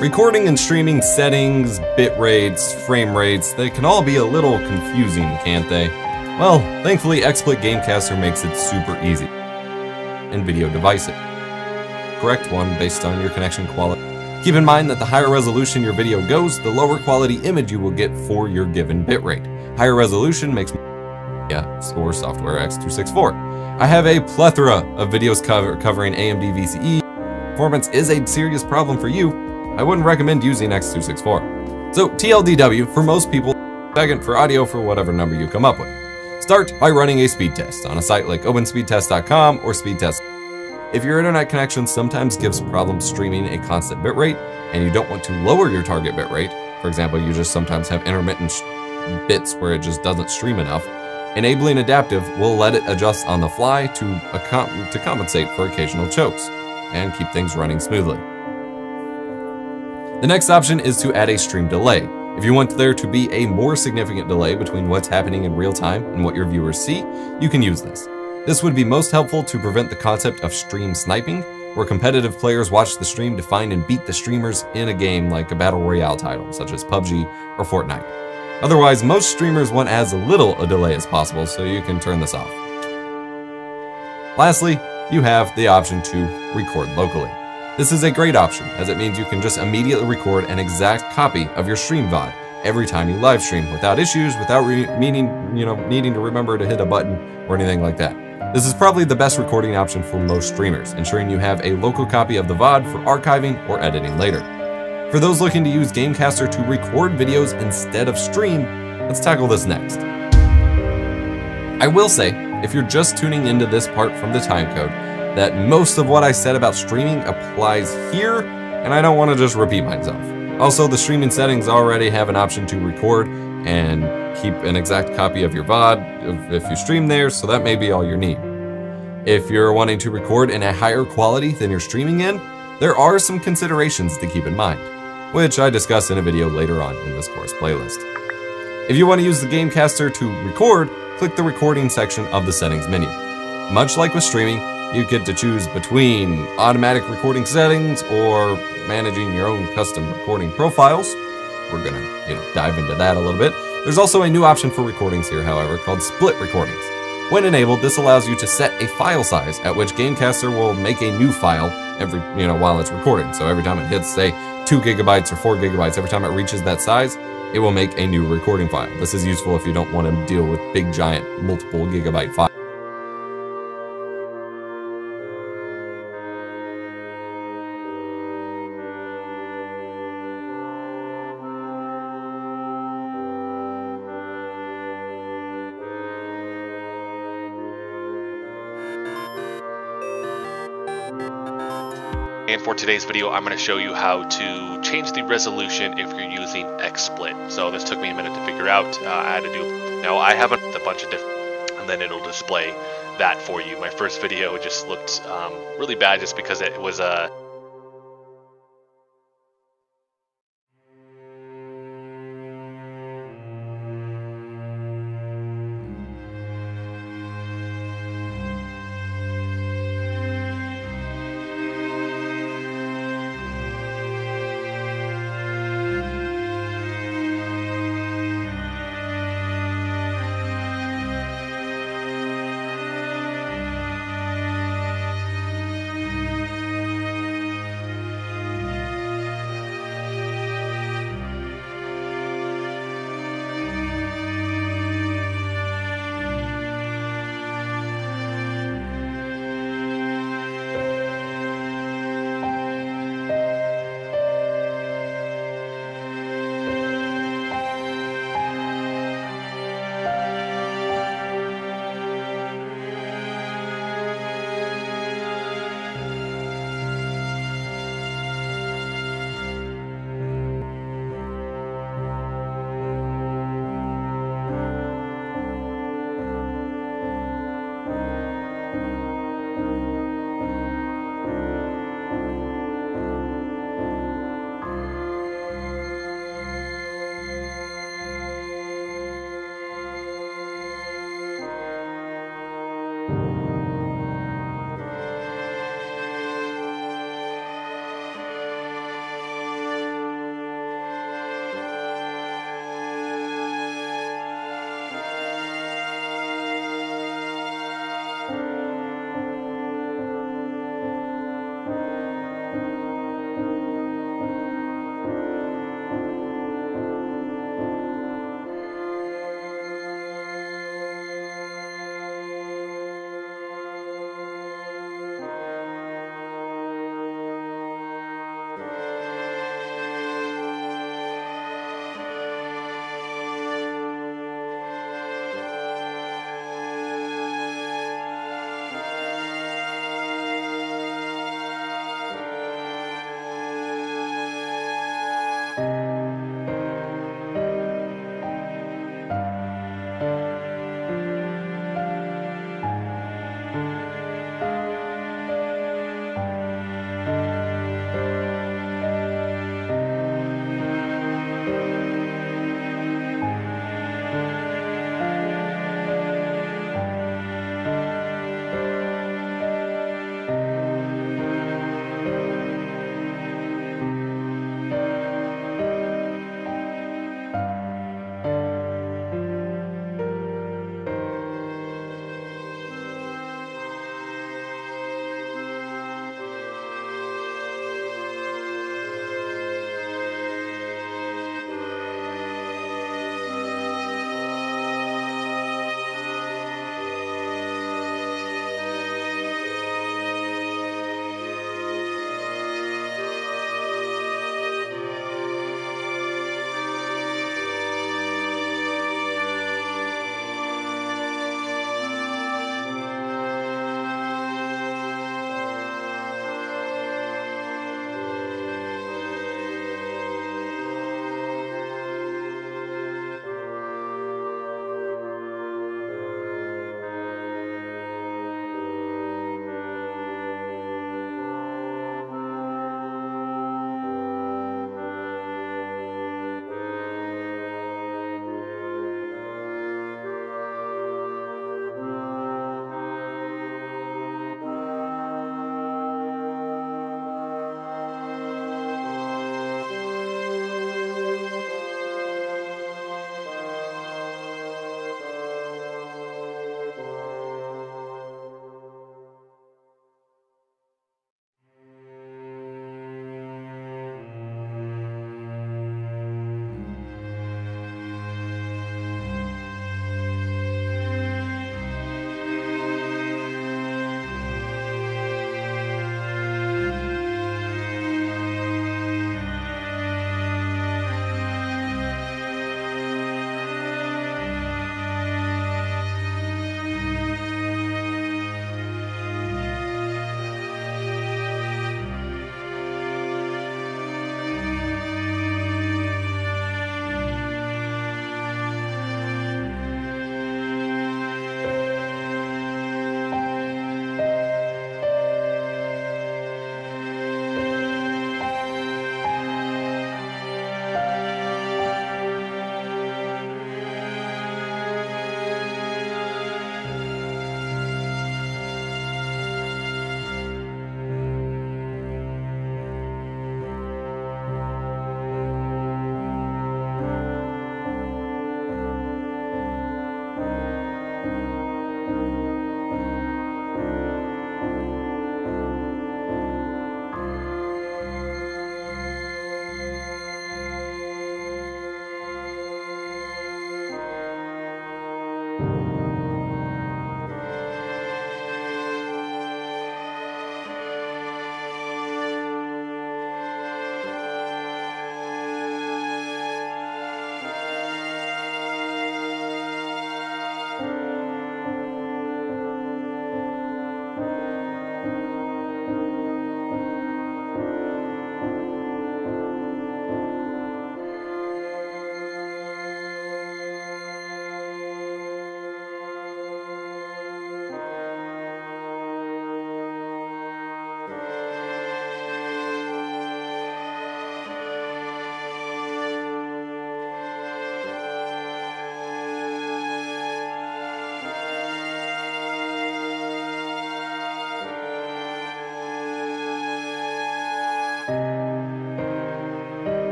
Recording and streaming settings, bit rates, frame rates, they can all be a little confusing, can't they? Well, thankfully XSplit Gamecaster makes it super easy and video device it. Correct one based on your connection quality. Keep in mind that the higher resolution your video goes, the lower quality image you will get for your given bitrate. Higher resolution makes or software x264. I have a plethora of videos covering AMD VCE. Performance is a serious problem for you. I wouldn't recommend using x264. So TLDW, for most people, second for audio for whatever number you come up with. Start by running a speed test on a site like openspeedtest.com or speedtest. If your internet connection sometimes gives problems streaming a constant bitrate and you don't want to lower your target bitrate, for example, you just sometimes have intermittent bits where it just doesn't stream enough, enabling adaptive will let it adjust on the fly to compensate for occasional chokes and keep things running smoothly. The next option is to add a stream delay. If you want there to be a more significant delay between what's happening in real time and what your viewers see, you can use this. This would be most helpful to prevent the concept of stream sniping, where competitive players watch the stream to find and beat the streamers in a game like a battle royale title, such as PUBG or Fortnite. Otherwise, most streamers want as little a delay as possible, so you can turn this off. Lastly, you have the option to record locally. This is a great option, as it means you can just immediately record an exact copy of your stream VOD every time you live stream without issues, without needing to remember to hit a button or anything like that. This is probably the best recording option for most streamers, ensuring you have a local copy of the VOD for archiving or editing later. For those looking to use Gamecaster to record videos instead of stream, let's tackle this next. I will say, if you're just tuning into this part from the timecode, that most of what I said about streaming applies here, and I don't want to just repeat myself. Also, the streaming settings already have an option to record and keep an exact copy of your VOD if you stream there, so that may be all you need. If you're wanting to record in a higher quality than you're streaming in, there are some considerations to keep in mind, which I discuss in a video later on in this course playlist. If you want to use the Gamecaster to record, click the recording section of the settings menu. Much like with streaming, you get to choose between automatic recording settings or managing your own custom recording profiles. We're gonna dive into that a little bit. There's also a new option for recordings here, however, called split recordings. When enabled, this allows you to set a file size at which Gamecaster will make a new file every while it's recording. So every time it hits, say, 2 gigabytes or 4 gigabytes, every time it reaches that size, it will make a new recording file. This is useful if you don't want to deal with big, giant, multiple gigabyte files. And for today's video, I'm going to show you how to change the resolution if you're using XSplit. So this took me a minute to figure out. I had to do. Now I have a bunch of different, and then it'll display that for you. My first video just looked really bad just because it was a.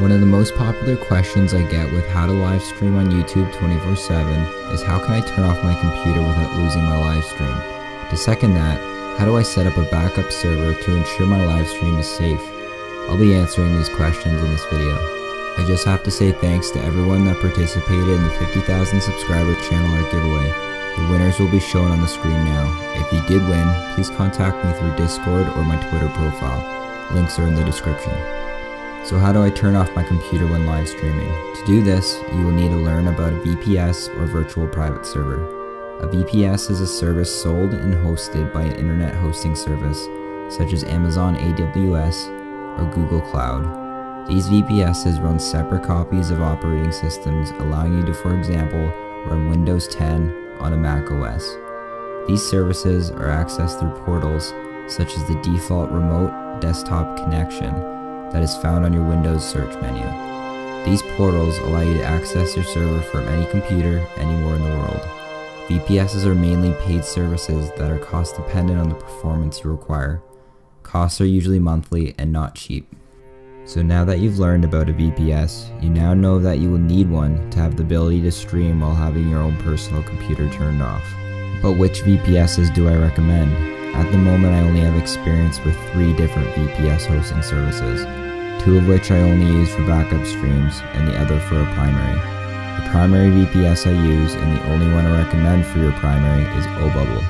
One of the most popular questions I get with how to live stream on YouTube 24/7 is how can I turn off my computer without losing my live stream? To second that, how do I set up a backup server to ensure my live stream is safe? I'll be answering these questions in this video. I just have to say thanks to everyone that participated in the 50,000 subscriber channel art giveaway. The winners will be shown on the screen now. If you did win, please contact me through Discord or my Twitter profile. Links are in the description. So how do I turn off my computer when live streaming? To do this, you will need to learn about a VPS or virtual private server. A VPS is a service sold and hosted by an internet hosting service, such as Amazon AWS or Google Cloud. These VPSs run separate copies of operating systems, allowing you to, for example, run Windows 10 on a Mac OS. These services are accessed through portals, such as the default remote desktop connection that is found on your Windows search menu. These portals allow you to access your server from any computer anywhere in the world. VPSs are mainly paid services that are cost dependent on the performance you require. Costs are usually monthly and not cheap. So now that you've learned about a VPS, you now know that you will need one to have the ability to stream while having your own personal computer turned off. But which VPSs do I recommend? At the moment I only have experience with 3 different VPS hosting services, 2 of which I only use for backup streams and the other for a primary. The primary VPS I use and the only one I recommend for your primary is OBubble.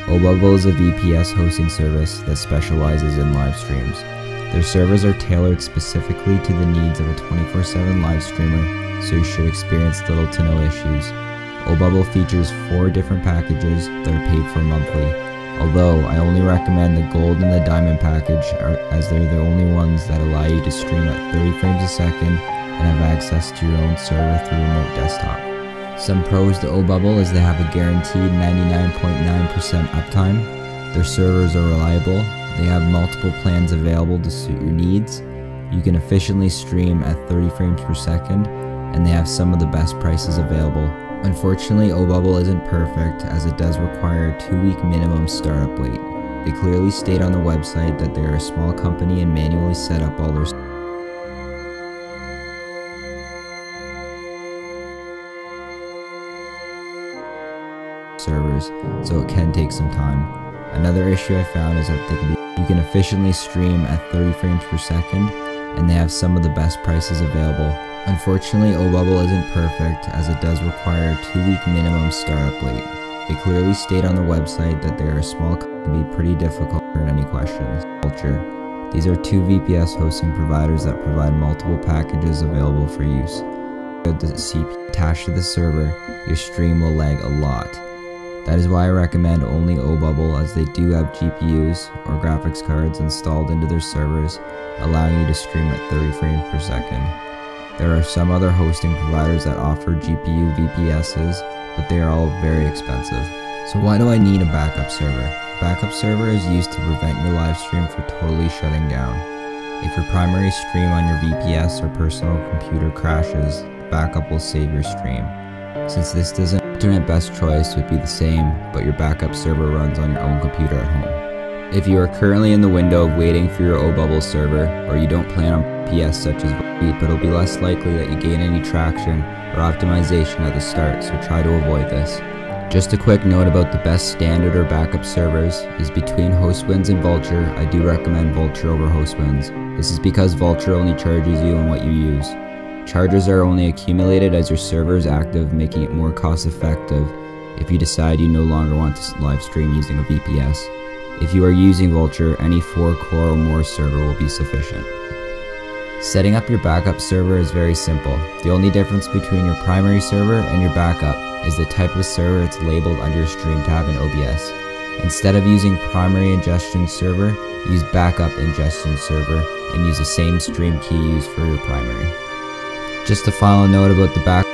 OBubble is a VPS hosting service that specializes in live streams. Their servers are tailored specifically to the needs of a 24/7 live streamer, so you should experience little to no issues. OBubble features 4 different packages that are paid for monthly, although I only recommend the Gold and the Diamond package as they're the only ones that allow you to stream at 30 frames a second and have access to your own server through remote desktop. Some pros to OBubble is they have a guaranteed 99.9% uptime, their servers are reliable, they have multiple plans available to suit your needs, you can efficiently stream at 30 frames per second, and they have some of the best prices available. Unfortunately, OBubble isn't perfect as it does require a 2-week minimum startup wait. They clearly state on the website that they are a small company and manually set up all their servers, so it can take some time. Another issue I found is that you can efficiently stream at 30 frames per second, and they have some of the best prices available. Unfortunately, OBubble isn't perfect as it does require a 2-week minimum startup wait. They clearly state on the website that they are a small company and can be pretty difficult to answer any questions. Vulture. These are 2 VPS hosting providers that provide multiple packages available for use. With the CPU attached to the server, your stream will lag a lot. That is why I recommend only OBubble, as they do have GPUs or graphics cards installed into their servers, allowing you to stream at 30 frames per second. There are some other hosting providers that offer GPU VPSs, but they are all very expensive. So why do I need a backup server? A backup server is used to prevent your live stream from totally shutting down. If your primary stream on your VPS or personal computer crashes, the backup will save your stream. Since this doesn't, internet best choice would be the same, but your backup server runs on your own computer at home. If you are currently in the window of waiting for your OBubble server, or you don't plan on VPS such as but it'll be less likely that you gain any traction or optimization at the start, so try to avoid this. Just a quick note about the best standard or backup servers is between Hostwinds and Vulture. I do recommend Vulture over Hostwinds. This is because Vulture only charges you on what you use. Charges are only accumulated as your server is active, making it more cost effective if you decide you no longer want to live stream using a VPS. If you are using Vulture, any 4-core or more server will be sufficient. Setting up your backup server is very simple. The only difference between your primary server and your backup is the type of server it's labeled under your stream tab in OBS. Instead of using primary ingestion server, use backup ingestion server and use the same stream key used for your primary. Just a final note about the backup.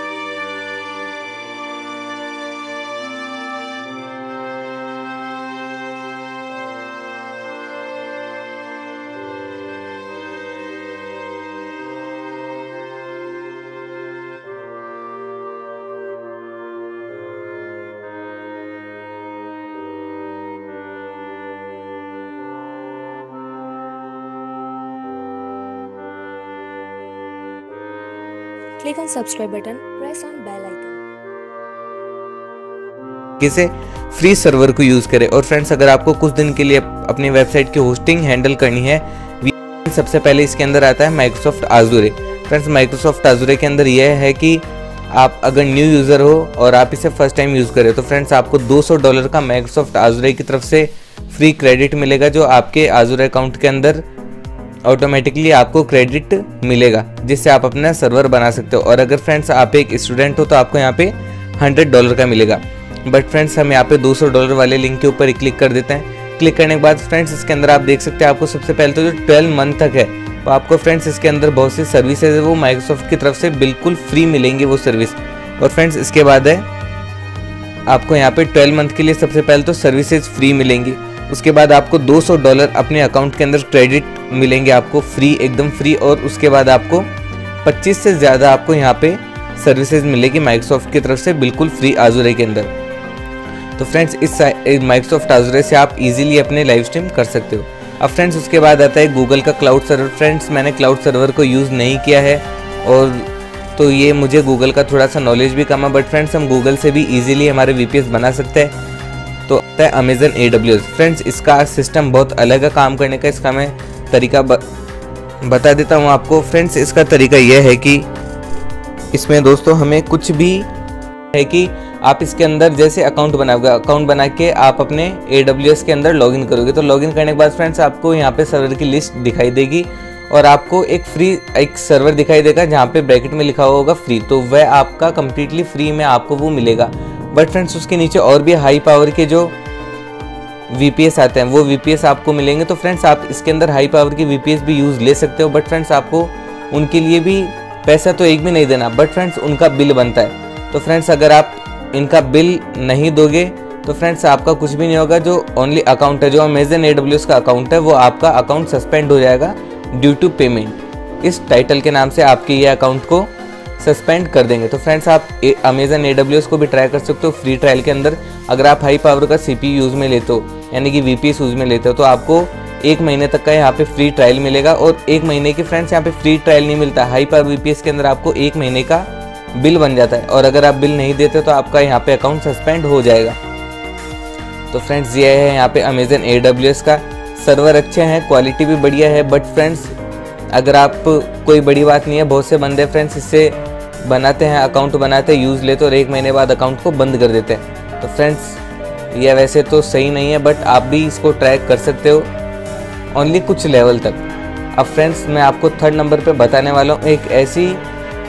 Click on subscribe button, press on bell icon. कैसे free server को use करें। और friends अगर आपको कुछ दिन के लिए अपनी वेबसाइट की होस्टिंग हैंडल करनी है, सबसे पहले इसके अंदर आता है माइक्रोसॉफ्ट आज़ूरे। फ्रेंड्स माइक्रोसॉफ्ट आज़ूरे के अंदर यह है कि आप अगर न्यू यूज़र हो और आप इसे फर्स्ट टाइम यूज़ करें तो फ्रेंड्स आपको $200 का माइक्रोसॉफ्ट आज़ूरे की तरफ से फ्री क्रेडिट मिलेगा, जो आपके आज़ूरे अकाउंट के अंदर ऑटोमेटिकली आपको क्रेडिट मिलेगा, जिससे आप अपना सर्वर बना सकते हो। और अगर फ्रेंड्स आप एक स्टूडेंट हो तो आपको यहाँ पे $100 का मिलेगा। बट फ्रेंड्स हम यहाँ पे $200 वाले लिंक के ऊपर ही क्लिक कर देते हैं। क्लिक करने के बाद फ्रेंड्स इसके अंदर आप देख सकते हैं आपको सबसे पहले तो जो 12 मंथ तक है तो आपको फ्रेंड्स इसके अंदर बहुत सी सर्विसेज है वो माइक्रोसॉफ्ट की तरफ से बिल्कुल फ्री मिलेंगी वो सर्विस। और फ्रेंड्स इसके बाद है आपको यहाँ पे 12 मंथ के लिए सबसे पहले तो सर्विसेज फ्री मिलेंगी। उसके बाद आपको $200 अपने अकाउंट के अंदर क्रेडिट मिलेंगे आपको फ्री, एकदम फ्री। और उसके बाद आपको 25 से ज़्यादा आपको यहाँ पे सर्विसेज मिलेगी माइक्रोसॉफ्ट की तरफ से बिल्कुल फ्री आज़ूरे के अंदर। तो फ्रेंड्स इस माइक्रोसॉफ्ट आज़ूरे से आप इजीली अपने लाइव स्ट्रीम कर सकते हो। अब फ्रेंड्स उसके बाद आता है गूगल का क्लाउड सर्वर। फ्रेंड्स मैंने क्लाउड सर्वर को यूज़ नहीं किया है और तो ये मुझे गूगल का थोड़ा सा नॉलेज भी कम है, बट फ्रेंड्स हम गूगल से भी इजीली हमारे VPS बना सकते हैं। तो आता है अमेजन AWS। फ्रेंड्स इसका सिस्टम बहुत अलग है काम करने का, इसका मैं तरीका बता देता हूँ आपको। फ्रेंड्स इसका तरीका यह है कि इसमें दोस्तों हमें कुछ भी है कि आप इसके अंदर जैसे अकाउंट बनाओगे, अकाउंट बना के आप अपने AWS के अंदर लॉगिन करोगे तो लॉगिन करने के बाद फ्रेंड्स आपको यहाँ पे सर्वर की लिस्ट दिखाई देगी और आपको एक सर्वर दिखाई देगा जहाँ पे ब्रैकेट में लिखा होगा फ्री, तो वह आपका कम्प्लीटली फ्री में आपको वो मिलेगा। बट फ्रेंड्स उसके नीचे और भी हाई पावर के जो VPS आते हैं वो VPS आपको मिलेंगे। तो फ्रेंड्स आप इसके अंदर हाई पावर की VPS भी यूज़ ले सकते हो, बट फ्रेंड्स आपको उनके लिए भी पैसा तो एक भी नहीं देना, बट फ्रेंड्स उनका बिल बनता है। तो फ्रेंड्स अगर आप इनका बिल नहीं दोगे तो फ्रेंड्स आपका कुछ भी नहीं होगा। जो ओनली अकाउंट है, जो अमेजन AWS का अकाउंट है, वो आपका अकाउंट सस्पेंड हो जाएगा ड्यू टू पेमेंट। इस टाइटल के नाम से आपके ये अकाउंट को सस्पेंड कर देंगे। तो फ्रेंड्स आप अमेजन AWS को भी ट्राई कर सकते हो फ्री ट्रायल के अंदर। अगर आप हाई पावर का CPU यूज़ में लेते हो यानी कि VPS यूज़ में लेते हो तो आपको 1 महीने तक का यहाँ पे फ्री ट्रायल मिलेगा। और 1 महीने की फ्रेंड्स यहाँ पे फ्री ट्रायल नहीं मिलता, हाई पावर VPS के अंदर आपको 1 महीने का बिल बन जाता है और अगर आप बिल नहीं देते तो आपका यहाँ पे अकाउंट सस्पेंड हो जाएगा। तो फ्रेंड्स ये है यहाँ पे अमेजन AWS का सर्वर अच्छे हैं, क्वालिटी भी बढ़िया है। बट फ्रेंड्स अगर आप कोई बड़ी बात नहीं है, बहुत से बंदे फ्रेंड्स इससे बनाते हैं अकाउंट बनाते हैं, यूज़ लेते और 1 महीने बाद अकाउंट को बंद कर देते हैं। तो फ्रेंड्स ये वैसे तो सही नहीं है, बट आप भी इसको ट्रैक कर सकते हो ओनली कुछ लेवल तक। अब फ्रेंड्स मैं आपको 3rd नंबर पे बताने वाला हूँ एक ऐसी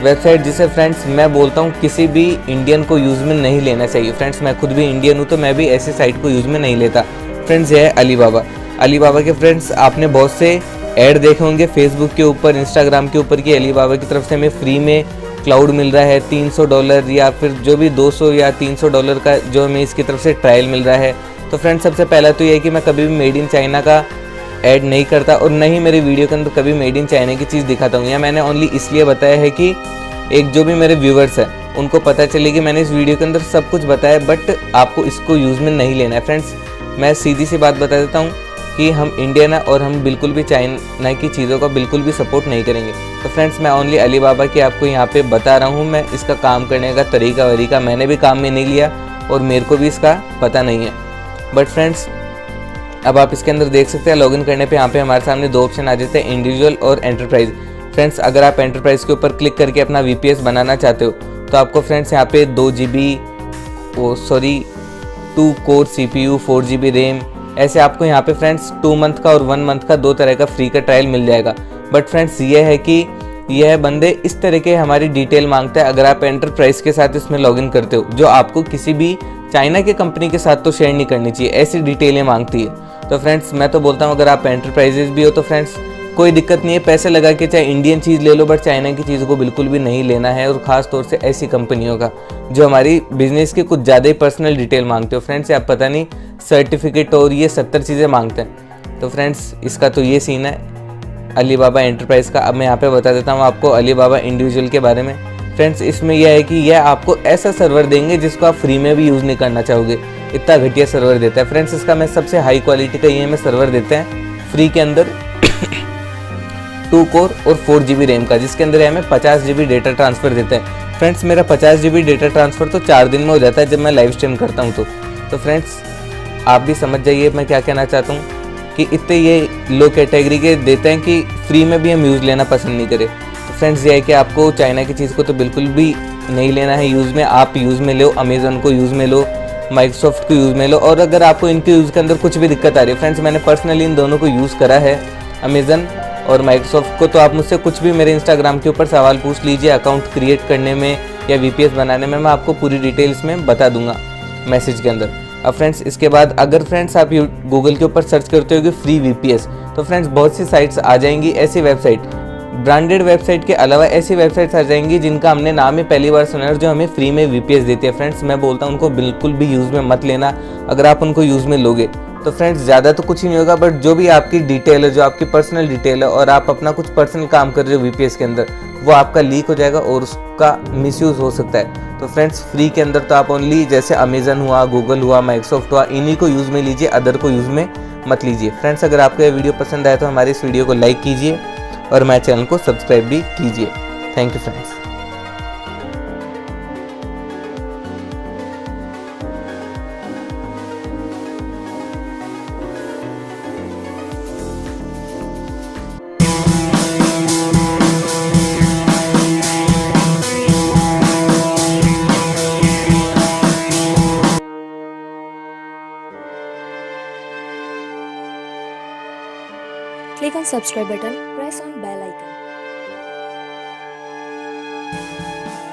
वेबसाइट जिसे फ्रेंड्स मैं बोलता हूँ किसी भी इंडियन को यूज़ में नहीं लेना चाहिए। फ्रेंड्स मैं खुद भी इंडियन हूँ तो मैं भी ऐसी साइट को यूज़ में नहीं लेता। फ्रेंड्स ये है अलीबाबा। अलीबाबा के फ्रेंड्स आपने बहुत से ऐड देखे होंगे फेसबुक के ऊपर, इंस्टाग्राम के ऊपर कि अलीबाबा की तरफ से हमें फ्री में क्लाउड मिल रहा है $300 या फिर जो भी $200 या $300 का जो हमें इसकी तरफ से ट्रायल मिल रहा है। तो फ्रेंड्स सबसे पहला तो ये है कि मैं कभी भी मेड इन चाइना का ऐड नहीं करता और न ही मेरे वीडियो के अंदर कभी मेड इन चाइना की चीज़ दिखाता हूँ। या मैंने ओनली इसलिए बताया है कि एक जो भी मेरे व्यूवर्स हैं उनको पता चले कि मैंने इस वीडियो के अंदर सब कुछ बताया, बट आपको इसको यूज़ में नहीं लेना है। फ्रेंड्स मैं सीधी सी बात बता देता हूँ कि हम इंडियन हैं और हम बिल्कुल भी चाइना की चीज़ों का बिल्कुल भी सपोर्ट नहीं करेंगे। तो फ्रेंड्स मैं ओनली अलीबाबा की आपको यहाँ पे बता रहा हूँ। मैं इसका काम करने का तरीका वरीका मैंने भी काम में नहीं लिया और मेरे को भी इसका पता नहीं है। बट फ्रेंड्स अब आप इसके अंदर देख सकते हैं लॉगिन करने पे यहाँ पे हमारे सामने 2 ऑप्शन आ जाते हैं, इंडिविजुअल और एंटरप्राइज। फ्रेंड्स अगर आप एंटरप्राइज के ऊपर क्लिक करके अपना VPS बनाना चाहते हो तो आपको फ्रेंड्स यहाँ पे 2 कोर CPU 4 GB रैम ऐसे आपको यहाँ पे फ्रेंड्स 2 मंथ का और 1 मंथ का 2 तरह का फ्री का ट्रायल मिल जाएगा। बट फ्रेंड्स ये है कि यह बंदे इस तरह के हमारी डिटेल मांगता है अगर आप एंटरप्राइज के साथ इसमें लॉगिन करते हो, जो आपको किसी भी चाइना के कंपनी के साथ तो शेयर नहीं करनी चाहिए, ऐसी डिटेलें मांगती है। तो फ्रेंड्स मैं तो बोलता हूँ अगर आप एंटरप्राइजेज भी हो तो फ्रेंड्स कोई दिक्कत नहीं है, पैसे लगा के चाहे इंडियन चीज़ ले लो, बट चाइना की चीज़ को बिल्कुल भी नहीं लेना है। और ख़ास तौर से ऐसी कंपनियों का जो हमारी बिजनेस की कुछ ज़्यादा ही पर्सनल डिटेल मांगते हो। फ्रेंड्स आप पता नहीं सर्टिफिकेट और ये 70 चीज़ें मांगते हैं। तो फ्रेंड्स इसका तो ये सीन है अलीबाबा एंटरप्राइज़ का। अब मैं यहाँ पे बता देता हूँ आपको अलीबाबा इंडिविजुअल के बारे में। फ्रेंड्स इसमें यह है कि यह आपको ऐसा सर्वर देंगे जिसको आप फ्री में भी यूज़ नहीं करना चाहोगे, इतना घटिया सर्वर देता है। फ्रेंड्स इसका मैं सबसे हाई क्वालिटी का ये हमें सर्वर देते हैं फ्री के अंदर 2 कोर और 4 GB रैम का, जिसके अंदर हमें 50 GB डेटा ट्रांसफ़र देता है। फ्रेंड्स मेरा 50 GB डेटा ट्रांसफ़र तो 4 दिन में हो जाता है जब मैं लाइव स्ट्रीम करता हूँ। तो फ्रेंड्स आप भी समझ जाइए मैं क्या कहना चाहता हूँ कि इतने ये लो कैटेगरी के देते हैं कि फ्री में भी हम यूज़ लेना पसंद नहीं करें। तो फ्रेंड्स ये है कि आपको चाइना की चीज़ को तो बिल्कुल भी नहीं लेना है यूज़ में। आप यूज़ में लो, अमेज़न को यूज़ में लो, माइक्रोसॉफ्ट को यूज़ में लो। और अगर आपको इनके यूज़ के अंदर कुछ भी दिक्कत आ रही है, फ्रेंड्स मैंने पर्सनली इन दोनों को यूज़ करा है, अमेज़न और माइक्रोसॉफ्ट को। तो आप मुझसे कुछ भी मेरे इंस्टाग्राम के ऊपर सवाल पूछ लीजिए अकाउंट क्रिएट करने में या VPS बनाने में, मैं आपको पूरी डिटेल्स में बता दूंगा मैसेज के अंदर। अब फ्रेंड्स इसके बाद अगर फ्रेंड्स आप गूगल के ऊपर सर्च करते हो कि फ्री VPS, तो फ्रेंड्स बहुत सी साइट्स आ जाएंगी, ऐसी वेबसाइट, ब्रांडेड वेबसाइट के अलावा ऐसी वेबसाइट्स आ जाएंगी जिनका हमने नाम ही पहली बार सुना है, जो हमें फ्री में VPS देती है। फ्रेंड्स मैं बोलता हूँ उनको बिल्कुल भी यूज़ में मत लेना। अगर आप उनको यूज़ में लोगे तो फ्रेंड्स ज़्यादा तो कुछ ही नहीं होगा, बट जो भी आपकी डिटेल है, जो आपकी पर्सनल डिटेल है और आप अपना कुछ पर्सनल काम कर रहे हो VPS के अंदर, वो आपका लीक हो जाएगा और उसका मिसयूज़ हो सकता है। तो फ्रेंड्स फ्री के अंदर तो आप ओनली जैसे अमेज़न हुआ, गूगल हुआ, माइक्रोसॉफ्ट हुआ, इन्हीं को यूज़ में लीजिए, अदर को यूज़ में मत लीजिए। फ्रेंड्स अगर आपको ये वीडियो पसंद आए तो हमारे इस वीडियो को लाइक कीजिए और हमारे चैनल को सब्सक्राइब भी कीजिए। Thank you friends. Click on subscribe button, press on bell icon.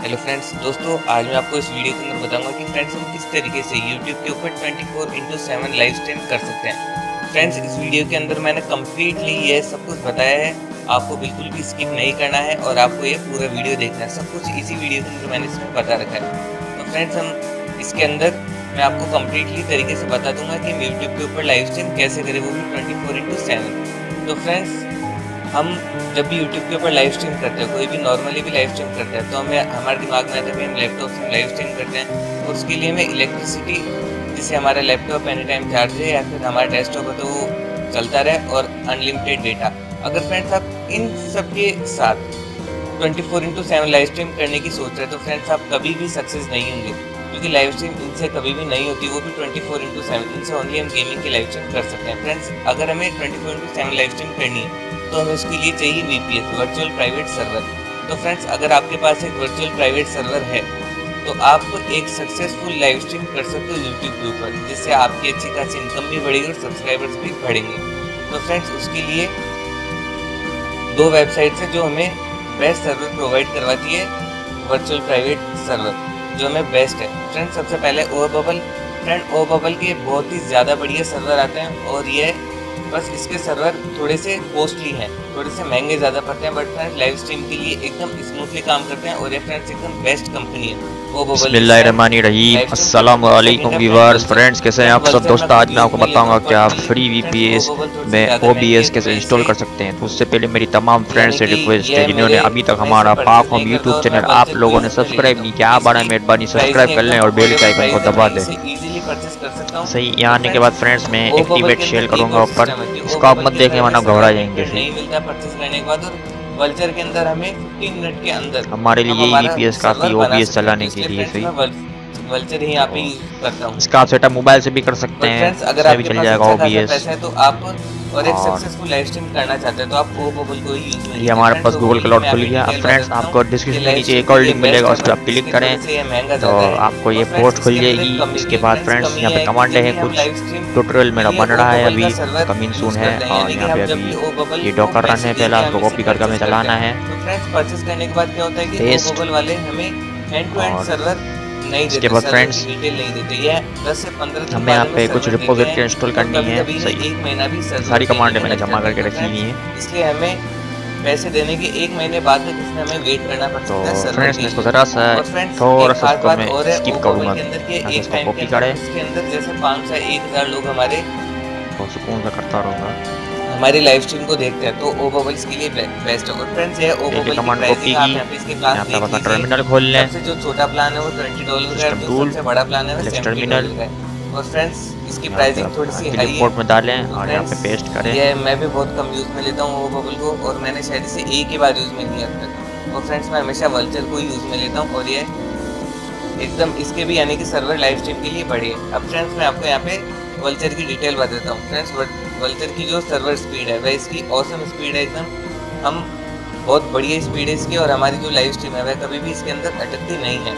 Hello friends, दोस्तों आज मैं आपको इस वीडियो के अंदर बताऊंगा कि फ्रेंड्स हम किस तरीके से YouTube के ऊपर 24/7 लाइव स्ट्रीम कर सकते हैं। फ्रेंड्स इस वीडियो के अंदर मैंने कम्प्लीटली ये सब कुछ बताया है, आपको बिल्कुल भी स्किप नहीं करना है और आपको ये पूरा वीडियो देखना है। सब कुछ इसी वीडियो के अंदर मैंने इसमें बता रखा है। तो फ्रेंड्स हम इसके अंदर मैं आपको कम्प्लीटली तरीके से बता दूंगा कि हम YouTube के ऊपर लाइव स्ट्रीम कैसे करें, वो भी 24/7। तो फ्रेंड्स हम जब भी YouTube के ऊपर लाइव स्ट्रीम करते हैं, कोई भी नॉर्मली भी लाइव स्ट्रीम करते हैं, तो हमें हमारे दिमाग में आता है हम लैपटॉप से लाइव स्ट्रीम करते हैं, तो उसके लिए हमें इलेक्ट्रिसिटी, जिससे हमारा लैपटॉप एनी टाइम चार्ज है या फिर हमारा डेस्कटॉप है तो वो चलता रहे, और अनलिमिटेड डेटा। अगर फ्रेंड्स आप इन सब के साथ 24/7 लाइव स्ट्रीम करने की सोच रहे हैं, तो फ्रेंड्स आप कभी भी सक्सेस नहीं होंगे, क्योंकि लाइव स्ट्रीम इनसे कभी भी नहीं होती, वो भी 24/7। इनसे ओनली हम गेमिंग की लाइव स्ट्रीम कर सकते हैं। फ्रेंड्स अगर हमें 24/7 लाइव स्ट्रीम करनी है तो हमें उसके लिए चाहिए VPS, वर्चुअल प्राइवेट सर्वर। तो फ्रेंड्स अगर आपके पास एक वर्चुअल प्राइवेट सर्वर है तो आप एक सक्सेसफुल लाइव स्ट्रीम कर सकते हो YouTube के ऊपर, जिससे आपकी अच्छी खासी इनकम भी बढ़ेगी और सब्सक्राइबर्स भी बढ़ेंगे। तो फ्रेंड्स उसके लिए 2 वेबसाइट्स है जो हमें बेस्ट सर्वर प्रोवाइड करवाती है, वर्चुअल प्राइवेट सर्वर जो हमें बेस्ट है। फ्रेंड्स सबसे पहले ओवरबबल। फ्रेंड ओवरबबल के बहुत ही ज़्यादा बढ़िया सर्वर आते हैं और ये बस इसके सर्वर थोड़े से कॉस्टली हैं, थोड़े से महंगे ज़्यादा पड़ते हैं, बट फ्रेंड्स लाइव स्ट्रीम के लिए एकदम स्मूथली काम करते हैं और ये फ्रेंड्स एकदम बेस्ट कंपनी है। बिस्मिल्लाहिर्रहमानिर्रहीम, अस्सलाम वालेकुम व्यूअर्स। फ्रेंड्स कैसे हैं आप सब दोस्त? आज मैं आपको बताऊंगा कि आप फ्री VPS में OBS कैसे इंस्टॉल कर सकते हैं। तो उससे पहले मेरी तमाम फ्रेंड्स से रिक्वेस्ट है जिन्होंने अभी तक हमारा पाक होम यूट्यूब चैनल आप लोगों ने सब्सक्राइब नहीं किया, आप बड़ा मेहरबानी सब्सक्राइब कर लें और बेल के आइकन को दबा दें। सही, यहाँ आने के बाद फ्रेंड्स मैं एक्टिवेट शेयर करूँगा ऊपर, इसको आप मत देखें वरना घबरा जाएंगे। नहीं मिलता परचेस करने के बाद, और वल्चर के अंदर हमें 15 मिनट के अंदर हमारे लिए यही VPS काफी OBS चलाने के लिए। सही, वल्चर ही यहाँ पे यूज करता हूँ। इसका आप सेटअप मोबाइल से भी कर सकते हैं, अगर इससे भी आपके चल पास जाएगा अच्छा खासा OBS। पैसा है तो आप और एक सक्सेसफुल लाइव स्ट्रीम करना चाहते हैं तो आप ओवरबबल को ही यूज करिए। ये हमारे पास गूगल क्लाउड खुल गया। अब फ्रेंड्स आपको डिस्क्रिप्शन में नीचे एक और लिंक मिलेगा, उस पर आप क्लिक करें तो आपको ये पोस्ट खुल जाएगी। इसके बाद फ्रेंड्स यहाँ पे कमांड है, कुछ ट्यूटोरियल मेरा बन रहा है, अभी कमिंग सून है, और यहाँ पे अभी ये डॉकर रन है, पहला आपको कॉपी करके हमें चलाना है। तो फ्रेंड्स परचेस करने के बाद क्या होता है कि ओवरबबल वाले हमें एंड टू एंड सर्वर नहीं देते, इसके बाद फ्रेंड्स डिटेल नहीं देते। ये 10 से 15 दिन हमें यहाँ पे कुछ रिपोजिटरी इंस्टॉल करनी है। सही, एक महीना भी सारी कमांडें मैंने जमा करके रखी हुई हैं, इसलिए हमें पैसे देने के 1 महीने बाद तक इसमें हमें वेट करना पड़ सकता है। तो फ्रेंड्स इसको जरा सा थोड़ा सा इसको मैं स्किप करूँगा, एक इसको कॉपी करें, इसके अंदर जैसे 500 से 1000 लोग हमारे बहुत सुकून से करता रहूँगा, हमारी लाइव स्ट्रीम को देखते हैं, तो ओवरबबल्स के लिए बेस्ट है। और फ्रेंड्स ये ओवरबबल की कमांड प्राइसिंग आप यहाँ पे इसके प्लान यहाँ पे देख टर्मिनल खोल लें। सबसे जो छोटा प्लान है वो $20 का है, जो सबसे बड़ा प्लान है वो $70 का है। और फ्रेंड्स इसकी प्राइसिंग थोड़ी सी हाई रिपोर्ट में डालें है। और यहाँ पे पेस्ट करें। ये मैं भी बहुत कम यूज़ में लेता हूँ वो बबल को, और मैंने शायद इसे एक ही बार यूज़ में लिया अब तक। और फ्रेंड्स मैं हमेशा वल्चर को यूज़ में लेता हूँ, और ये एकदम इसके भी यानी कि सर्वर लाइव स्ट्रीम के लिए बढ़िया है। अब फ्रेंड्स मैं आपको यहाँ पे वल्चर की डिटेल बता देता हूँ। फ्रेंड्स वल्चर की जो सर्वर स्पीड है वह इसकी ऑसम स्पीड है एकदम, हम बहुत बढ़िया स्पीड है इसकी, और हमारी जो लाइव स्ट्रीम है वह कभी भी इसके अंदर अटकती नहीं है।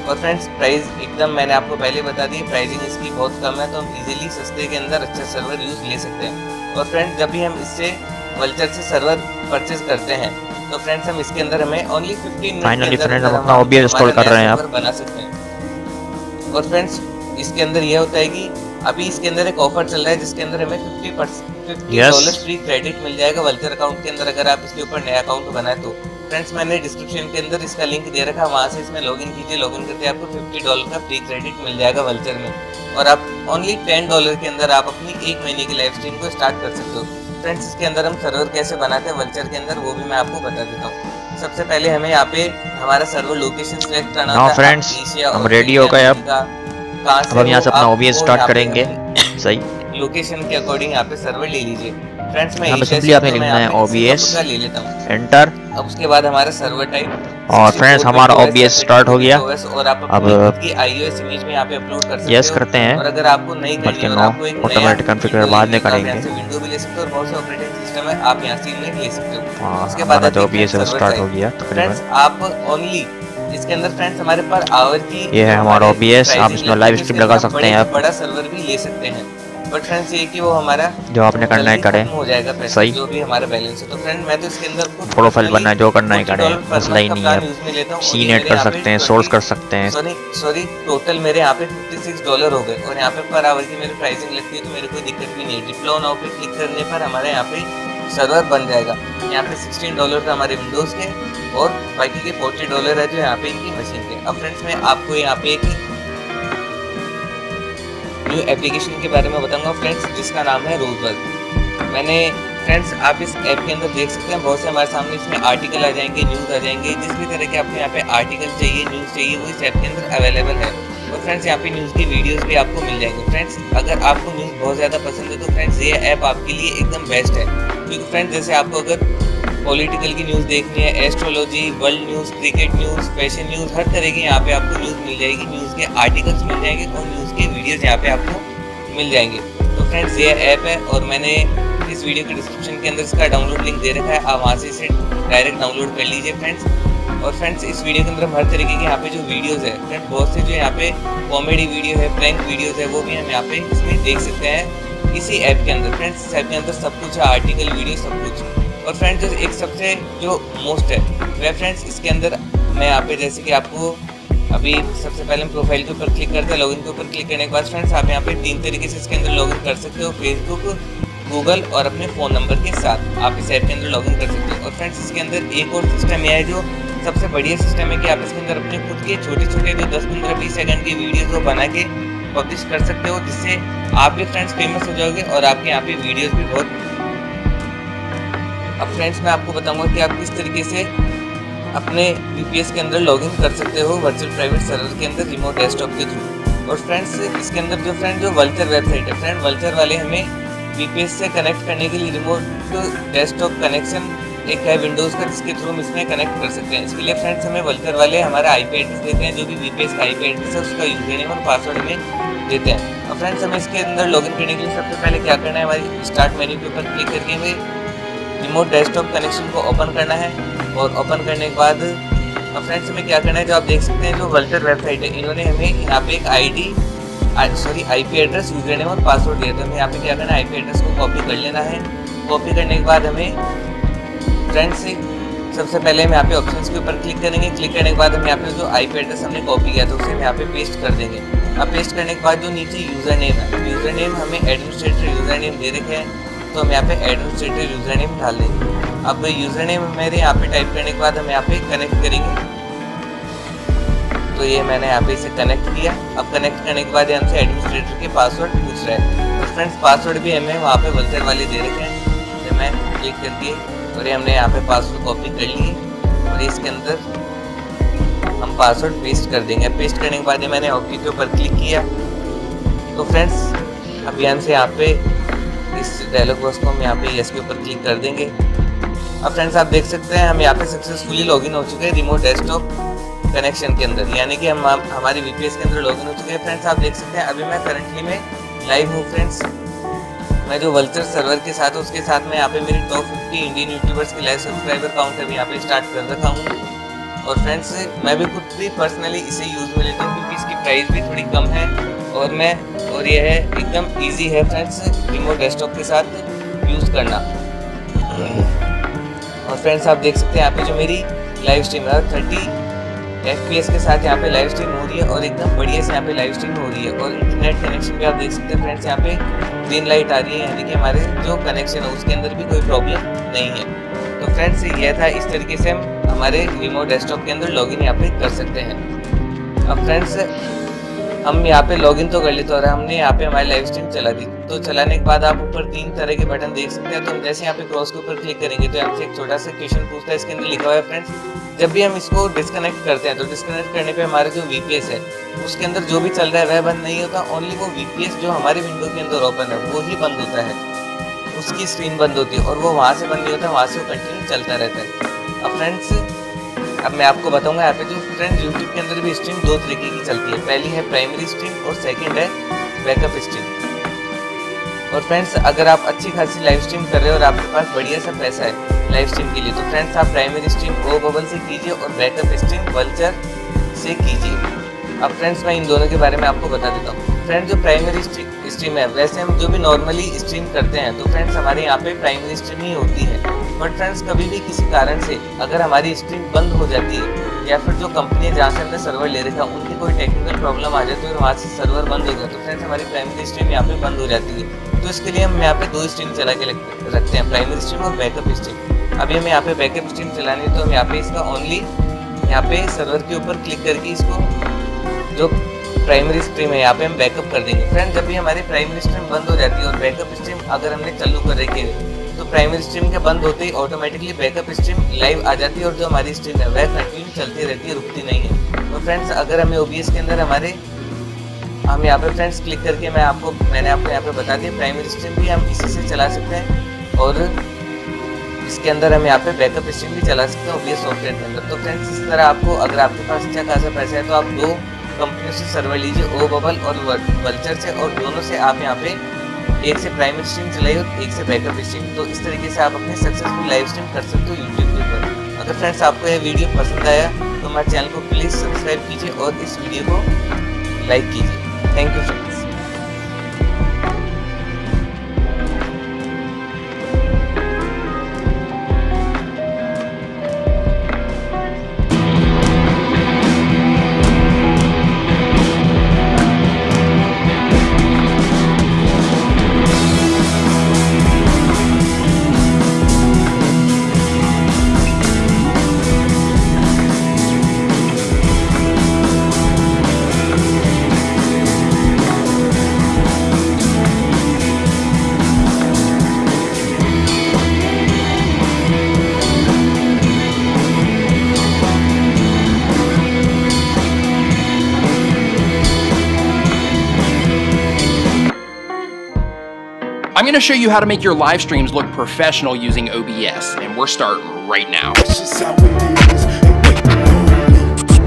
और फ्रेंड्स प्राइस एकदम मैंने आपको पहले बता दी, प्राइसिंग इसकी बहुत कम है, तो हम इजीली सस्ते के अंदर अच्छा सर्वर यूज़ ले सकते हैं। और फ्रेंड्स जब भी हम इससे वल्चर से सर्वर परचेज करते हैं तो फ्रेंड्स हम इसके अंदर हमें ओनली 15 मिनट फाइनली के अंदर फ्रेंड्स हम अपना OBS इंस्टॉल कर रहे हैं अब बना सकते हैं। और फ्रेंड्स इसके अंदर यह होता है कि अभी इसके अंदर एक ऑफर चल रहा है जिसके अंदर हमें $50 फ्री क्रेडिट मिल जाएगा वल्चर अकाउंट के अंदर, अगर आप इसके ऊपर नया अकाउंट बनाए तो। फ्रेंड्स मैंने डिस्क्रिप्शन के अंदर इसका लिंक दे रखा है, वहाँ से इसमें लॉगिन कीजिए, लॉगिन करके आपको $50 का फ्री क्रेडिट मिल जाएगा वल्चर में, और आप ओनली $10 के अंदर आप अपनी 1 महीने की लाइव स्ट्रीम को स्टार्ट कर सकते हो। फ्रेंड्स इसके अंदर हम सर्वर कैसे बनाते हैं वल्चर के अंदर वो भी मैं आपको बता देता हूँ। सबसे पहले हमें यहाँ पे हमारा सर्वर लोकेशन सिलेक्ट करना होता है। फ्रेंड्स हम रेडी हो गए, अब हम यहाँ से अपना OBS स्टार्ट करेंगे। सही लोकेशन के अकॉर्डिंग यहाँ पे सर्वर ले लीजिए। फ्रेंड्स मैं सिंपली आपने लिखना है OBS ले लेता हूँ, एंटर। अब उसके बाद हमारा सर्वर टाइप, और फ्रेंड्स हमारा OBS स्टार्ट हो गया। और आप अब की iOS इमेज में यहाँ पे अपलोड कर सकते यस हो। करते हैं, और अगर आपको नहीं करनी है और आपको एक ऑटोमेटिक कॉन्फ़िगर बाद में करेंगे। यहाँ से विंडो भी ले सकते हो, और बहुत से ऑपरेटिंग सिस्टम है आप यहाँ से इन्हें ले सकते हो। उसके हमारा बाद जो OBS स्टार्ट हो गया फ्रेंड्स आप ओनली इसके अंदर फ्रेंड्स हमारे पर आवर की ये है हमारा OBS, आप इसमें लाइव स्ट्रीम लगा सकते हैं, आप बड़ा सर्वर भी ले सकते हैं। बट फ्रेंड्स ये कि वो हमारा जो आपने करना है करें, हो जाएगा सही जो भी हमारा बैलेंस है। तो फ्रेंड मैं तो इसके अंदर प्रोफाइल बनना है, जो करना है करें, मसला ही नहीं है। सीन ऐड कर सकते हैं, सोर्स कर सकते हैं। सॉरी टोटल मेरे यहाँ पे $56 हो गए, और यहाँ पे पर आवर की मेरी प्राइसिंग लगती है, तो मेरे कोई दिक्कत भी नहीं है। डिप्लो नाउ पे क्लिक करने पर हमारे यहाँ पे सर्वर बन जाएगा। यहाँ पे $16 का हमारे विंडोज के, और बाकी के $40 है जो यहाँ पे इनकी मशीन के। अब फ्रेंड्स मैं आपको यहाँ पे एक न्यू एप्लीकेशन के बारे में बताऊंगा फ्रेंड्स, जिसका नाम है रोजबग। मैंने फ्रेंड्स आप इस ऐप के अंदर देख सकते हैं बहुत से हमारे सामने इसमें आर्टिकल आ जाएंगे, न्यूज़ आ जाएंगे, जिस भी तरह के आपको यहाँ पे आर्टिकल चाहिए, न्यूज़ चाहिए, वो इस ऐप के अंदर अवेलेबल है। और फ्रेंड्स यहाँ पे न्यूज़ की वीडियोस भी आपको मिल जाएंगे। फ्रेंड्स अगर आपको न्यूज़ बहुत ज़्यादा पसंद है तो फ्रेंड्स ये ऐप आपके लिए एकदम बेस्ट है, क्योंकि फ्रेंड्स जैसे आपको अगर पॉलिटिकल की न्यूज़ देखनी है, astrology, world news, cricket news, fashion news, हर तरह की यहाँ पे आपको न्यूज़ मिल जाएगी। न्यूज़ के आर्टिकल्स मिल जाएंगे और न्यूज़ के वीडियोज़ यहाँ पे आपको मिल जाएंगे। तो फ्रेंड्स ये ऐप है, और मैंने इस वीडियो के डिस्क्रिप्शन के अंदर इसका डाउनलोड लिंक दे रखा है, आप वहाँ से इसे डायरेक्ट डाउनलोड कर लीजिए फ्रेंड्स। और फ्रेंड्स इस वीडियो के अंदर हम हर तरीके के यहाँ पे जो वीडियोस है फ्रेंड्स, बहुत से जो यहाँ पे कॉमेडी वीडियो है, प्रैंक वीडियोस है, वो भी हम यहाँ पे इसमें देख सकते हैं इसी ऐप के अंदर। फ्रेंड्स इस ऐप के अंदर सब कुछ है, आर्टिकल, वीडियो, सब कुछ। और फ्रेंड्स जो एक सबसे जो मोस्ट है वह फ्रेंड्स इसके अंदर मैं यहाँ पे जैसे कि आपको अभी सबसे पहले हम प्रोफाइल के ऊपर क्लिक करते हैं, लॉगिन के ऊपर क्लिक करने के बाद फ्रेंड्स आप यहाँ पे 3 तरीके से इसके अंदर लॉगिन कर सकते हो, फेसबुक, गूगल और अपने फ़ोन नंबर के साथ आप इस ऐप के अंदर लॉगिन कर सकते हो। और फ्रेंड्स इसके अंदर एक और सिस्टम यह है जो सबसे बढ़िया सिस्टम है कि आप इसके अंदर अपने खुद के छोटे छोटे जो 10, 15, 20 सेकंड की वीडियोज़ को बना के पब्लिश कर सकते हो, जिससे आप भी फ्रेंड्स फेमस हो जाओगे और आपके यहाँ पे वीडियोज़ भी बहुत। अब फ्रेंड्स मैं आपको बताऊँगा कि आप किस तरीके से अपने VPS के अंदर लॉगिन कर सकते हो वर्चुअल प्राइवेट सर्वर के अंदर रिमोट डेस्कटॉप के थ्रू। और फ्रेंड्स इसके अंदर जो वल्चर वेबसाइट है फ्रेंड, वल्चर वाले हमें VPS से कनेक्ट करने के लिए रिमोट डेस्कटॉप कनेक्शन एक है विंडोज़ का, जिसके थ्रू हम इसमें कनेक्ट कर सकते हैं। इसके लिए फ्रेंड्स हमें वल्चर वाले हमारा IP एड्रेस देते हैं, जो भी VPS का IP एड्रेस है उसका यूजर नेम और पासवर्ड में देते हैं। और फ्रेंड्स हमें इसके अंदर लॉगिन करने के लिए सबसे पहले क्या करना है, हमारी स्टार्ट मेन्यू के ऊपर क्लिक करके हमें रिमोट डेस्कटॉप कनेक्शन को ओपन करना है। और ओपन करने के बाद अब फ्रेंड्स हमें क्या करना है, जो आप देख सकते हैं जो वल्चर वेबसाइट है, इन्होंने हमें यहाँ पे एक IP एड्रेस, यूजर नेम और पासवर्ड दिया था। हमें यहाँ पे क्या करना है, IP एड्रेस को कॉपी कर लेना है। कॉपी करने के बाद हमें फ्रेंड्स सबसे पहले हम यहाँ पे ऑप्शंस के ऊपर क्लिक करेंगे। क्लिक करने के बाद हम यहाँ पे जो IP एड्रेस हमने कॉपी किया था उसे हम यहाँ पे पेस्ट कर देंगे। अब पेस्ट करने के बाद जो नीचे यूज़र नेम है, यूज़र नेम हमें एडमिनिस्ट्रेटर यूज़र नेम दे रखे हैं, तो हम यहाँ पे एडमिनिस्ट्रेटर यूज़र नेम डाल देंगे। अब यूज़र नेम मेरे यहाँ पे टाइप करने के बाद हम यहाँ पे कनेक्ट करेंगे। तो ये मैंने यहाँ पे इसे कनेक्ट किया। अब कनेक्ट करने के बाद हमसे एडमिनिस्ट्रेटर के पासवर्ड पूछ रहा है। तो फ्रेंड्स पासवर्ड भी हमें वहाँ पे वल्चर वाले दे रखे हैं, तो मैं क्लिक कर दिए और ये हमने यहाँ पे पासवर्ड कॉपी कर लिए और इसके अंदर हम पासवर्ड पेस्ट कर देंगे। पेस्ट करने के बाद मैंने ओके के ऊपर क्लिक किया। तो फ्रेंड्स अब यहाँ से यहाँ पे इस डायलॉग बॉक्स को हम यहाँ पे यस के ऊपर क्लिक कर देंगे। अब फ्रेंड्स आप देख सकते हैं हम यहाँ पे सक्सेसफुली लॉगिन हो चुके हैं रिमोट डेस्कटॉप कनेक्शन के अंदर, यानी कि हम हमारी वीपीएस के अंदर लॉगिन हो चुके हैं। फ्रेंड्स आप देख सकते हैं अभी मैं करंटली में लाइव हूँ। फ्रेंड्स मैं जो वल्चर सर्वर के साथ उसके साथ में यहाँ पे मेरी टॉप 50 इंडियन यूट्यूबर्स की लाइव सब्सक्राइबर काउंट अभी यहाँ पे स्टार्ट कर रखा हूँ। और फ्रेंड्स मैं भी खुद भी पर्सनली इसे यूज़ में लेता हूँ क्योंकि इसकी प्राइस भी थोड़ी कम है और यह है एकदम ईजी है फ्रेंड्स रिमोट डेस्कटॉप के साथ यूज़ करना। और फ्रेंड्स आप देख सकते हैं यहाँ पे जो मेरी लाइव स्ट्रीम है 30 FPS के साथ यहाँ पे लाइव स्ट्रीम हो रही है और एकदम बढ़िया से यहाँ पे लाइव स्ट्रीम हो रही है। और इंटरनेट कनेक्शन भी आप देख सकते हैं फ्रेंड्स यहाँ पे ग्रीन लाइट आ रही है, यानी कि हमारे जो कनेक्शन है उसके अंदर भी कोई प्रॉब्लम नहीं है। तो फ्रेंड्स यह था, इस तरीके से हम हमारे रिमोट डेस्कटॉप के अंदर लॉगिन यहाँ पे कर सकते हैं। अब फ्रेंड्स हम यहाँ पे लॉगिन तो कर लेते और हमने यहाँ पे हमारी लाइव स्ट्रीम चला दी। तो चलाने के बाद आप ऊपर 3 तरह के बटन देख सकते हैं। तो हम जैसे यहाँ पे क्रॉस के ऊपर क्लिक करेंगे तो हमसे एक छोटा सा क्वेश्चन पूछता है, इसके अंदर लिखा हुआ है फ्रेंड्स जब भी हम इसको डिस्कनेक्ट करते हैं तो डिस्कनेक्ट करने पे हमारे जो वीपीएस है उसके अंदर जो भी चल रहा है वह बंद नहीं होता, ओनली वो वीपीएस जो हमारी विंडो के अंदर ओपन है वो ही बंद होता है, उसकी स्क्रीन बंद होती है और वो वहाँ से बंद नहीं होता, वहाँ से वो कंटिन्यू चलता रहता है। अब फ्रेंड्स अब मैं आपको बताऊंगा यहाँ पे जो फ्रेंड्स यूट्यूब के अंदर भी स्ट्रीम 2 तरीके की चलती है, पहली है प्राइमरी स्ट्रीम और सेकंड है बैकअप स्ट्रीम। और फ्रेंड्स अगर आप अच्छी खासी लाइव स्ट्रीम कर रहे हो और आपके पास बढ़िया सा पैसा है लाइव स्ट्रीम के लिए तो फ्रेंड्स आप प्राइमरी स्ट्रीम ओ बबल से कीजिए और बैकअप स्ट्रीम वल्चर से कीजिए। अब फ्रेंड्स मैं इन दोनों के बारे में आपको बता देता हूँ। फ्रेंड्स जो प्राइमरी स्ट्रीम है वैसे हम जो भी नॉर्मली स्ट्रीम करते हैं तो फ्रेंड्स हमारे यहाँ पे प्राइमरी स्ट्रीम ही होती है, बट फ्रेंड्स कभी भी किसी कारण से अगर हमारी स्ट्रीम बंद हो जाती है या फिर जो कंपनी है जहाँ से हमने सर्वर ले रखा है उनकी कोई टेक्निकल प्रॉब्लम आ जाती है और वहाँ से सर्वर बंद हो जाए तो फ्रेंड्स हमारी प्राइमरी स्ट्रीम यहाँ पे बंद हो जाती है। तो इसके लिए हम यहाँ पे 2 स्ट्रीम चला के रखते हैं, प्राइमरी स्ट्रीम और बैकअप स्ट्रीम। अभी हमें यहाँ पे बैकअप स्ट्रीम चलानी है तो हम यहाँ पे इसका ओनली यहाँ पे सर्वर के ऊपर क्लिक करके इसको जो प्राइमरी स्ट्रीम है यहाँ पे हम बैकअप कर देंगे। फ्रेंड्स जब भी हमारी प्राइमरी स्ट्रीम बंद हो जाती है और बैकअप स्ट्रीम अगर हमने चालू कर रखी है तो प्राइमरी स्ट्रीम के बंद होते ही ऑटोमेटिकली बैकअप स्ट्रीम लाइव आ जाती है और जो हमारी स्ट्रीम है वह कंटिन्यू चलती रहती है, रुकती नहीं है। तो फ्रेंड्स अगर हमें ओबीएस के अंदर हम यहाँ पे फ्रेंड्स क्लिक करके मैंने आपको यहाँ पे बता दिया प्राइमरी स्ट्रीम भी हम इसी से चला सकते हैं और इसके अंदर हम यहाँ पे बैकअप स्ट्रीम भी चला सकते हैं ओबीएस सॉफ्टवेयर के अंदर। तो फ्रेंड्स इस तरह आपको अगर आपके पास अच्छा खासा पैसा है तो आप 2 कंपनियों से सर्वर लीजिए, ओ बबल और वल्चर से, और दोनों से आप यहाँ पे एक से प्राइमरी स्ट्रीम चलाइए और एक से बैकअप स्ट्रीम। तो इस तरीके से आप अपने सक्सेसफुल लाइव स्ट्रीम कर सकते हो यूट्यूब के ऊपर। अगर फ्रेंड्स आपको यह वीडियो पसंद आया तो हमारे चैनल को प्लीज़ सब्सक्राइब कीजिए और इस वीडियो को लाइक कीजिए। Thank you friends. I'm going to show you how to make your live streams look professional using OBS, and we're starting right now.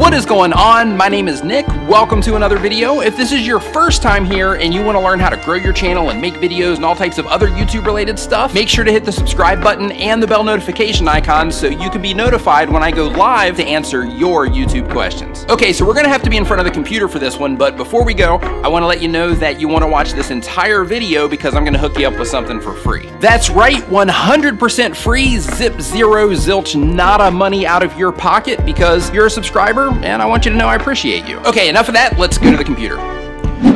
What is going on? My name is Nick. Welcome to another video. If this is your first time here and you want to learn how to grow your channel and make videos and all types of other YouTube related stuff, make sure to hit the subscribe button and the bell notification icon so you can be notified when I go live to answer your YouTube questions. Okay, so we're going to have to be in front of the computer for this one, but before we go, I want to let you know that you want to watch this entire video because I'm going to hook you up with something for free. That's right, 100% free, zip, zero, zilch, nada money out of your pocket because you're a subscriber and I want you to know I appreciate you. Okay, enough of that, let's go to the computer.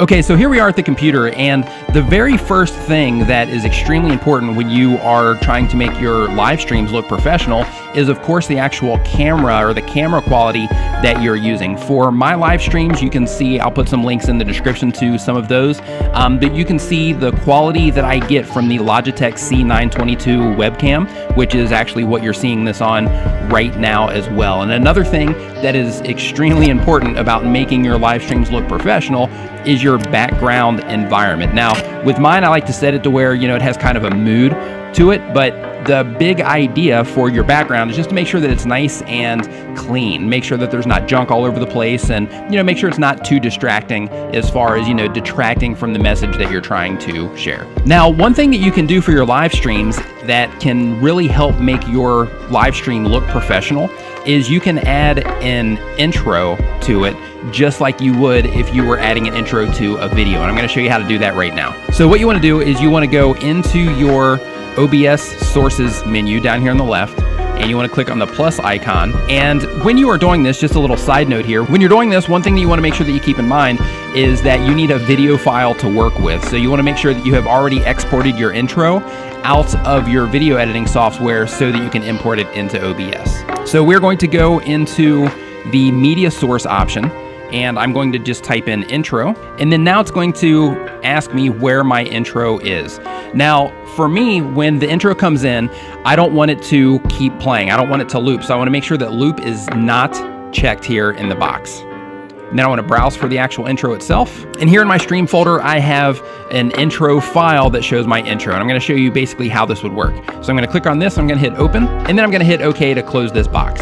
Okay, so here we are at the computer, and the very first thing that is extremely important when you are trying to make your live streams look professional is of course the actual camera or the camera quality that you're using. For my live streams, you can see, I'll put some links in the description to some of those, but you can see the quality that I get from the Logitech C922 webcam, which is actually what you're seeing this on right now as well. And another thing that is extremely important about making your live streams look professional is your background environment. Now, with mine, I like to set it to where, you know, it has kind of a mood to it, but the big idea for your background is just to make sure that it's nice and clean. Make sure that there's not junk all over the place, and, you know, make sure it's not too distracting as far as, you know, detracting from the message that you're trying to share. Now, one thing that you can do for your live streams that can really help make your live stream look professional is you can add an intro to it, just like you would if you were adding an intro to a video. And I'm going to show you how to do that right now. So what you want to do is you want to go into your OBS sources menu down here on the left, and you want to click on the plus icon. And when you are doing this, just a little side note here, when you're doing this, one thing that you want to make sure that you keep in mind is that you need a video file to work with. So you want to make sure that you have already exported your intro out of your video editing software so that you can import it into OBS. So we're going to go into the media source option, and I'm going to just type in intro, and then now it's going to ask me where my intro is. Now, for me, when the intro comes in, I don't want it to keep playing. I don't want it to loop, so I want to make sure that loop is not checked here in the box. And then I want to browse for the actual intro itself. And here in my stream folder, I have an intro file that shows my intro. And I'm going to show you basically how this would work. So I'm going to click on this, I'm going to hit open, and then I'm going to hit OK to close this box.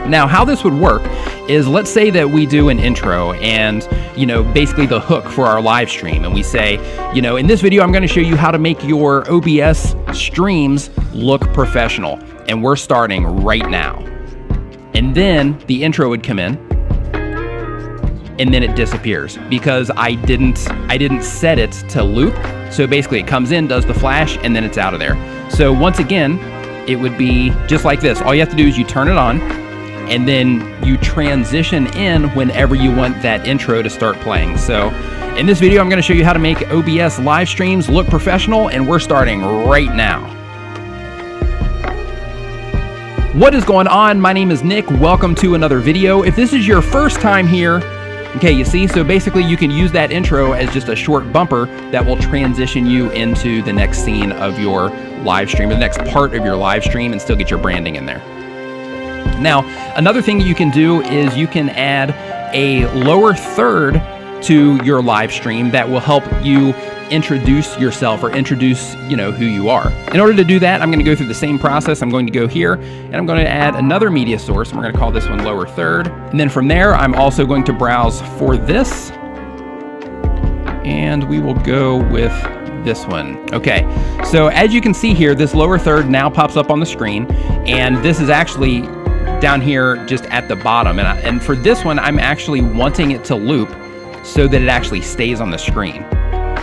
Now, how this would work is, let's say that we do an intro and, you know, basically the hook for our live stream. And we say, you know, in this video, I'm going to show you how to make your OBS streams look professional. And we're starting right now. And then the intro would come in, and then it disappears because I didn't set it to loop. So basically it comes in, does the flash, and then it's out of there. So once again, it would be just like this. All you have to do is you turn it on, and then you transition in whenever you want that intro to start playing. So in this video, I'm going to show you how to make OBS live streams look professional, and we're starting right now. What is going on? My name is Nick. Welcome to another video. If this is your first time here, okay, you see, so basically you can use that intro as just a short bumper that will transition you into the next scene of your live stream, or the next part of your live stream, and still get your branding in there. Now, another thing you can do is you can add a lower third to your live stream that will help you introduce yourself, or introduce, you know, who you are. In order to do that, I'm going to go through the same process. I'm going to go here, and I'm going to add another media source, and we're going to call this one lower third. And then from there, I'm also going to browse for this, and we will go with this one. Okay, so as you can see here, this lower third now pops up on the screen, and this is actually down here just at the bottom. And for this one, I'm actually wanting it to loop so that it actually stays on the screen.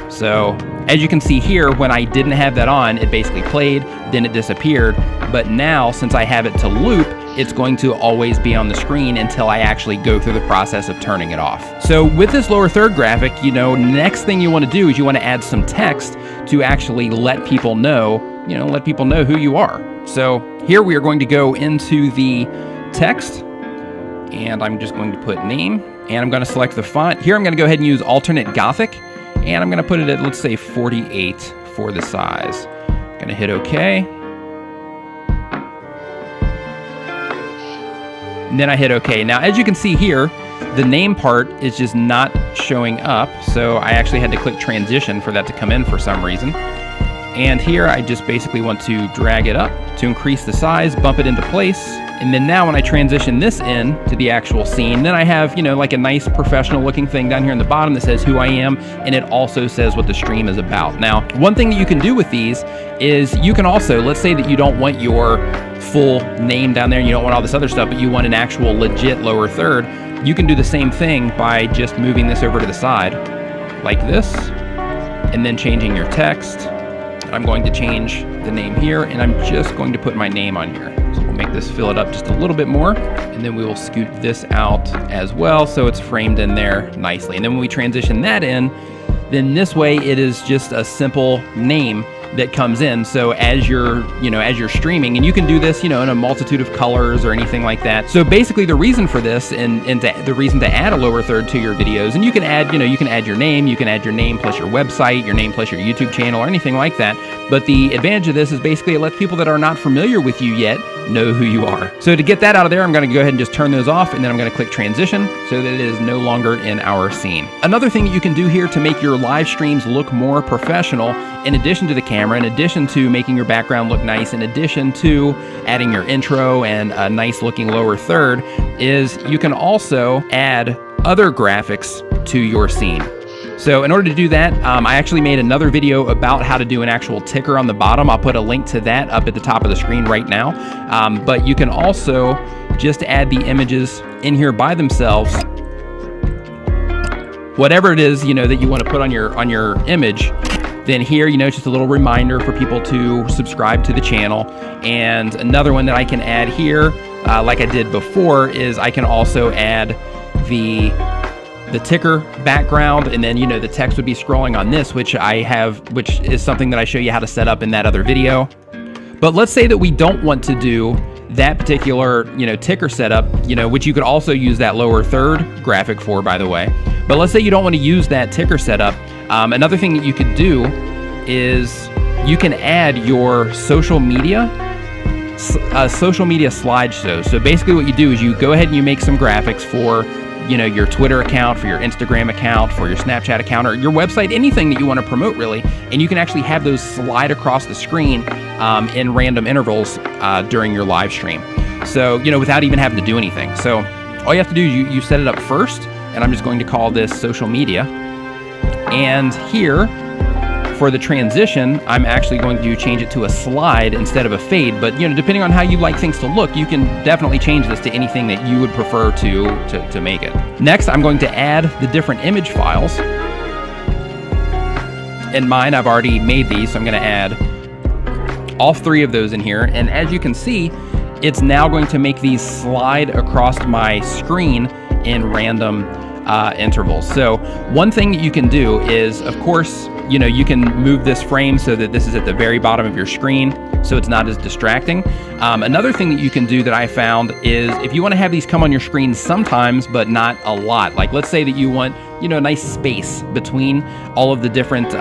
So as you can see here, when I didn't have that on, it basically played, then it disappeared. But now, since I have it to loop, it's going to always be on the screen until I actually go through the process of turning it off. So with this lower third graphic, you know, next thing you want to do is you want to add some text to actually let people know, you know, let people know who you are. So here we are going to go into the text, and I'm just going to put name, and I'm going to select the font. Here I'm going to go ahead and use alternate Gothic, and I'm going to put it at, let's say, 48 for the size. I'm going to hit OK. And then I hit OK. Now, as you can see here, the name part is just not showing up, so I actually had to click transition for that to come in for some reason. And here I just basically want to drag it up to increase the size, bump it into place. And then now when I transition this in to the actual scene, then I have, you know, like a nice professional looking thing down here in the bottom that says who I am, and it also says what the stream is about. Now, one thing that you can do with these is you can also, let's say that you don't want your full name down there and you don't want all this other stuff, but you want an actual legit lower third, you can do the same thing by just moving this over to the side like this, and then changing your text. I'm going to change the name here, and I'm just going to put my name on here. So we'll make this fill it up just a little bit more, and then we will scoot this out as well so it's framed in there nicely. And then when we transition that in, then this way it is just a simple name that comes in. So as you're, as you're streaming, and you can do this, in a multitude of colors or anything like that. So basically the reason for this and the reason to add a lower third to your videos, and you can add, you can add your name plus your website, your name plus your YouTube channel, or anything like that. But the advantage of this is basically it lets people that are not familiar with you yet know who you are. So to get that out of there, I'm going to go ahead and just turn those off, and then I'm going to click transition so that it is no longer in our scene. Another thing that you can do here to make your live streams look more professional, in addition to the camera, in addition to making your background look nice, in addition to adding your intro and a nice looking lower third, is you can also add other graphics to your scene. So in order to do that, I actually made another video about how to do an actual ticker on the bottom. I'll put a link to that up at the top of the screen right now. But you can also just add the images in here by themselves. Whatever it is, that you want to put on your image, then here, it's just a little reminder for people to subscribe to the channel. And another one that I can add here, like I did before, is I can also add the ticker background, and then the text would be scrolling on this, which is something that I show you how to set up in that other video. But let's say that we don't want to do that particular ticker setup, which you could also use that lower third graphic for, by the way. But let's say you don't want to use that ticker setup. Another thing that you could do is you can add your social media slideshow. So basically what you do is you go ahead and you make some graphics for your Twitter account, for your Instagram account, for your Snapchat account, or your website, anything that you want to promote really, and you can actually have those slide across the screen in random intervals during your live stream. So, without even having to do anything. So all you have to do is you set it up first, and I'm just going to call this social media. And here, for the transition, I'm actually going to change it to a slide instead of a fade. But depending on how you like things to look, you can definitely change this to anything that you would prefer to make it. Next, I'm going to add the different image files. In mine, I've already made these, so I'm going to add all 3 of those in here. And as you can see, it's now going to make these slide across my screen in random intervals. So one thing that you can do is, of course, you can move this frame so that this is at the very bottom of your screen, so it's not as distracting. Another thing that you can do that I found is if you want to have these come on your screen sometimes, but not a lot. Like let's say that you want, a nice space between all of the different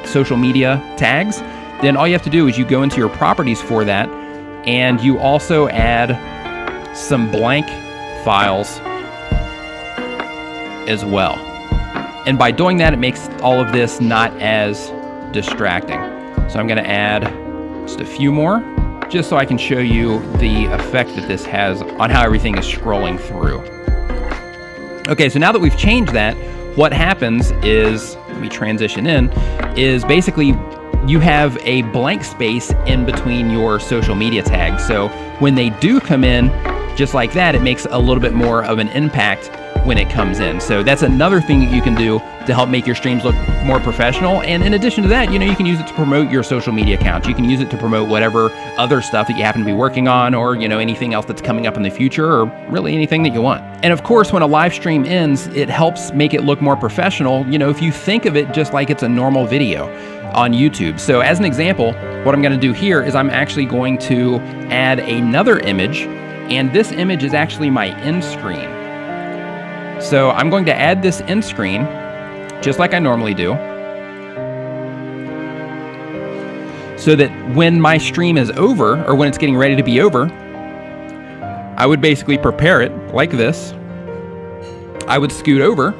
social media tags, then all you have to do is you go into your properties for that, and you also add some blank files as well. And by doing that, it makes all of this not as distracting. So I'm going to add just a few more, just so I can show you the effect that this has on how everything is scrolling through. Okay, so now that we've changed that, what happens is, let me transition in, is basically you have a blank space in between your social media tags. So when they do come in, just like that, it makes a little bit more of an impact when it comes in. So that's another thing that you can do to help make your streams look more professional. And in addition to that, you can use it to promote your social media accounts. You can use it to promote whatever other stuff that you happen to be working on, or anything else that's coming up in the future, or really anything that you want. And of course, when a live stream ends, it helps make it look more professional, if you think of it just like it's a normal video on YouTube. So as an example, what I'm going to do here is I'm actually going to add another image, and this image is actually my end screen. So I'm going to add this end screen just like I normally do, so that when my stream is over, or when it's getting ready to be over, I would basically prepare it like this. I would scoot over,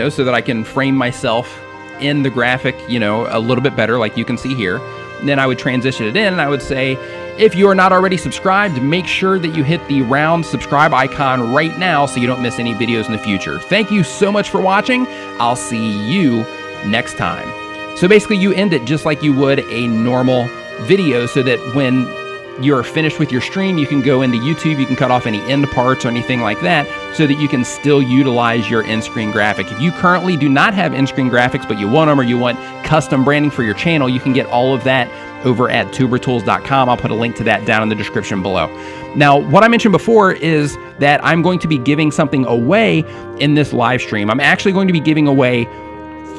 so that I can frame myself in the graphic, a little bit better, like you can see here. And then I would transition it in, and I would say, if you are not already subscribed, make sure that you hit the round subscribe icon right now so you don't miss any videos in the future. Thank you so much for watching. I'll see you next time. So basically you end it just like you would a normal video, so that when you're finished with your stream, you can go into YouTube, you can cut off any end parts or anything like that, so that you can still utilize your end screen graphic. If you currently do not have end screen graphics, but you want them, or you want custom branding for your channel, you can get all of that over at tubertools.com. I'll put a link to that down in the description below. Now, what I mentioned before is that I'm going to be giving something away in this live stream. I'm actually going to be giving away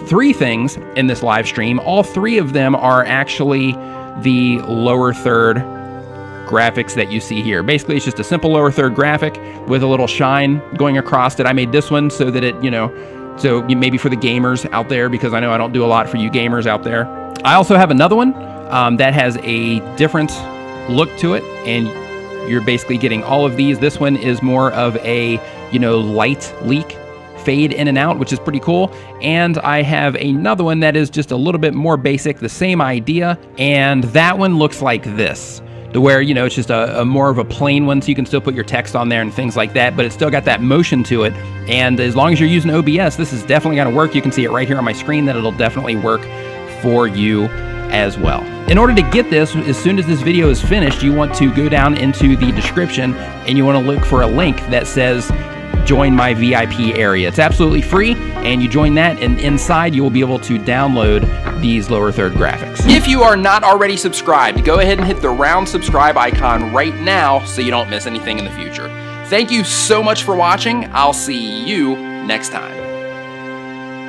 3 things in this live stream. All 3 of them are actually the lower third graphics that you see here. Basically, it's just a simple lower third graphic with a little shine going across it. I made this one so that it, so maybe for the gamers out there, because I know I don't do a lot for you gamers out there. I also have another one that has a different look to it, and you're basically getting all of these. This one is more of a, light leak fade in and out, which is pretty cool. And I have another one that is just a little bit more basic, the same idea, and that one looks like this. To where, it's just a more of a plain one, so you can still put your text on there and things like that, but it's still got that motion to it. And as long as you're using OBS, this is definitely going to work. You can see it right here on my screen that it'll definitely work for you as well. In order to get this, as soon as this video is finished, you want to go down into the description and you want to look for a link that says join my VIP area. It's absolutely free, and you join that, and inside you will be able to download these lower third graphics. If you are not already subscribed, go ahead and hit the round subscribe icon right now so you don't miss anything in the future. Thank you so much for watching. I'll see you next time.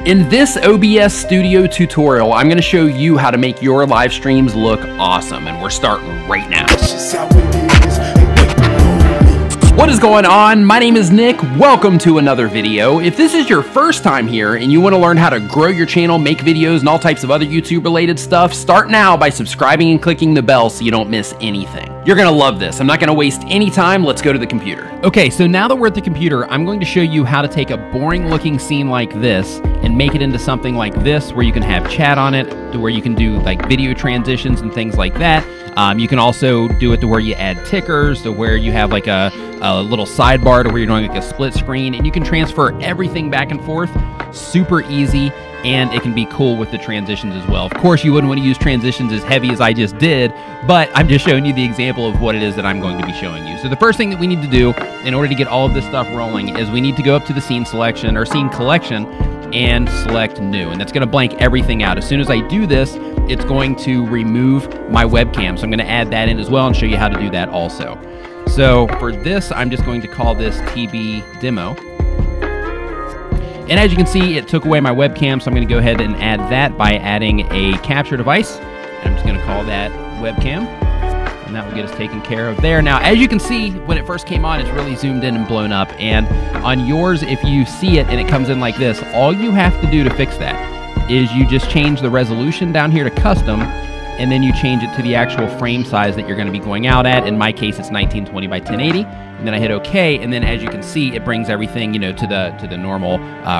In this OBS Studio tutorial, I'm going to show you how to make your live streams look awesome, and we're starting right now. What is going on? My name is Nick. Welcome to another video. If this is your first time here and you want to learn how to grow your channel, make videos, and all types of other YouTube related stuff, start now by subscribing and clicking the bell so you don't miss anything. You're going to love this. I'm not going to waste any time. Let's go to the computer. Okay, so now that we're at the computer, I'm going to show you how to take a boring looking scene like this and make it into something like this, where you can have chat on it, to where you can do like video transitions and things like that. You can also do it to where you add tickers, to where you have like a little sidebar to where you're doing like a split screen, and you can transfer everything back and forth. Super easy, and it can be cool with the transitions as well. Of course, you wouldn't want to use transitions as heavy as I just did, but I'm just showing you the example of what it is that I'm going to be showing you. So the first thing that we need to do in order to get all of this stuff rolling is we need to go up to the scene selection or scene collection and select new, and that's going to blank everything out. As soon as I do this, it's going to remove my webcam, so I'm going to add that in as well and show you how to do that also. So for this, I'm just going to call this TB demo. And as you can see, it took away my webcam, so I'm going to go ahead and add that by adding a capture device. And I'm just going to call that webcam, and that will get us taken care of there. Now, as you can see, when it first came on, it's really zoomed in and blown up. And on yours, if you see it and it comes in like this, all you have to do to fix that is you just change the resolution down here to custom, and then you change it to the actual frame size that you're going to be going out at. In my case, it's 1920 by 1080, and then I hit OK, and then as you can see, it brings everything, to the normal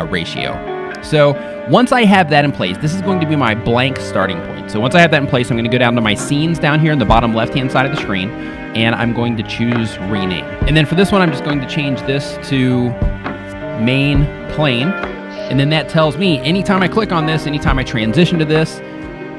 ratio. So once I have that in place, this is going to be my blank starting point. So once I have that in place, I'm going to go down to my scenes down here in the bottom left-hand side of the screen, and I'm going to choose rename. And then for this one, I'm just going to change this to main plane, and then that tells me anytime I click on this, anytime I transition to this,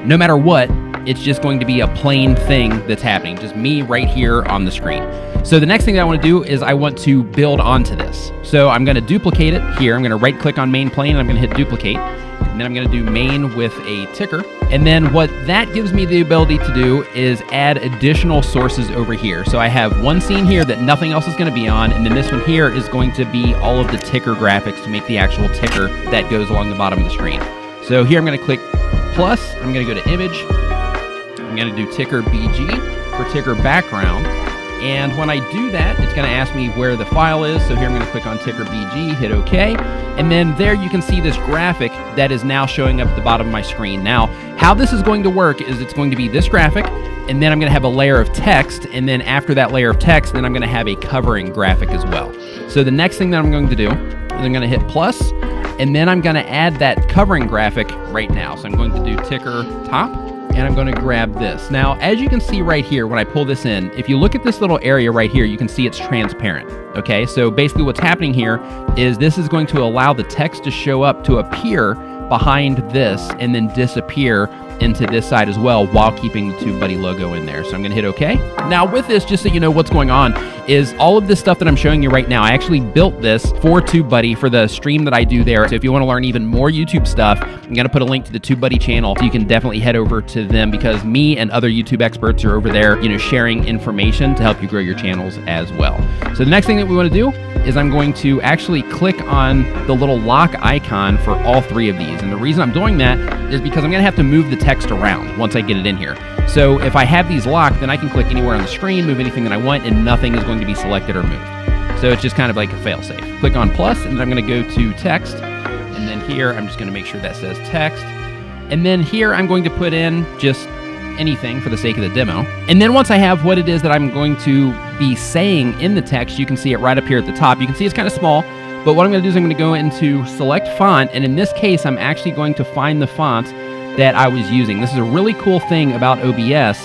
no matter what, it's just going to be a plain thing that's happening, just me right here on the screen. So the next thing that I want to do is I want to build onto this. So I'm going to duplicate it here. I'm going to right click on main plane, and I'm going to hit duplicate. And then I'm going to do main with a ticker. And then what that gives me the ability to do is add additional sources over here. So I have one scene here that nothing else is going to be on, and then this one here is going to be all of the ticker graphics to make the actual ticker that goes along the bottom of the screen. So here I'm going to click plus, I'm going to go to image, I'm going to do ticker BG for ticker background, and when I do that, it's going to ask me where the file is. So here I'm going to click on ticker BG, hit OK, and then there you can see this graphic that is now showing up at the bottom of my screen. Now, how this is going to work is it's going to be this graphic, and then I'm going to have a layer of text, and then after that layer of text, then I'm going to have a covering graphic as well. So the next thing that I'm going to do is I'm going to hit plus, and then I'm going to add that covering graphic right now. So I'm going to do ticker top, and I'm going to grab this. Now, as you can see right here, when I pull this in, if you look at this little area right here, you can see it's transparent. Okay, so basically what's happening here is this is going to allow the text to show up, to appear behind this, and then disappear into this side as well, while keeping the TubeBuddy logo in there. So I'm going to hit OK. Now with this, just so you know what's going on, is all of this stuff that I'm showing you right now, I actually built this for TubeBuddy for the stream that I do there. So if you want to learn even more YouTube stuff, I'm going to put a link to the TubeBuddy channel, so you can definitely head over to them, because me and other YouTube experts are over there, sharing information to help you grow your channels as well. So the next thing that we want to do is I'm going to actually click on the little lock icon for all three of these. And the reason I'm doing that is because I'm going to have to move the text around once I get it in here. So if I have these locked, then I can click anywhere on the screen, move anything that I want, and nothing is going to be selected or moved. So it's just kind of like a fail-safe. Click on plus, and then I'm going to go to text, and then here I'm just going to make sure that says text. And then here I'm going to put in just anything for the sake of the demo. And then once I have what it is that I'm going to be saying in the text, you can see it right up here at the top. You can see it's kind of small, but what I'm going to do is I'm going to go into select font, and in this case I'm actually going to find the font that I was using. This is a really cool thing about OBS,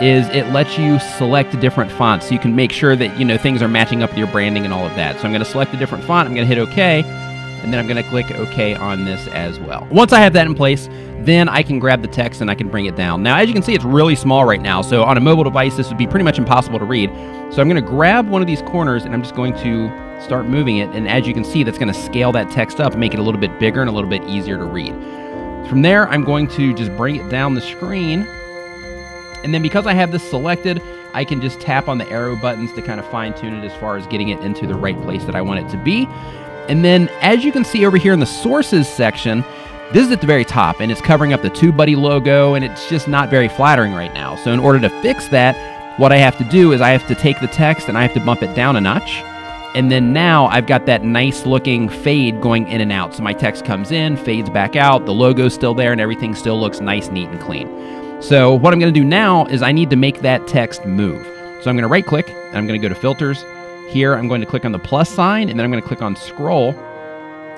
is it lets you select different fonts so you can make sure that, you know, things are matching up with your branding and all of that. So I'm going to select a different font, I'm going to hit OK, and then I'm going to click OK on this as well. Once I have that in place, then I can grab the text and I can bring it down. Now, as you can see, it's really small right now, so on a mobile device, this would be pretty much impossible to read. So I'm going to grab one of these corners and I'm just going to start moving it, and as you can see, that's going to scale that text up and make it a little bit bigger and a little bit easier to read. From there, I'm going to just bring it down the screen, and then because I have this selected, I can just tap on the arrow buttons to kind of fine-tune it as far as getting it into the right place that I want it to be. And then, as you can see over here in the sources section, this is at the very top, and it's covering up the TubeBuddy logo, and it's just not very flattering right now. So in order to fix that, what I have to do is I have to take the text and I have to bump it down a notch. And then now I've got that nice looking fade going in and out. So my text comes in, fades back out, the logo's still there, and everything still looks nice, neat, and clean. So what I'm going to do now is I need to make that text move. So I'm going to right click, and I'm going to go to filters. Here I'm going to click on the plus sign, and then I'm going to click on scroll.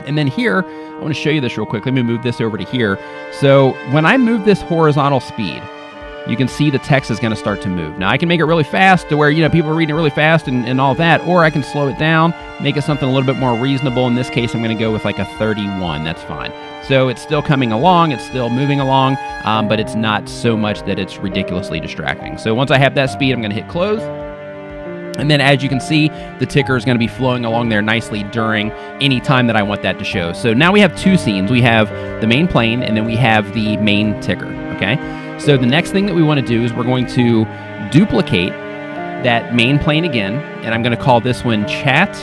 And then here, I want to show you this real quick. Let me move this over to here. So when I move this horizontal speed, you can see the text is going to start to move. Now I can make it really fast to where, you know, people are reading it really fast and all that, or I can slow it down, make it something a little bit more reasonable. In this case, I'm going to go with like a 31. That's fine. So it's still coming along, it's still moving along, but it's not so much that it's ridiculously distracting. So once I have that speed, I'm going to hit close. And then as you can see, the ticker is going to be flowing along there nicely during any time that I want that to show. So now we have two scenes. We have the main plane, and then we have the main ticker, okay? So the next thing that we want to do is we're going to duplicate that main plane again, and I'm going to call this one cam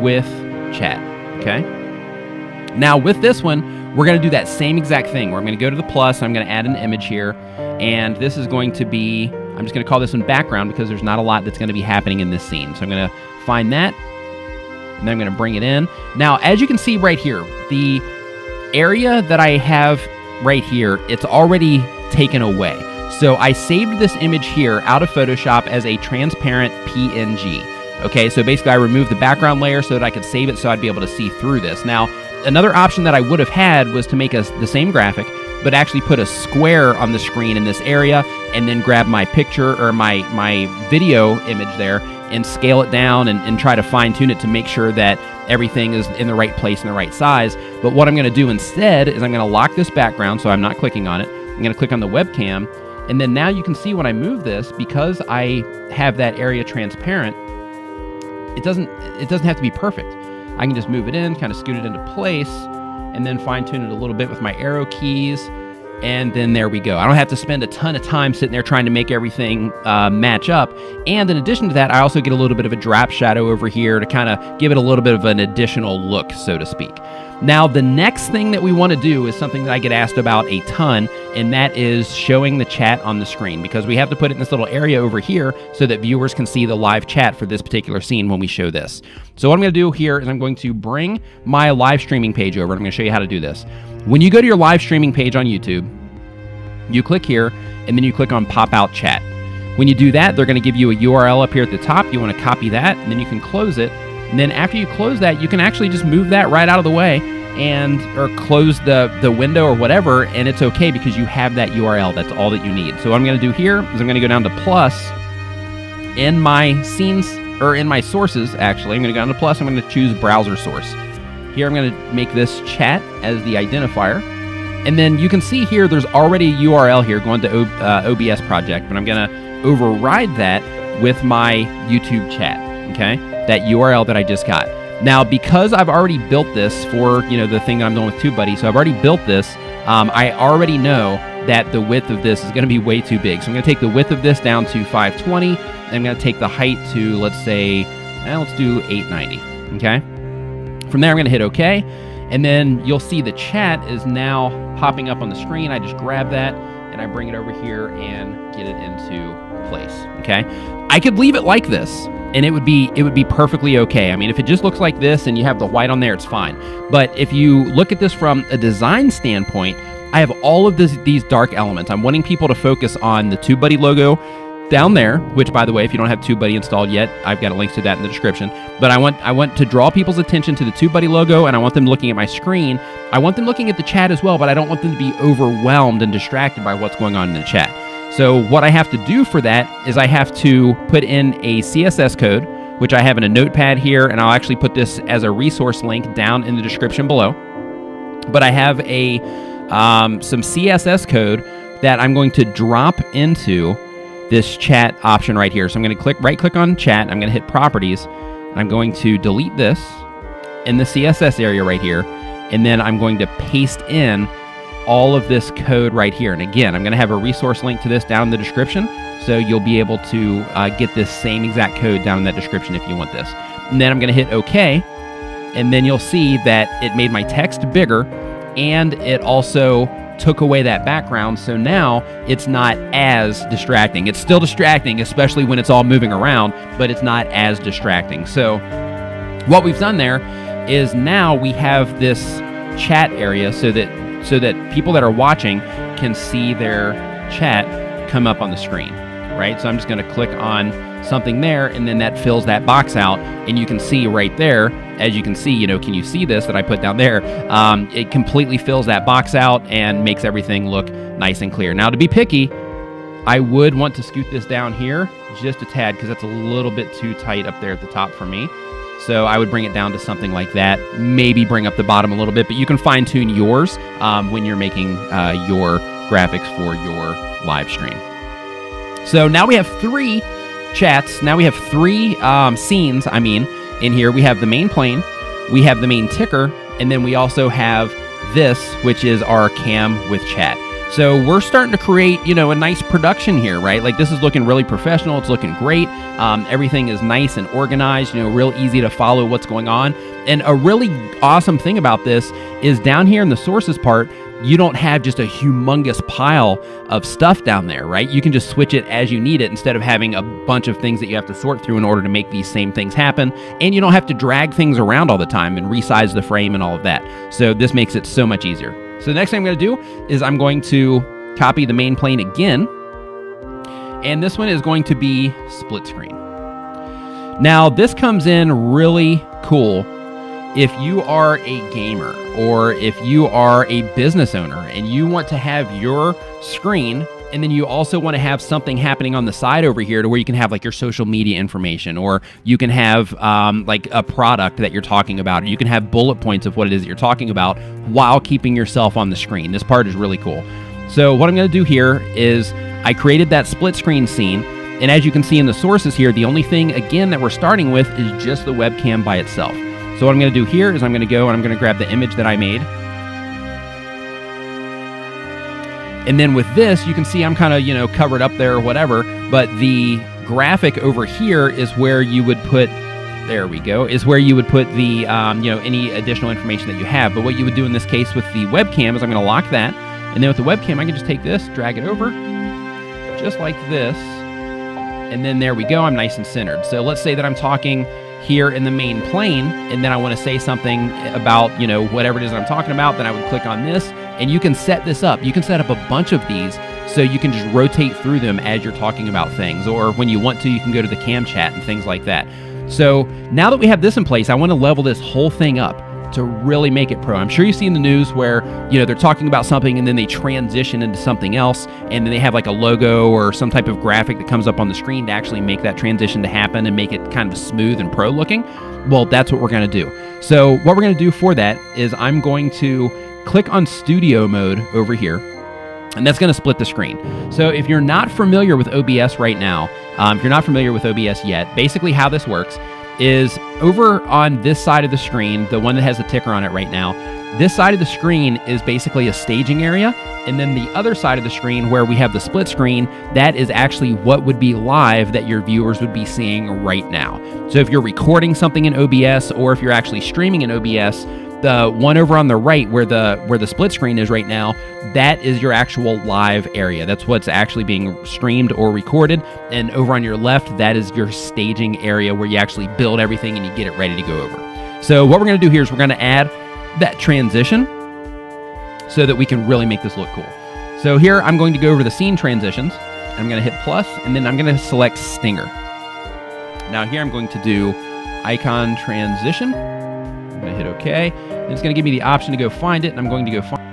with chat, okay? Now with this one, we're going to do that same exact thing, where I'm going to go to the plus, I'm going to add an image here, and this is going to be, I'm just going to call this one background because there's not a lot that's going to be happening in this scene. So I'm going to find that, and then I'm going to bring it in. Now, as you can see right here, the area that I have right here, it's already taken away. So I saved this image here out of Photoshop as a transparent PNG. Okay, so basically I removed the background layer so that I could save it so I'd be able to see through this. Now, another option that I would have had was to make the same graphic, but actually put a square on the screen in this area, and then grab my picture or my video image there and scale it down and try to fine tune it to make sure that everything is in the right place and the right size. But what I'm going to do instead is I'm going to lock this background so I'm not clicking on it. I'm going to click on the webcam, and then now you can see when I move this, because I have that area transparent, it doesn't have to be perfect. I can just move it in, kind of scoot it into place, and then fine tune it a little bit with my arrow keys, and then there we go. I don't have to spend a ton of time sitting there trying to make everything match up. And in addition to that, I also get a little bit of a drop shadow over here to kind of give it a little bit of an additional look, so to speak. Now, the next thing that we want to do is something that I get asked about a ton, and that is showing the chat on the screen, because we have to put it in this little area over here so that viewers can see the live chat for this particular scene when we show this. So what I'm going to do here is I'm going to bring my live streaming page over, and I'm going to show you how to do this. When you go to your live streaming page on YouTube, you click here, and then you click on Pop Out Chat. When you do that, they're going to give you a URL up here at the top. You want to copy that, and then you can close it. And then after you close that, you can actually just move that right out of the way or close the window or whatever, and it's okay because you have that URL. That's all that you need. So what I'm going to do here is I'm going to go down to plus in my scenes, or in my sources, actually. I'm going to go down to plus. I'm going to choose browser source. Here I'm going to make this chat as the identifier. And then you can see here there's already a URL here going to OBS project, but I'm going to override that with my YouTube chat, okay? That URL that I just got. Now, because I've already built this for, the thing that I'm doing with TubeBuddy, so I've already built this, I already know that the width of this is going to be way too big. So I'm going to take the width of this down to 520, and I'm going to take the height to, let's say, let's do 890, okay? From there, I'm going to hit OK. And then you'll see the chat is now popping up on the screen. I just grab that and I bring it over here and get it into place, okay? I could leave it like this and it would be perfectly okay. I mean, if it just looks like this and you have the white on there, it's fine. But if you look at this from a design standpoint, I have all of these dark elements. I'm wanting people to focus on the TubeBuddy logo down there, which, by the way, if you don't have TubeBuddy installed yet, I've got a link to that in the description. But I want to draw people's attention to the TubeBuddy logo, and I want them looking at my screen. I want them looking at the chat as well, but I don't want them to be overwhelmed and distracted by what's going on in the chat. So what I have to do for that is I have to put in a CSS code, which I have in a notepad here, and I'll actually put this as a resource link down in the description below. But I have a some CSS code that I'm going to drop into this chat option right here. So I'm going to right-click on chat, I'm going to hit properties, and I'm going to delete this in the CSS area right here, and then I'm going to paste in all of this code right here. And again, I'm going to have a resource link to this down in the description, so you'll be able to get this same exact code down in that description if you want this. And then I'm going to hit OK, and then you'll see that it made my text bigger, and it also took away that background, so now it's not as distracting. It's still distracting, especially when it's all moving around, but it's not as distracting. So what we've done there is now we have this chat area so that people that are watching can see their chat come up on the screen, right? So I'm just going to click on something there, and then that fills that box out, and you can see right there, as you can see, you know, can you see this that I put down there? It completely fills that box out and makes everything look nice and clear. Now, to be picky, I would want to scoot this down here just a tad because that's a little bit too tight up there at the top for me. So I would bring it down to something like that, maybe bring up the bottom a little bit, but you can fine tune yours when you're making your graphics for your live stream. So now we have 3 chats. Now we have 3 scenes, in here. We have the main plane, we have the main ticker, and then we also have this, which is our cam with chat. So we're starting to create, you know, a nice production here, right? Like, this is looking really professional. It's looking great. Everything is nice and organized, you know, real easy to follow what's going on. And a really awesome thing about this is down here in the sources part, you don't have just a humongous pile of stuff down there, right? You can just switch it as you need it instead of having a bunch of things that you have to sort through in order to make these same things happen. And you don't have to drag things around all the time and resize the frame and all of that. So this makes it so much easier. So the next thing I'm going to do is I'm going to copy the main plane again. And this one is going to be split screen. Now, this comes in really cool if you are a gamer or if you are a business owner and you want to have your screen and then you also want to have something happening on the side over here to where you can have like your social media information, or you can have like a product that you're talking about, or you can have bullet points of what it is that you're talking about while keeping yourself on the screen. This part is really cool. So what I'm going to do here is I created that split screen scene, and as you can see in the sources here, the only thing again that we're starting with is just the webcam by itself. So what I'm going to do here is I'm going to go and I'm going to grab the image that I made. And then with this, you can see I'm kind of, you know, covered up there or whatever, but the graphic over here is where you would put, there we go, is where you would put the, you know, any additional information that you have. But what you would do in this case with the webcam is I'm going to lock that. And then with the webcam, I can just take this, drag it over, just like this. And then there we go, I'm nice and centered. So let's say that I'm talking here in the main plane, and then I want to say something about, you know, whatever it is that I'm talking about, then I would click on this, and you can set this up. You can set up a bunch of these so you can just rotate through them as you're talking about things, or when you want to, you can go to the cam chat and things like that. So now that we have this in place, I want to level this whole thing up to really make it pro. I'm sure you've seen the news where, you know, they're talking about something and then they transition into something else, and then they have like a logo or some type of graphic that comes up on the screen to actually make that transition to happen and make it kind of smooth and pro looking. Well, that's what we're going to do. So what we're going to do for that is I'm going to click on studio mode over here, and that's going to split the screen. So if you're not familiar with OBS right now, if you're not familiar with OBS yet, basically how this works is over on this side of the screen, the one that has the ticker on it right now, this side of the screen is basically a staging area, and then the other side of the screen where we have the split screen, that is actually what would be live that your viewers would be seeing right now. So if you're recording something in OBS or if you're actually streaming in OBS, The one over on the right where the split screen is right now, that is your actual live area. That's what's actually being streamed or recorded. And over on your left, that is your staging area where you actually build everything and you get it ready to go over. So what we're going to do here is we're going to add that transition so that we can really make this look cool. So here I'm going to go over the scene transitions. I'm going to hit plus, and then I'm going to select Stinger. Now here I'm going to do icon transition. I'm going to hit OK. And it's going to give me the option to go find it, and I'm going to go find it.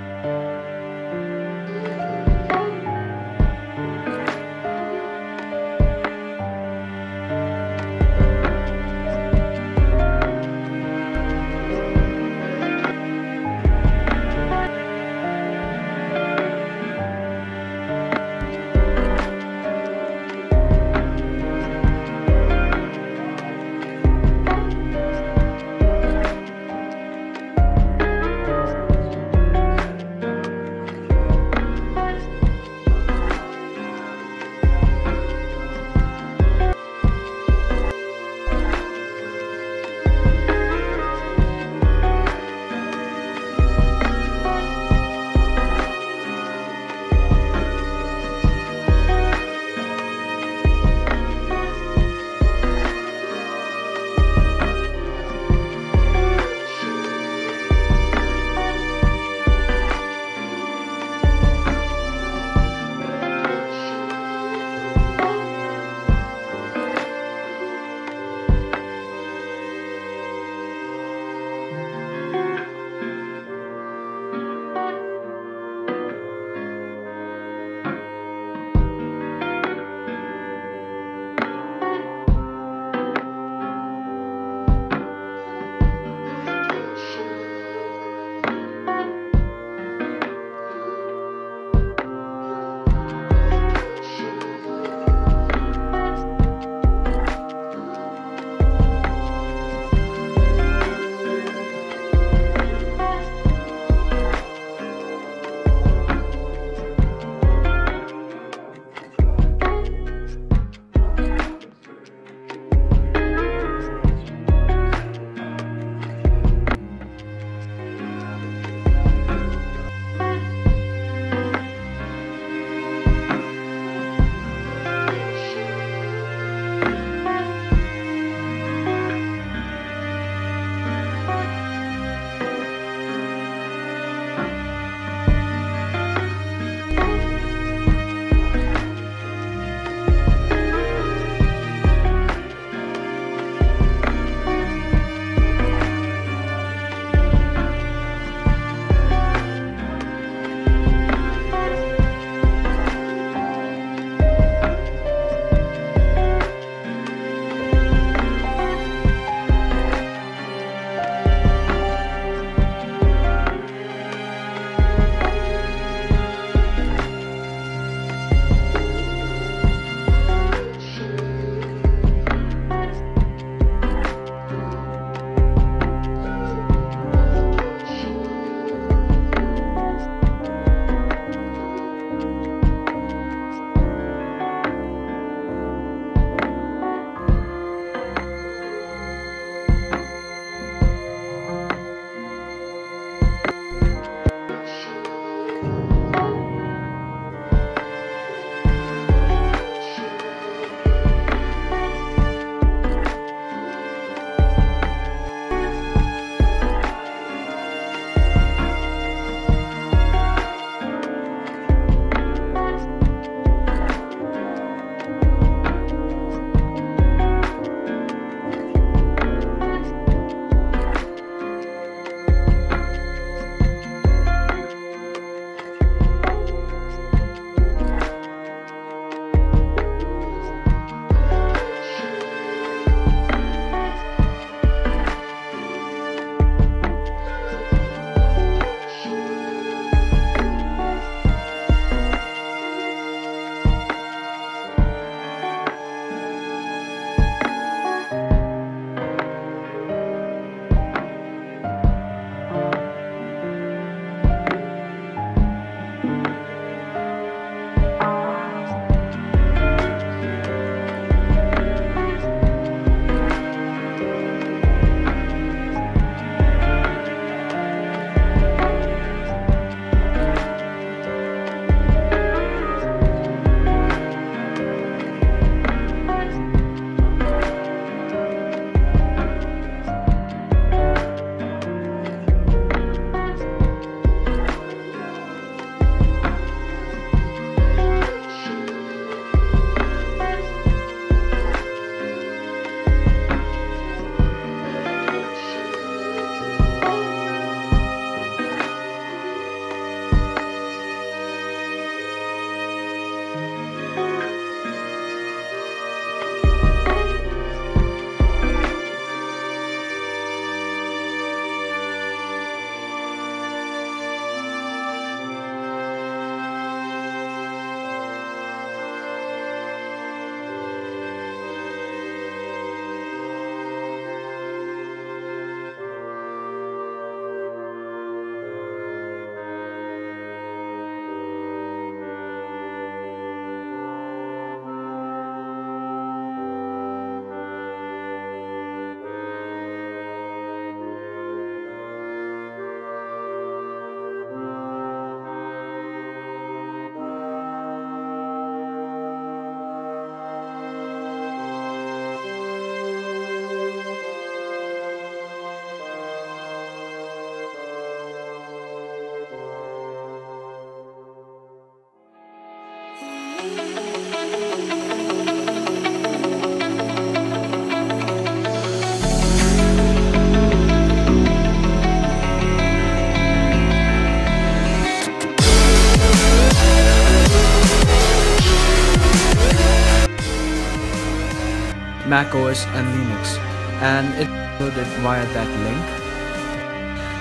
Mac OS and Linux, and it loaded via that link.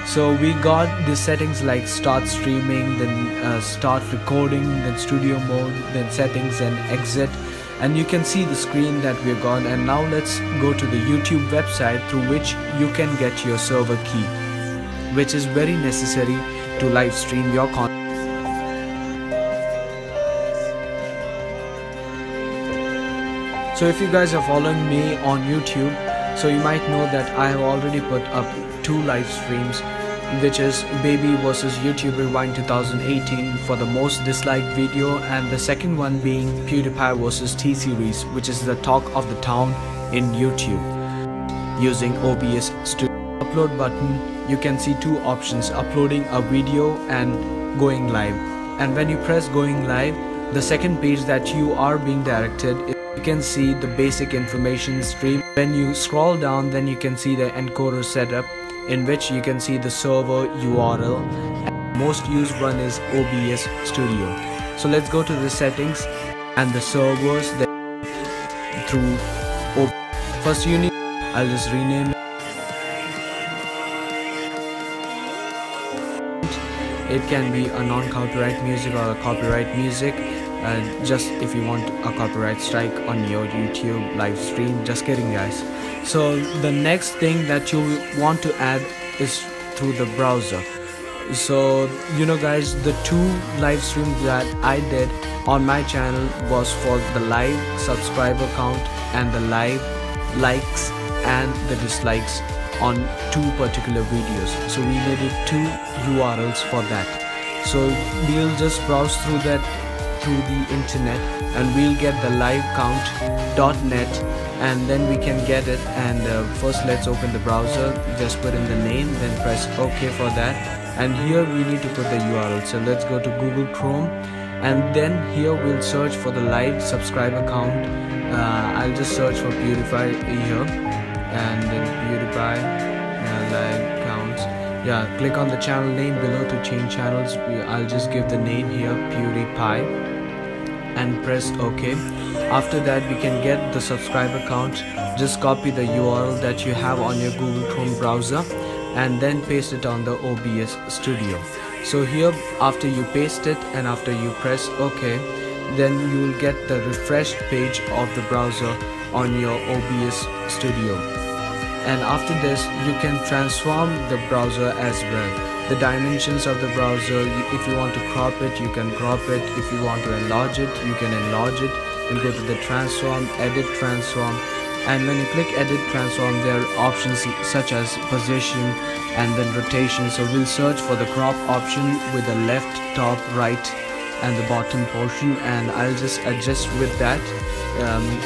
So we got the settings like start streaming, then start recording, then studio mode, then settings and exit, and you can see the screen that we're got. And now let's go to the YouTube website through which you can get your server key, which is very necessary to live stream your content. So if you guys are following me on YouTube, so you might know that I have already put up 2 live streams, which is Baby versus YouTube Rewind 2018 for the most disliked video, and the second one being PewDiePie versus T-Series, which is the talk of the town in YouTube using OBS Studio. Upload button, you can see 2 options: uploading a video and going live. And when you press going live, the second page that you are being directed, you can see the basic information stream. When you scroll down, then you can see the encoder setup, in which you can see the server URL, and most used one is OBS Studio. So let's go to the settings and the servers through first you need, I'll just rename it. It can be a non-copyright music or a copyright music. Just if you want a copyright strike on your YouTube live stream. Just kidding, guys. So the next thing that you want to add is through the browser. So you know guys, the 2 live streams that I did on my channel was for the live subscriber count and the live likes and the dislikes on 2 particular videos. So we needed 2 URLs for that. So we'll just browse through that through the internet, and we'll get the livecount.net, and then we can get it. And first let's open the browser, just put in the name, then press OK for that, and here we need to put the URL. So let's go to Google Chrome, and then here we'll search for the live subscriber count. I'll just search for PewDiePie here, and then PewDiePie live counts. Yeah, click on the channel name below to change channels. I'll just give the name here PewDiePie and press OK. After that, we can get the subscriber count. Just copy the URL that you have on your Google Chrome browser and then paste it on the OBS Studio. So here, after you paste it and after you press OK, then you will get the refreshed page of the browser on your OBS Studio. And after this, you can transform the browser as well. The dimensions of the browser, if you want to crop it, you can crop it. If you want to enlarge it, you can enlarge it. You'll go to the transform, edit transform, and when you click edit transform, there are options such as position and then rotation. So we'll search for the crop option with the left, top, right and the bottom portion, and I'll just adjust with that.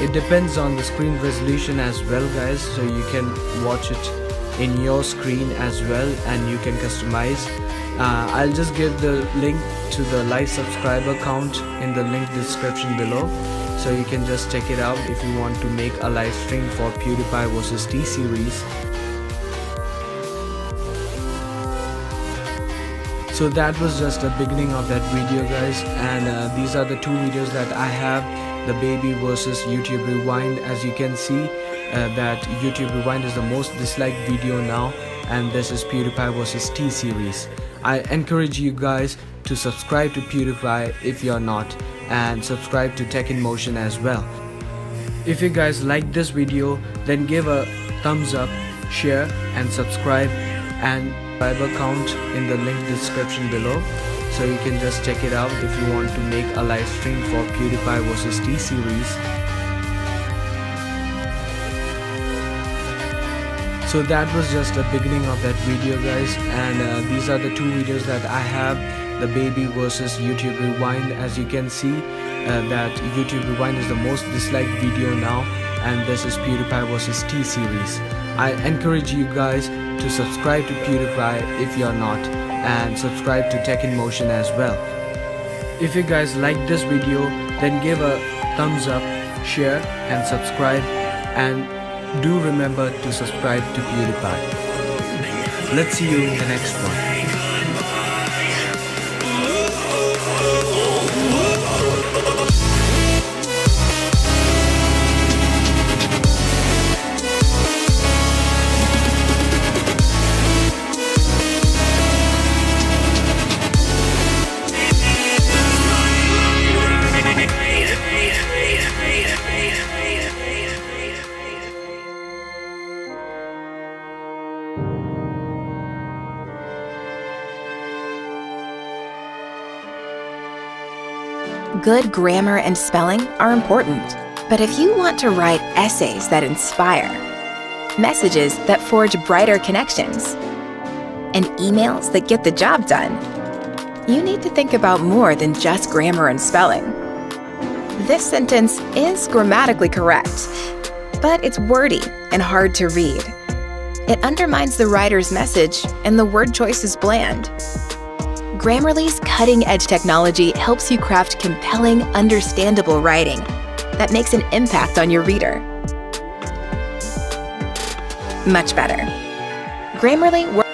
It depends on the screen resolution as well, guys, so you can watch it in your screen as well, and you can customize. I'll just give the link to the live subscriber count in the link description below, so you can just check it out if you want to make a live stream for PewDiePie versus T-Series. So that was just the beginning of that video, guys, and these are the 2 videos that I have. The Baby versus YouTube Rewind. As you can see, that YouTube Rewind is the most disliked video now, and this is PewDiePie versus T-Series. I encourage you guys to subscribe to PewDiePie if you're not, and subscribe to Tech in Motion as well. If you guys like this video, then give a thumbs up, share and subscribe, and subscriber count in the link description below, so you can just check it out if you want to make a live stream for PewDiePie versus T-Series. So that was just the beginning of that video, guys, and these are the 2 videos that I have. The Baby versus YouTube Rewind. As you can see, that YouTube Rewind is the most disliked video now, and this is PewDiePie versus T-Series. I encourage you guys to subscribe to PewDiePie if you're not, and subscribe to Tech in Motion as well. If you guys like this video, then give a thumbs up, share and subscribe, and do remember to subscribe to PewDiePie. Let's see you in the next one. Good grammar and spelling are important, but if you want to write essays that inspire, messages that forge brighter connections, and emails that get the job done, you need to think about more than just grammar and spelling. This sentence is grammatically correct, but it's wordy and hard to read. It undermines the writer's message, and the word choice is bland. Grammarly's cutting-edge technology helps you craft compelling, understandable writing that makes an impact on your reader. Much better. Grammarly works.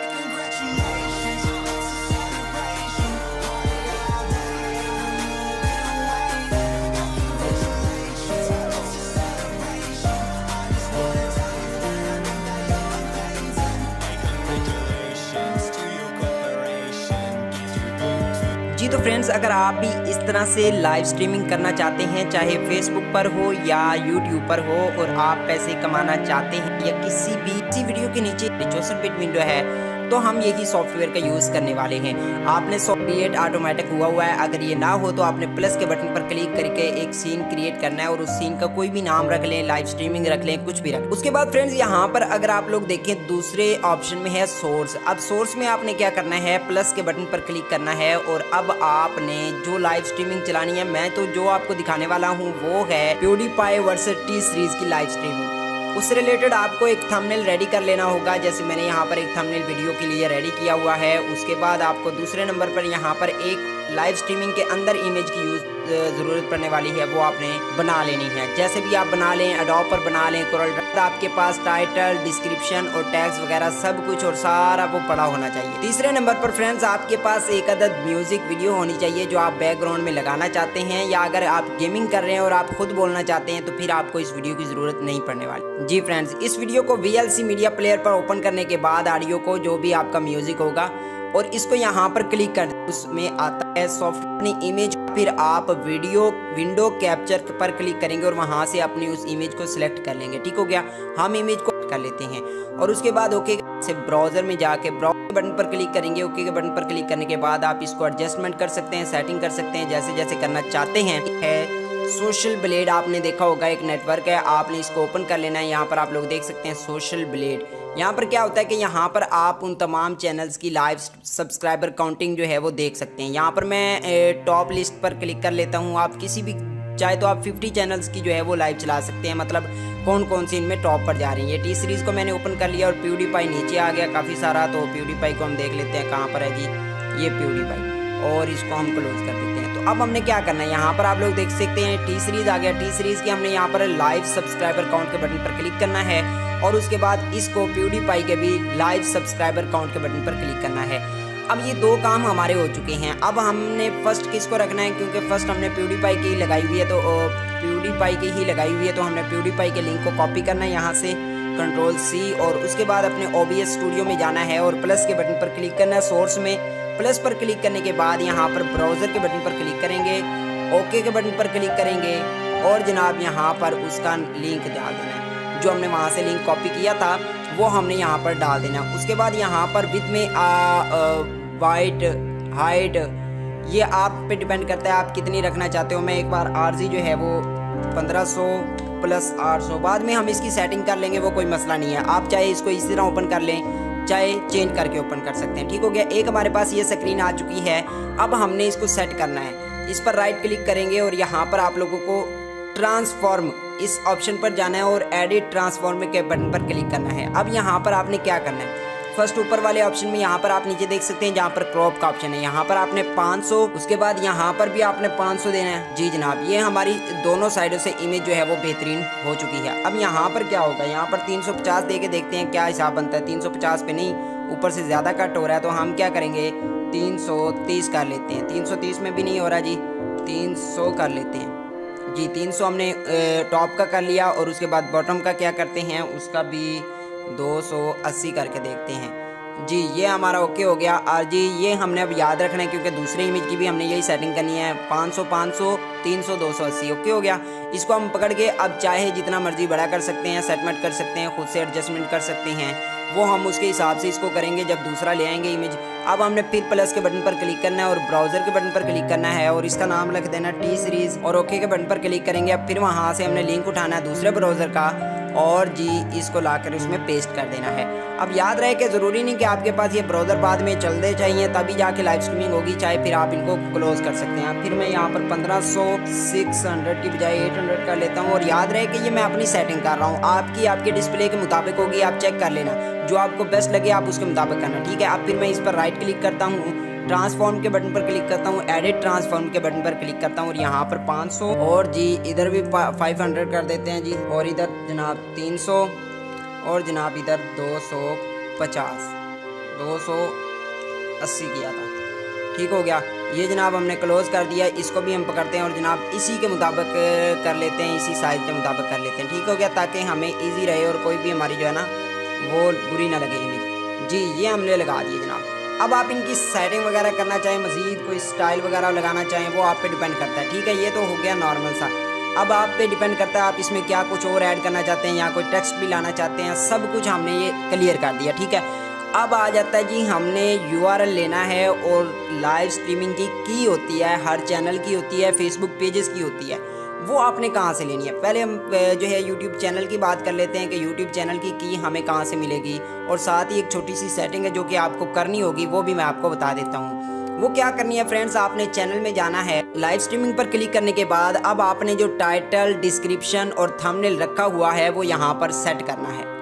जी तो friends, अगर आप भी इस तरह से live streaming करना चाहते हैं, चाहे फेसबुक पर हो या यूट्यूब पर हो, और आप पैसे कमाना चाहते हैं या किसी वीडियो के नीचे 64 बिट विंडो है, तो हम यही सॉफ्टवेयर का यूज़ करने वाले हैं। आपने क्रिएट ऑटोमेटिक हुआ है, अगर ये ना हो तो आपने प्लस के बटन पर क्लिक करके एक सीन क्रिएट करना है और उस सीन का कोई भी नाम रख लें, लाइव स्ट्रीमिंग रख लें, कुछ भी रख। उसके बाद फ्रेंड्स यहाँ पर अगर आप लोग देखें दूसरे ऑप्शन में है सोर्स। अब सोर्स में आपने क्या करना है, प्लस के बटन पर क्लिक करना है और अब आपने जो लाइव स्ट्रीमिंग चलानी है, मैं तो जो आपको दिखाने वाला हूँ वो है PewDiePie वर्सेस टी सीरीज की लाइव स्ट्रीमिंग। उससे रिलेटेड आपको एक थंबनेल रेडी कर लेना होगा, जैसे मैंने यहाँ पर एक थंबनेल वीडियो के लिए रेडी किया हुआ है। उसके बाद आपको दूसरे नंबर पर यहाँ पर एक लाइव स्ट्रीमिंग के अंदर इमेज की ज़रूरत पड़ने वाली है, वो आपने बना लेनी है। जैसे भी आप बना लें, एडोब पर बना लें, कोरल आपके पास टाइटल, डिस्क्रिप्शन और टैग्स वगैरह सब कुछ और सारा वो पड़ा होना चाहिए। तीसरे नंबर पर फ्रेंड्स आपके पास एक अदद म्यूजिक वीडियो होनी चाहिए जो आप बैकग्राउंड में लगाना चाहते हैं, या अगर आप गेमिंग कर रहे हैं और आप खुद बोलना चाहते हैं तो फिर आपको इस वीडियो की ज़रूरत नहीं पड़ने वाली। जी फ्रेंड्स, इस वीडियो को VLC मीडिया प्लेयर पर ओपन करने के बाद ऑडियो को, जो भी आपका म्यूजिक होगा, और इसको यहाँ पर क्लिक कर दें, उसमें आता है सॉफ्टवेयर इमेज। फिर आप विंडो कैप्चर पर क्लिक करेंगे और वहाँ से अपनी उस इमेज को सिलेक्ट कर लेंगे। ठीक हो गया, हम इमेज को कर लेते हैं और उसके बाद ओके से ब्राउजर में जाके ब्राउजर बटन पर क्लिक करेंगे। ओके के बटन पर क्लिक करने के बाद आप इसको एडजस्टमेंट कर सकते हैं, सेटिंग कर सकते हैं, जैसे जैसे करना चाहते हैं। सोशल ब्लेड आपने देखा होगा, एक नेटवर्क है, आपने इसको ओपन कर लेना है। यहाँ पर आप लोग देख सकते हैं सोशल ब्लेड। यहाँ पर क्या होता है कि यहाँ पर आप उन तमाम चैनल्स की लाइव सब्सक्राइबर काउंटिंग जो है वो देख सकते हैं। यहाँ पर मैं टॉप लिस्ट पर क्लिक कर लेता हूँ। आप किसी भी चाहे तो आप 50 चैनल्स की जो है वो लाइव चला सकते हैं, मतलब कौन कौन सी इनमें टॉप पर जा रही है। टी सीरीज़ को मैंने ओपन कर लिया और PewDiePie नीचे आ गया काफ़ी सारा, तो PewDiePie को हम देख लेते हैं कहाँ पर है जी, ये PewDiePie, और इसको हम क्लोज कर देते हैं। तो अब हमने क्या करना है, यहाँ पर आप लोग देख सकते हैं टी सीरीज़ आ गया। टी सीरीज़ की हमने यहाँ पर लाइव सब्सक्राइबर काउंट के बटन पर क्लिक करना है और उसके बाद इसको PewDiePie के भी लाइव सब्सक्राइबर काउंट के बटन पर क्लिक करना है। अब ये दो काम हमारे हो चुके हैं। अब हमने फर्स्ट किसको रखना है, क्योंकि फर्स्ट हमने PewDiePie की लगाई हुई है, तो PewDiePie की ही लगाई हुई है, तो हमने PewDiePie के लिंक को कॉपी करना है यहाँ से Ctrl+C, और उसके बाद अपने OBS स्टूडियो में जाना है और प्लस के बटन पर क्लिक करना है। सोर्स में प्लस पर क्लिक करने के बाद यहाँ पर ब्राउज़र के बटन पर क्लिक करेंगे, ओके के बटन पर क्लिक करेंगे और जनाब यहाँ पर उसका लिंक डाल देना है। जो हमने वहाँ से लिंक कॉपी किया था वो हमने यहाँ पर डाल देना। उसके बाद यहाँ पर विद में वाइट हाइट, ये आप पे डिपेंड करता है आप कितनी रखना चाहते हो। मैं एक बार RG जो है वो 1500 + 800, बाद में हम इसकी सेटिंग कर लेंगे, वो कोई मसला नहीं है। आप चाहे इसको इसी तरह ओपन कर लें, चाहे चेंज करके ओपन कर सकते हैं। ठीक हो गया, एक हमारे पास ये स्क्रीन आ चुकी है। अब हमने इसको सेट करना है, इस पर राइट क्लिक करेंगे और यहाँ पर आप लोगों को ट्रांसफॉर्म इस ऑप्शन पर जाना है और एडिट ट्रांसफॉर्म के बटन पर क्लिक करना है। अब यहाँ पर आपने क्या करना है, फर्स्ट ऊपर वाले ऑप्शन में यहाँ पर आप नीचे देख सकते हैं जहाँ पर क्रॉप का ऑप्शन है, यहाँ पर आपने 500, उसके बाद यहाँ पर भी आपने 500 देना है। जी जनाब, ये हमारी दोनों साइडों से इमेज जो है वो बेहतरीन हो चुकी है। अब यहाँ पर क्या होगा, यहाँ पर 350 दे के देखते हैं क्या हिसाब बनता है। 350 पे नहीं, ऊपर से ज़्यादा कट हो रहा है, तो हम क्या करेंगे 330 कर लेते हैं। 330 में भी नहीं हो रहा जी, 300 कर लेते हैं जी। 300 हमने टॉप का कर लिया और उसके बाद बॉटम का क्या करते हैं, उसका भी 280 करके देखते हैं जी। ये हमारा ओके हो गया। और जी ये हमने अब याद रखना है क्योंकि दूसरे इमेज की भी हमने यही सेटिंग करनी है। 500 500 300 280 ओके हो गया। इसको हम पकड़ के अब चाहे जितना मर्जी बड़ा कर सकते हैं, सेटमेंट कर सकते हैं, खुद से एडजस्टमेंट कर सकते हैं। वो हम उसके हिसाब से इसको करेंगे जब दूसरा ले आएंगे इमेज। अब हमने फिर प्लस के बटन पर क्लिक करना है और ब्राउज़र के बटन पर क्लिक करना है और इसका नाम लिख देना टी सीरीज़ और ओके के बटन पर क्लिक करेंगे। अब फिर वहाँ से हमने लिंक उठाना है दूसरे ब्राउज़र का और जी इसको लाकर उसमें पेस्ट कर देना है। अब याद रहे कि ज़रूरी नहीं कि आपके पास ये ब्राउज़र बाद में चलते चाहिए तभी जाके लाइव स्ट्रीमिंग होगी, चाहे फिर आप इनको क्लोज़ कर सकते हैं। फिर मैं यहाँ पर 1500 600 की बजाय 800 कर लेता हूँ और याद रहे कि ये मैं अपनी सेटिंग कर रहा हूँ, आपके डिस्प्ले के मुताबिक होगी, आप चेक कर लेना, जो आपको बेस्ट लगे आप उसके मुताबिक करना, ठीक है। अब फिर मैं इस पर राइट क्लिक करता हूँ, ट्रांसफॉर्म के बटन पर क्लिक करता हूँ, एडिट ट्रांसफॉर्म के बटन पर क्लिक करता हूँ और यहाँ पर 500 और जी इधर भी 500 कर देते हैं जी और इधर जनाब 300 और जनाब इधर 250 280 किया था, ठीक हो गया। ये जनाब हमने क्लोज़ कर दिया, इसको भी हम पकड़ते हैं और जनाब इसी के मुताबिक कर लेते हैं, इसी साइज़ के मुताबिक कर लेते हैं, ठीक हो गया, ताकि हमें ईजी रहे और कोई भी हमारी जो है ना वो बुरी ना लगे इमेज। जी ये हमने लगा दिए जनाब। अब आप इनकी सेटिंग वगैरह करना चाहें, मज़ीद कोई स्टाइल वगैरह लगाना चाहें, वो आप पे डिपेंड करता है, ठीक है। ये तो हो गया नॉर्मल सा। अब आप पे डिपेंड करता है आप इसमें क्या कुछ और ऐड करना चाहते हैं या कोई टेक्स्ट भी लाना चाहते हैं, सब कुछ हमने ये क्लियर कर दिया, ठीक है। अब आ जाता है जी हमने URL लेना है और लाइव स्ट्रीमिंग की होती है, हर चैनल की होती है, फेसबुक पेजेस की होती है, वो आपने कहाँ से लेनी है। पहले हम जो है यूट्यूब चैनल की बात कर लेते हैं कि यूट्यूब चैनल की हमें कहाँ से मिलेगी और साथ ही एक छोटी सी सेटिंग है जो कि आपको करनी होगी, वो भी मैं आपको बता देता हूँ। वो क्या करनी है फ्रेंड्स, आपने चैनल में जाना है, लाइव स्ट्रीमिंग पर क्लिक करने के बाद अब आपने जो टाइटल, डिस्क्रिप्शन और थंबनेल रखा हुआ है वो यहाँ पर सेट करना है।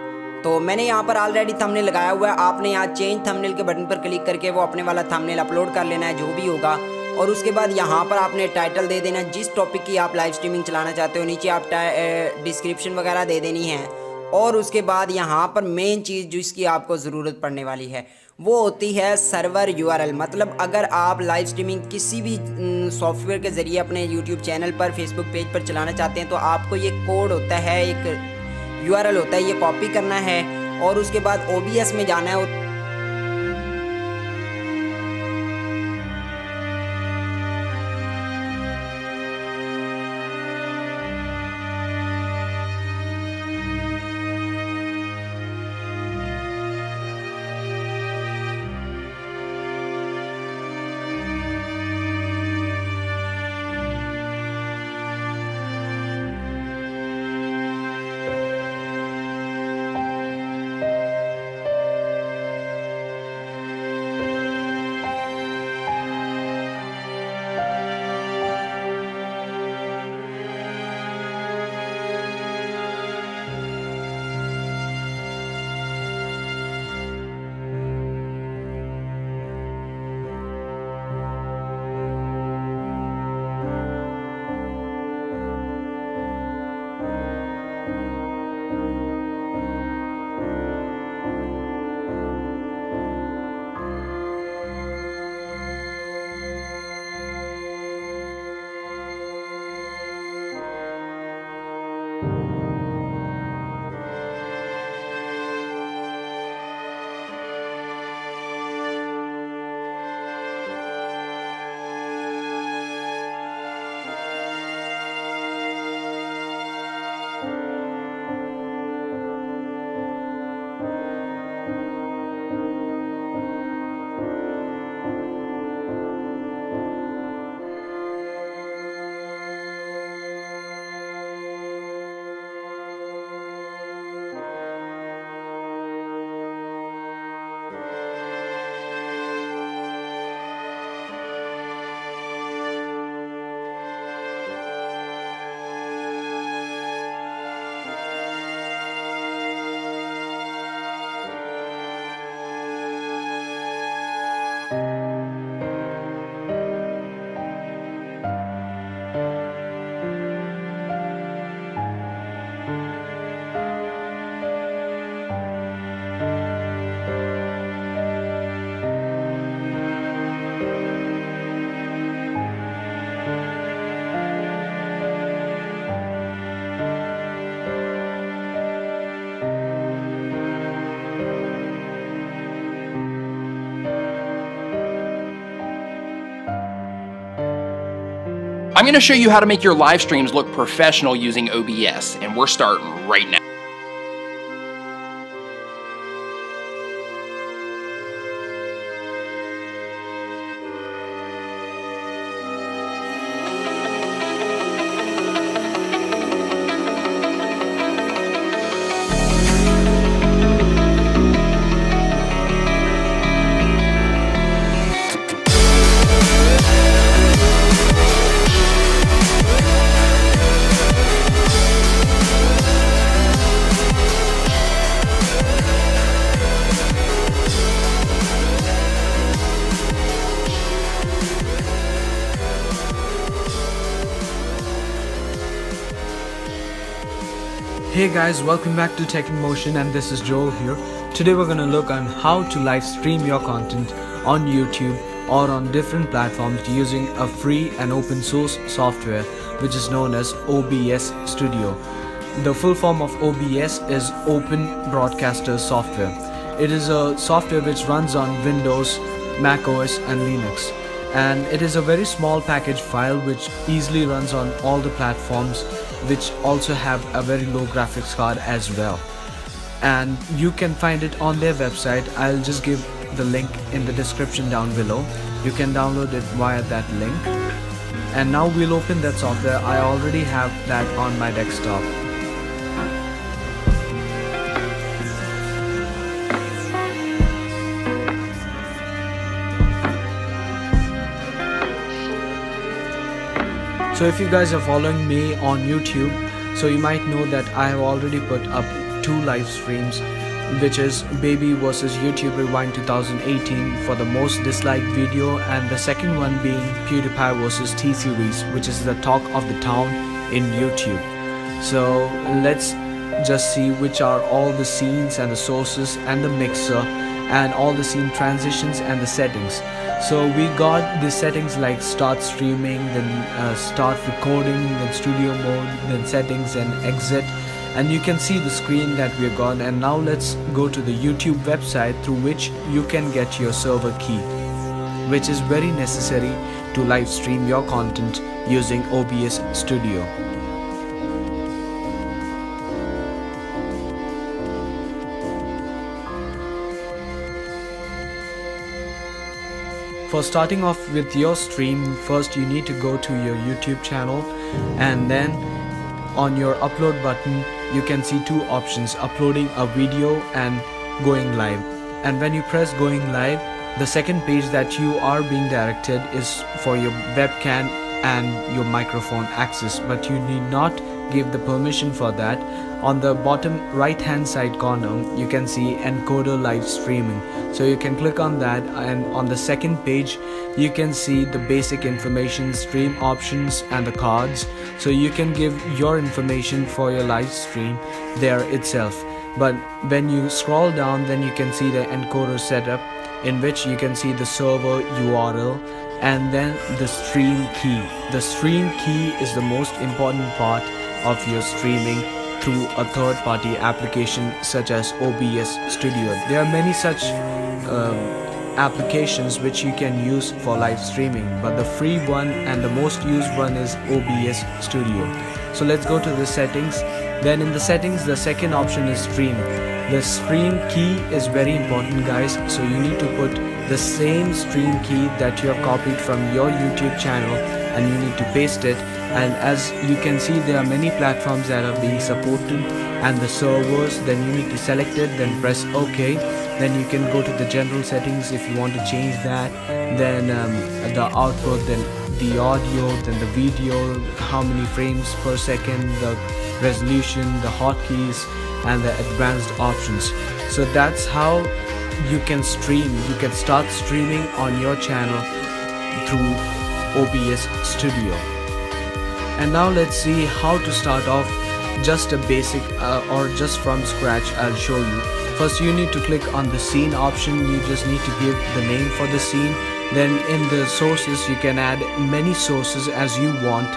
तो मैंने यहाँ पर ऑलरेडी थंबनेल लगाया हुआ है, आपने यहाँ चेंज थंबनेल के बटन पर क्लिक करके वो अपने वाला थंबनेल अपलोड कर लेना है जो भी होगा और उसके बाद यहाँ पर आपने टाइटल दे देना जिस टॉपिक की आप लाइव स्ट्रीमिंग चलाना चाहते हो, नीचे आप डिस्क्रिप्शन वगैरह दे देनी है और उसके बाद यहाँ पर मेन चीज़ जिसकी आपको ज़रूरत पड़ने वाली है वो होती है सर्वर URL। मतलब अगर आप लाइव स्ट्रीमिंग किसी भी सॉफ्टवेयर के ज़रिए अपने यूट्यूब चैनल पर, फेसबुक पेज पर चलाना चाहते हैं तो आपको ये कोड होता है, एक URL होता है, ये कॉपी करना है और उसके बाद OBS में जाना है। I'm going to show you how to make your live streams look professional using OBS, and we're starting right now. Hey guys, welcome back to Tech in Motion, and this is Joel here. Today we're gonna look on how to live stream your content on YouTube or on different platforms using a free and open source software which is known as OBS Studio. The full form of OBS is Open Broadcaster Software. It is a software which runs on Windows, Mac OS and Linux, and it is a very small package file which easily runs on all the platforms, which also have a very low graphics card as well. And you can find it on their website. I'll just give the link in the description down below. You can download it via that link. And now we'll open that software. I already have that on my desktop. So if you guys are following me on YouTube, so you might know that I have already put up 2 live streams, which is Baby vs YouTube Rewind 2018 for the most disliked video, and the second one being PewDiePie vs T-Series, which is the talk of the town in YouTube. So let's just see which are all the scenes and the sources and the mixer and all the scene transitions and the settings. So we got the settings like start streaming, then start recording, then studio mode, then settings and exit, and you can see the screen that we got. And now let's go to the YouTube website through which you can get your server key, which is very necessary to live stream your content using OBS Studio. For starting off with your stream, first you need to go to your YouTube channel, and then on your upload button you can see 2 options: uploading a video and going live. And when you press going live, the second page that you are being directed is for your webcam and your microphone access, but you need not give the permission for that. On the bottom right hand side corner you can see encoder live streaming, so you can click on that, and on the second page you can see the basic information, stream options and the cards, so you can give your information for your live stream there itself. But when you scroll down, then you can see the encoder setup, in which you can see the server URL and then the stream key. The stream key is the most important part of your streaming through a third-party application such as OBS Studio. There are many such applications which you can use for live streaming, but the free one and the most used one is OBS Studio. So let's go to the settings. Then in the settings, the second option is stream. The stream key is very important, guys, so you need to put the same stream key that you have copied from your YouTube channel, and you need to paste it. And as you can see, there are many platforms that are being supported and the servers. Then you need to select it, then press OK. Then you can go to the general settings if you want to change that, then the output, then the audio, then the video, how many frames per second, the resolution, the hotkeys and the advanced options. So that's how you can stream. You can start streaming on your channel through OBS Studio. And now let's see how to start off just a basic or just from scratch. I'll show you. First you need to click on the scene option. You just need to give the name for the scene. Then in the sources you can add many sources as you want,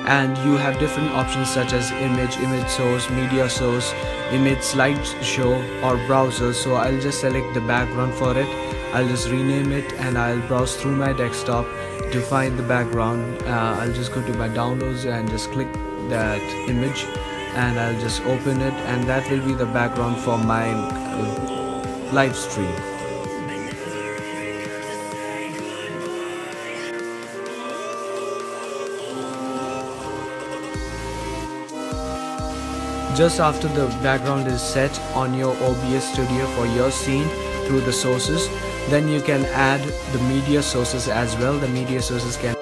and you have different options such as image source, media source, image slideshow or browser. So I'll just select the background for it. I'll just rename it and I'll browse through my desktop to find the background. I'll just go to my downloads and just click that image, and I'll just open it, and that will be the background for my live stream. Just after the background is set on your OBS Studio for your scene through the sources, then you can add the media sources as well. The media sources can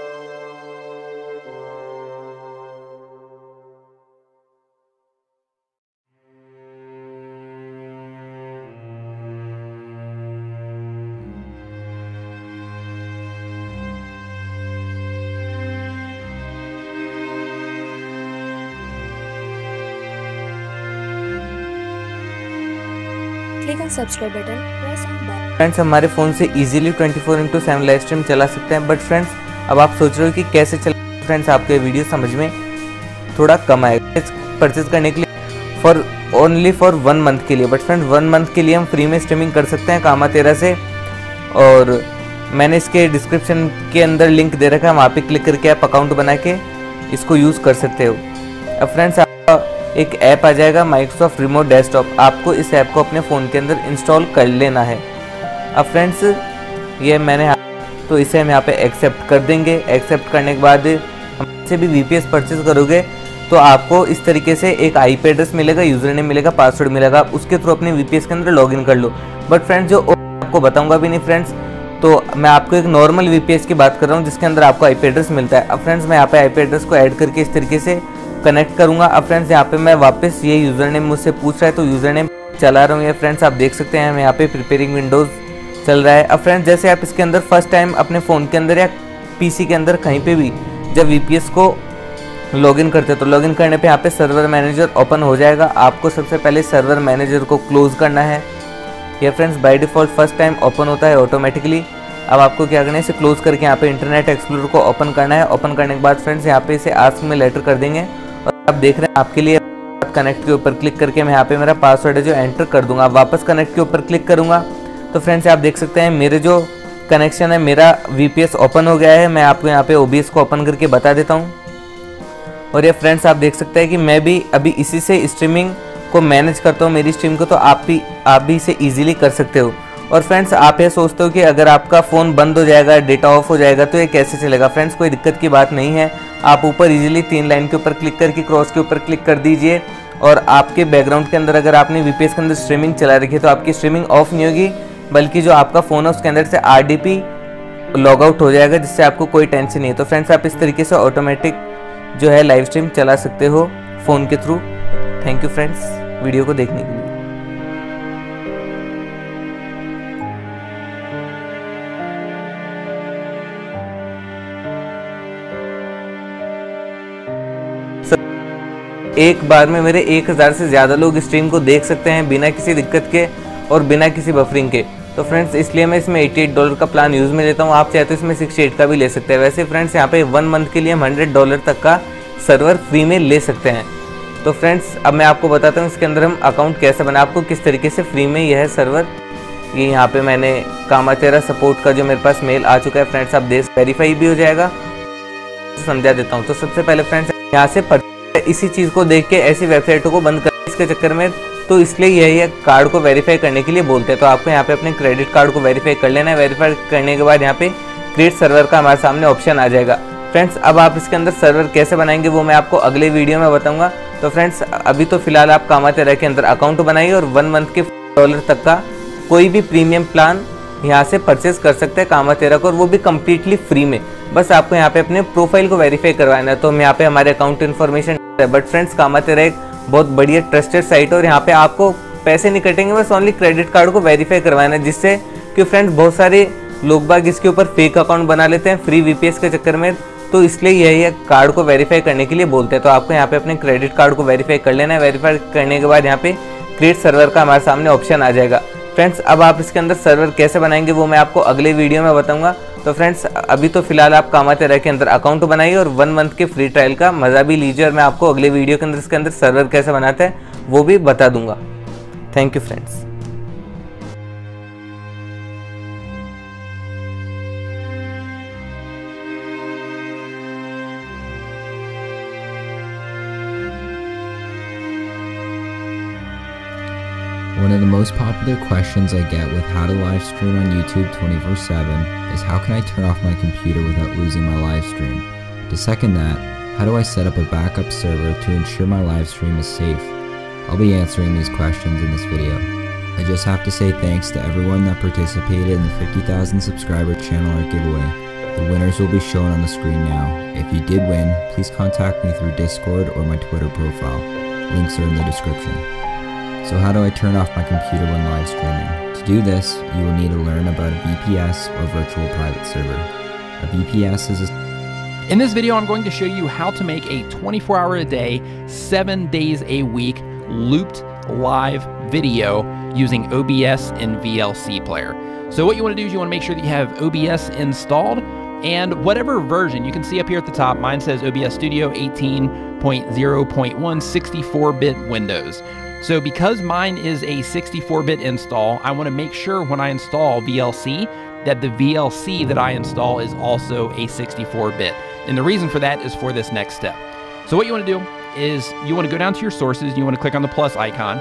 Click on subscribe button, press on bell. Friends हमारे phone से easily 24/7 live stream चला सकते हैं। But friends अब आप सोच रहे हो कि कैसे चला। फ्रेंड्स आपको ये वीडियो समझ में थोड़ा कम आएगा परचेज करने के लिए ओनली फॉर 1 मंथ के लिए। बट फ्रेंड्स 1 मंथ के लिए हम फ्री में स्ट्रीमिंग कर सकते हैं कामा 13 से, और मैंने इसके डिस्क्रिप्शन के अंदर लिंक दे रखा है, वहाँ पे क्लिक करके आप अकाउंट बना के इसको यूज़ कर सकते हो। अब फ्रेंड्स आपका एक ऐप आ जाएगा माइक्रोसॉफ्ट रिमोट डेस्कटॉप, आपको इस ऐप को अपने फ़ोन के अंदर इंस्टॉल कर लेना है। अब फ्रेंड्स ये मैंने तो इसे हम यहाँ पे एक्सेप्ट कर देंगे। एक्सेप्ट करने के बाद हमसे भी VPS परचेज करोगे तो आपको इस तरीके से एक IP एड्रेस मिलेगा, यूज़र नेम मिलेगा, पासवर्ड मिलेगा, उसके थ्रू अपने VPS के अंदर लॉगिन कर लो। बट फ्रेंड्स जो आपको बताऊंगा भी नहीं फ्रेंड्स, तो मैं आपको एक नॉर्मल VPS की बात कर रहा हूँ जिसके अंदर आपको IP एड्रेस मिलता है। अब फ्रेंड्स मैं यहाँ पे IP एड्रेस को ऐड करके इस तरीके से कनेक्ट करूँगा। अब फ्रेंड्स यहाँ पे मैं वापस ये यूज़र नेम मुझसे पूछ रहा है तो यूज़र नेम चला रहा हूँ। ये फ्रेंड्स आप देख सकते हैं यहाँ पे प्रिपेयरिंग विंडोज़ चल रहा है। अब फ्रेंड्स जैसे आप इसके अंदर फर्स्ट टाइम अपने फ़ोन के अंदर या PC के अंदर कहीं पे भी जब VPS को लॉगिन करते हैं तो लॉगिन करने पे यहाँ पे सर्वर मैनेजर ओपन हो जाएगा। आपको सबसे पहले सर्वर मैनेजर को क्लोज करना है। ये friends by default first time open होता है ऑटोमेटिकली। अब आपको क्या करना है, इसे क्लोज करके यहाँ पे इंटरनेट एक्सप्लोरर को ओपन करना है। ओपन करने के बाद फ्रेंड्स यहाँ पे इसे आस्क में लेटर कर देंगे और आप देख रहे हैं आपके लिए कनेक्ट के ऊपर क्लिक करके मैं यहाँ पे मेरा पासवर्ड है जो एंटर कर दूंगा। वापस कनेक्ट के ऊपर क्लिक करूँगा तो फ्रेंड्स आप देख सकते हैं मेरे जो कनेक्शन है मेरा VPS ओपन हो गया है। मैं आपको यहाँ पे OBS को ओपन करके बता देता हूँ। और ये फ्रेंड्स आप देख सकते हैं कि मैं भी अभी इसी से स्ट्रीमिंग को मैनेज करता हूँ मेरी स्ट्रीम को, तो आप भी इसे ईजिली कर सकते हो। और फ्रेंड्स आप ये सोचते हो कि अगर आपका फ़ोन बंद हो जाएगा, डेटा ऑफ हो जाएगा तो ये कैसे चलेगा। फ्रेंड्स कोई दिक्कत की बात नहीं है। आप ऊपर इजीली 3 लाइन के ऊपर क्लिक करके क्रॉस के ऊपर क्लिक कर दीजिए और आपके बैकग्राउंड के अंदर अगर आपने VPS के अंदर स्ट्रीमिंग चला रखी है तो आपकी स्ट्रीमिंग ऑफ नहीं होगी, बल्कि जो आपका फ़ोन है उसके अंदर से RDP लॉग आउट हो जाएगा, जिससे आपको कोई टेंशन नहीं है। तो फ्रेंड्स आप इस तरीके से ऑटोमेटिक जो है लाइव स्ट्रीम चला सकते हो फ़ोन के through. Thank you friends video को देखने के लिए। एक बार में मेरे 1000 से ज़्यादा लोग स्ट्रीम को देख सकते हैं बिना किसी दिक्कत के और बिना किसी बफरिंग के। तो फ्रेंड्स इसलिए मैं इसमें $88 का प्लान यूज़ में लेता हूँ। आप चाहे तो इसमें 68 का भी ले सकते हैं। वैसे फ्रेंड्स यहाँ पे 1 मंथ के लिए हम $100 तक का सर्वर फ्री में ले सकते हैं। तो फ्रेंड्स अब मैं आपको बताता हूँ इसके अंदर हम अकाउंट कैसे बनाए, आपको किस तरीके से फ्री में यह सर्वर। ये यहाँ पे मैंने कामा 13 सपोर्ट का जो मेरे पास मेल आ चुका है फ्रेंड्स, आप देख वेरीफाई भी हो जाएगा, समझा देता हूँ। तो सबसे पहले फ्रेंड्स यहाँ से इसी चीज़ को देख के ऐसी वेबसाइटों को बंद कर इसके चक्कर में, तो इसलिए यही कार्ड को वेरीफाई करने के लिए बोलते हैं। तो आपको यहाँ पे अपने क्रेडिट कार्ड को वेरीफाई कर लेना है। वेरीफाई करने के बाद यहाँ पे क्रिएट सर्वर का हमारे सामने ऑप्शन आ जाएगा। फ्रेंड्स अब आप इसके अंदर सर्वर कैसे बनाएंगे वो मैं आपको अगले वीडियो में बताऊंगा। तो फ्रेंड्स अभी तो फिलहाल आप कामा 13 के अंदर अकाउंट बनाइए और 1 मंथ के $1 तक का कोई भी प्रीमियम प्लान यहाँ से परचेज कर सकते हैं कामा 13 को, और वो भी कम्प्लीटली फ्री में। बस आपको यहाँ पे अपने प्रोफाइल को वेरीफाई करवाना है। तो हम यहाँ पे हमारे अकाउंट इन्फॉर्मेशन है। बट फ्रेंड्स कामा 13 एक बहुत बढ़िया ट्रस्टेड साइट है और यहाँ पे आपको पैसे नहीं कटेंगे, बस ओनली क्रेडिट कार्ड को वेरीफाई करवाना है, जिससे कि फ्रेंड्स बहुत सारे लोग बाग इसके ऊपर फेक अकाउंट बना लेते हैं फ्री VPS के चक्कर में। तो इसलिए यही कार्ड को वेरीफाई करने के लिए बोलते हैं। तो आपको यहाँ पे अपने क्रेडिट कार्ड को वेरीफाई कर लेना है। वेरीफाई करने के बाद यहाँ पे क्रिएट सर्वर का हमारे सामने ऑप्शन आ जाएगा। फ्रेंड्स अब आप इसके अंदर सर्वर कैसे बनाएंगे वो मैं आपको अगले वीडियो में बताऊंगा। तो फ्रेंड्स अभी तो फिलहाल आप कामा 13 के अंदर अकाउंट बनाइए और 1 मंथ के फ्री ट्रायल का मज़ा भी लीजिए, और मैं आपको अगले वीडियो के अंदर इसके अंदर सर्वर कैसे बनाते हैं वो भी बता दूंगा। Thank you friends. One of the most popular questions I get with how to live stream on YouTube 24/7 is how can I turn off my computer without losing my live stream? To second that, how do I set up a backup server to ensure my live stream is safe? I'll be answering these questions in this video. I just have to say thanks to everyone that participated in the 50,000 subscriber channel art giveaway. The winners will be shown on the screen now. If you did win, please contact me through Discord or my Twitter profile. Links are in the description. So how do I turn off my computer when live streaming? To do this, you will need to learn about a VPS or virtual private server. A VPS is a... In this video, I'm going to show you how to make a 24-hour a day, 7 days a week looped live video using OBS and VLC player. So what you want to do is you want to make sure that you have OBS installed, and whatever version, you can see up here at the top, mine says OBS Studio 18.0.1 64-bit Windows. So because mine is a 64-bit install, I want to make sure when I install VLC that the VLC that I install is also a 64-bit. And the reason for that is for this next step. So what you want to do is you want to go down to your sources, you want to click on the plus icon,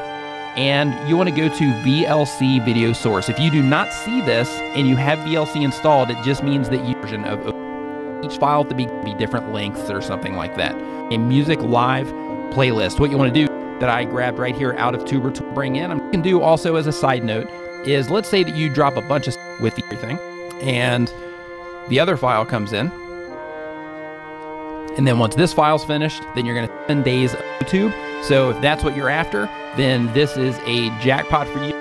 and you want to go to VLC video source. If you do not see this and you have VLC installed, it just means that you version of each file to be different lengths or something like that. A music live playlist. What you want to do that I grabbed right here out of Tuber to bring in, you can do also as a side note is, let's say that you drop a bunch of with everything and the other file comes in, and then once this file's finished, then you're going to 10 days of YouTube. So if that's what you're after, then this is a jackpot for you.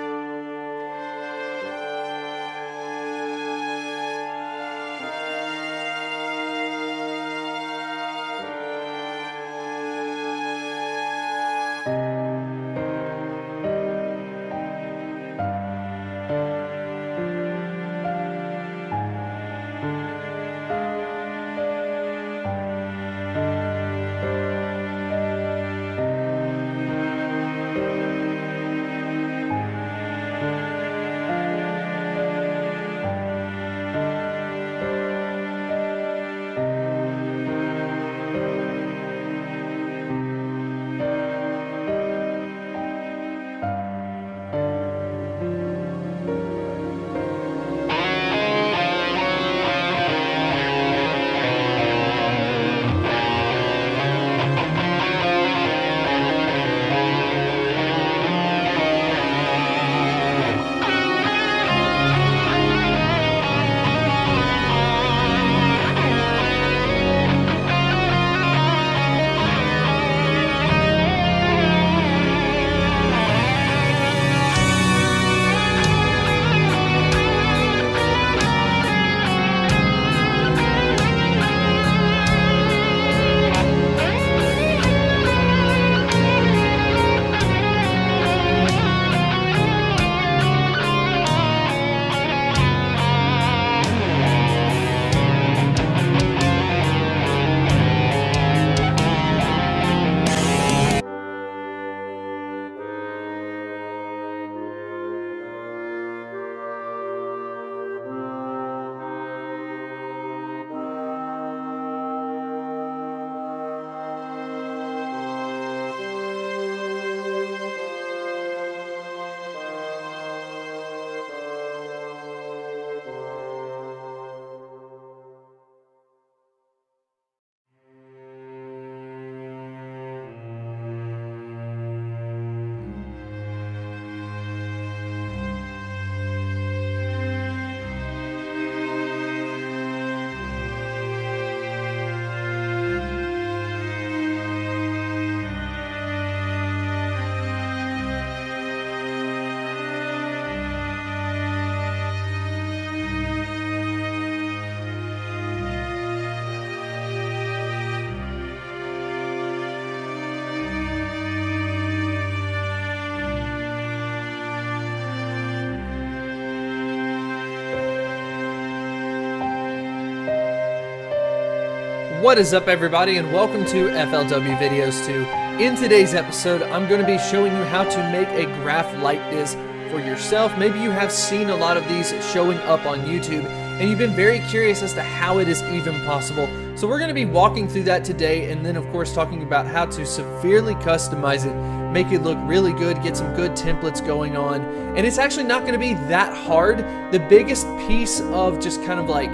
What is up, everybody, and welcome to FLW Videos 2. In today's episode, I'm going to be showing you how to make a graph like this for yourself. Maybe you have seen a lot of these showing up on YouTube, and you've been very curious as to how it is even possible. So we're going to be walking through that today, and then of course talking about how to severely customize it, make it look really good, get some good templates going on. And it's actually not going to be that hard. The biggest piece of just kind of like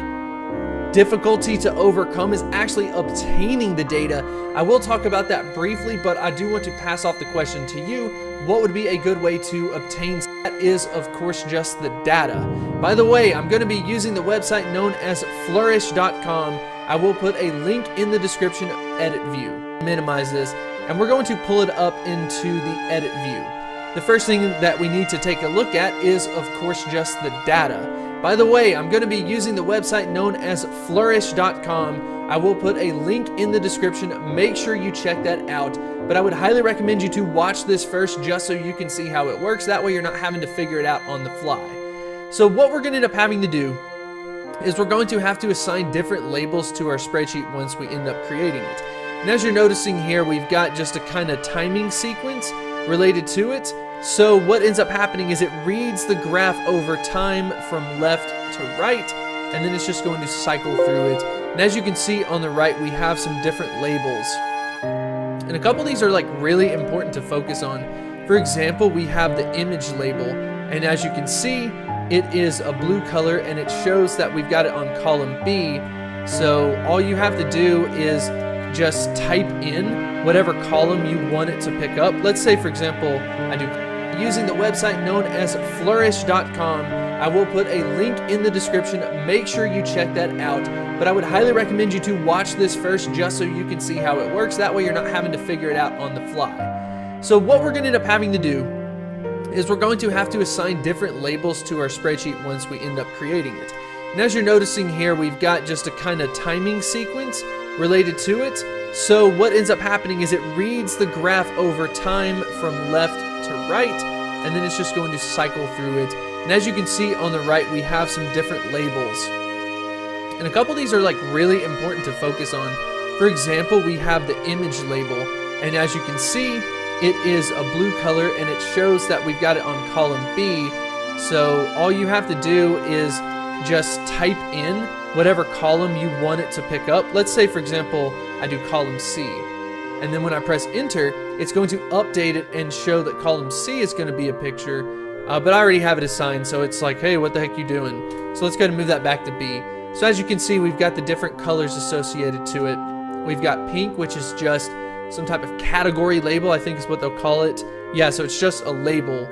difficulty to overcome is actually obtaining the data. I will talk about that briefly, but I do want to pass off the question to you. What would be a good way to obtain? That is, of course, just the data. By the way, I'm going to be using the website known as flourish.com. I will put a link in the description of edit view. Minimize this, and we're going to pull it up into the edit view. The first thing that we need to take a look at is, of course, just the data. By the way, I'm going to be using the website known as flourish.com. I will put a link in the description. Make sure you check that out. But I would highly recommend you to watch this first just so you can see how it works. That way you're not having to figure it out on the fly. So what we're going to end up having to do is we're going to have to assign different labels to our spreadsheet once we end up creating it. And as you're noticing here, we've got just a kind of timing sequence related to it. So what ends up happening is it reads the graph over time from left to right, and then it's just going to cycle through it. And as you can see on the right, we have some different labels. And a couple of these are like really important to focus on. For example, we have the image label, and as you can see, it is a blue color and it shows that we've got it on column B. So all you have to do is just type in whatever column you want it to pick up. Let's say, for example, I do using the website known as flourish.com. I will put a link in the description. Make sure you check that out. But I would highly recommend you to watch this first just so you can see how it works. That way you're not having to figure it out on the fly. So what we're going to end up having to do is we're going to have to assign different labels to our spreadsheet once we end up creating it. And as you're noticing here, we've got just a kind of timing sequence related to it. So what ends up happening is it reads the graph over time from left to right, and then it's just going to cycle through it. And as you can see on the right, we have some different labels. And a couple of these are like really important to focus on. For example, we have the image label, and as you can see, it is a blue color and it shows that we've got it on column B. So all you have to do is just type in whatever column you want it to pick up. Let's say, for example, I do column C. And then when I press enter, it's going to update it and show that column C is going to be a picture. But I already have it assigned, so it's like, hey, what the heck you doing? So let's go ahead and move that back to B. So as you can see, we've got the different colors associated to it. We've got pink, which is just some type of category label, I think is what they'll call it. Yeah, so it's just a label.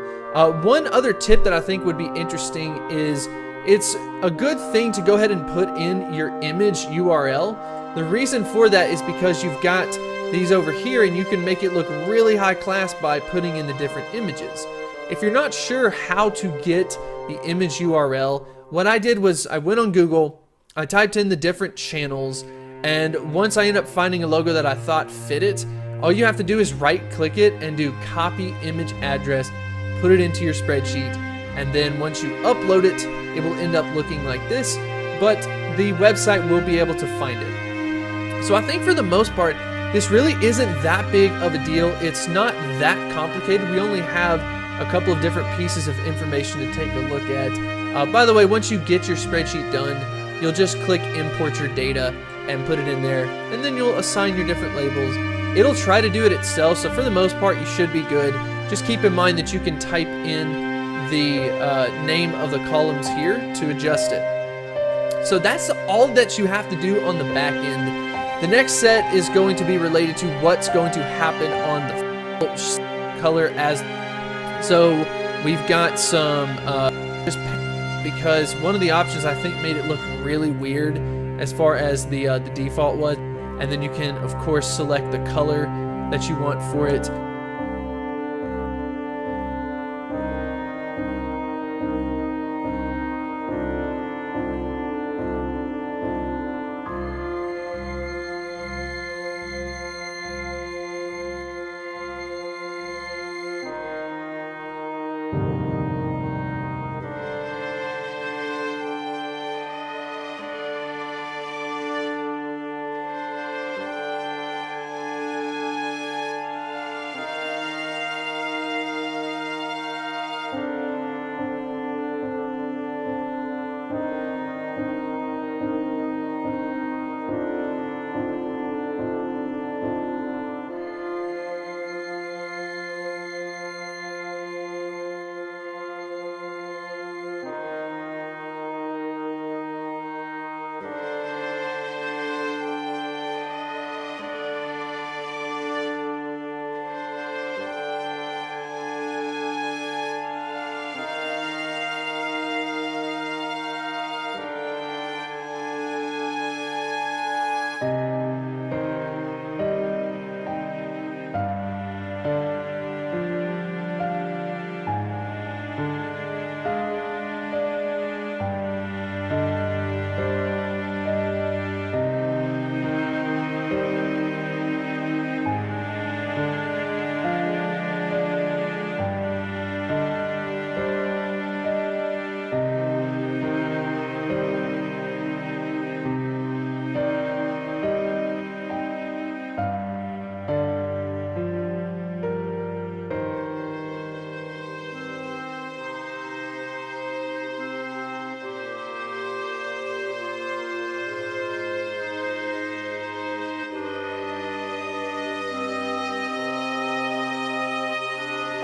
One other tip that I think would be interesting is it's a good thing to go ahead and put in your image URL. The reason for that is because you've got these over here and you can make it look really high class by putting in the different images. If you're not sure how to get the image URL, what I did was I went on Google, I typed in the different channels, and once I end up finding a logo that I thought fit it, all you have to do is right click it and do copy image address, put it into your spreadsheet, and then once you upload it, it will end up looking like this, but the website will be able to find it. So I think for the most part, this really isn't that big of a deal. It's not that complicated. We only have a couple of different pieces of information to take a look at. By the way, once you get your spreadsheet done, you'll just click import your data and put it in there, and then you'll assign your different labels. It'll try to do it itself, so for the most part, you should be good. Just keep in mind that you can type in the name of the columns here to adjust it. So that's all that you have to do on the back end. The next set is going to be related to what's going to happen on the color as. So we've got some just because one of the options I think made it look really weird as far as the default was, and then you can of course select the color that you want for it.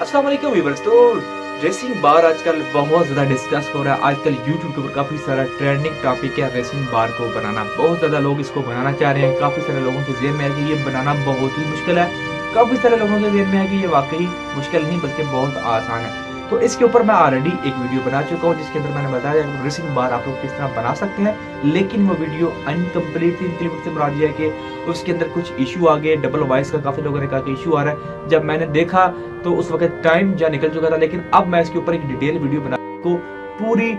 अस्सलाम वालेकुम viewers. तो racing बार आजकल बहुत ज़्यादा discuss हो रहा है। आजकल यूट्यूब के ऊपर काफ़ी सारा ट्रेंडिंग टॉपिक है रेसिंग बार को बनाना। बहुत ज़्यादा लोग इसको बनाना चाह रहे हैं। काफ़ी सारे लोगों के ज़हन में है कि ये बनाना बहुत ही मुश्किल है। काफ़ी सारे लोगों के ज़हन में है कि ये वाकई मुश्किल नहीं बल्कि बहुत आसान है। तो इसके ऊपर मैं ऑलरेडी एक वीडियो बना चुका हूँ जिसके अंदर मैंने बताया कि रेसिंग बार आप लोग किस तरह बना सकते हैं, लेकिन वो वीडियो अनकम्प्लीट थी। इनके से मुराद ये है कि उसके अंदर कुछ इशू आ गए, डबल वॉइस का काफ़ी लोगों ने कहा कि इशू आ रहा है। जब मैंने देखा तो उस वक्त टाइम जा निकल चुका था, लेकिन अब मैं इसके ऊपर एक डिटेल वीडियो बना को पूरी।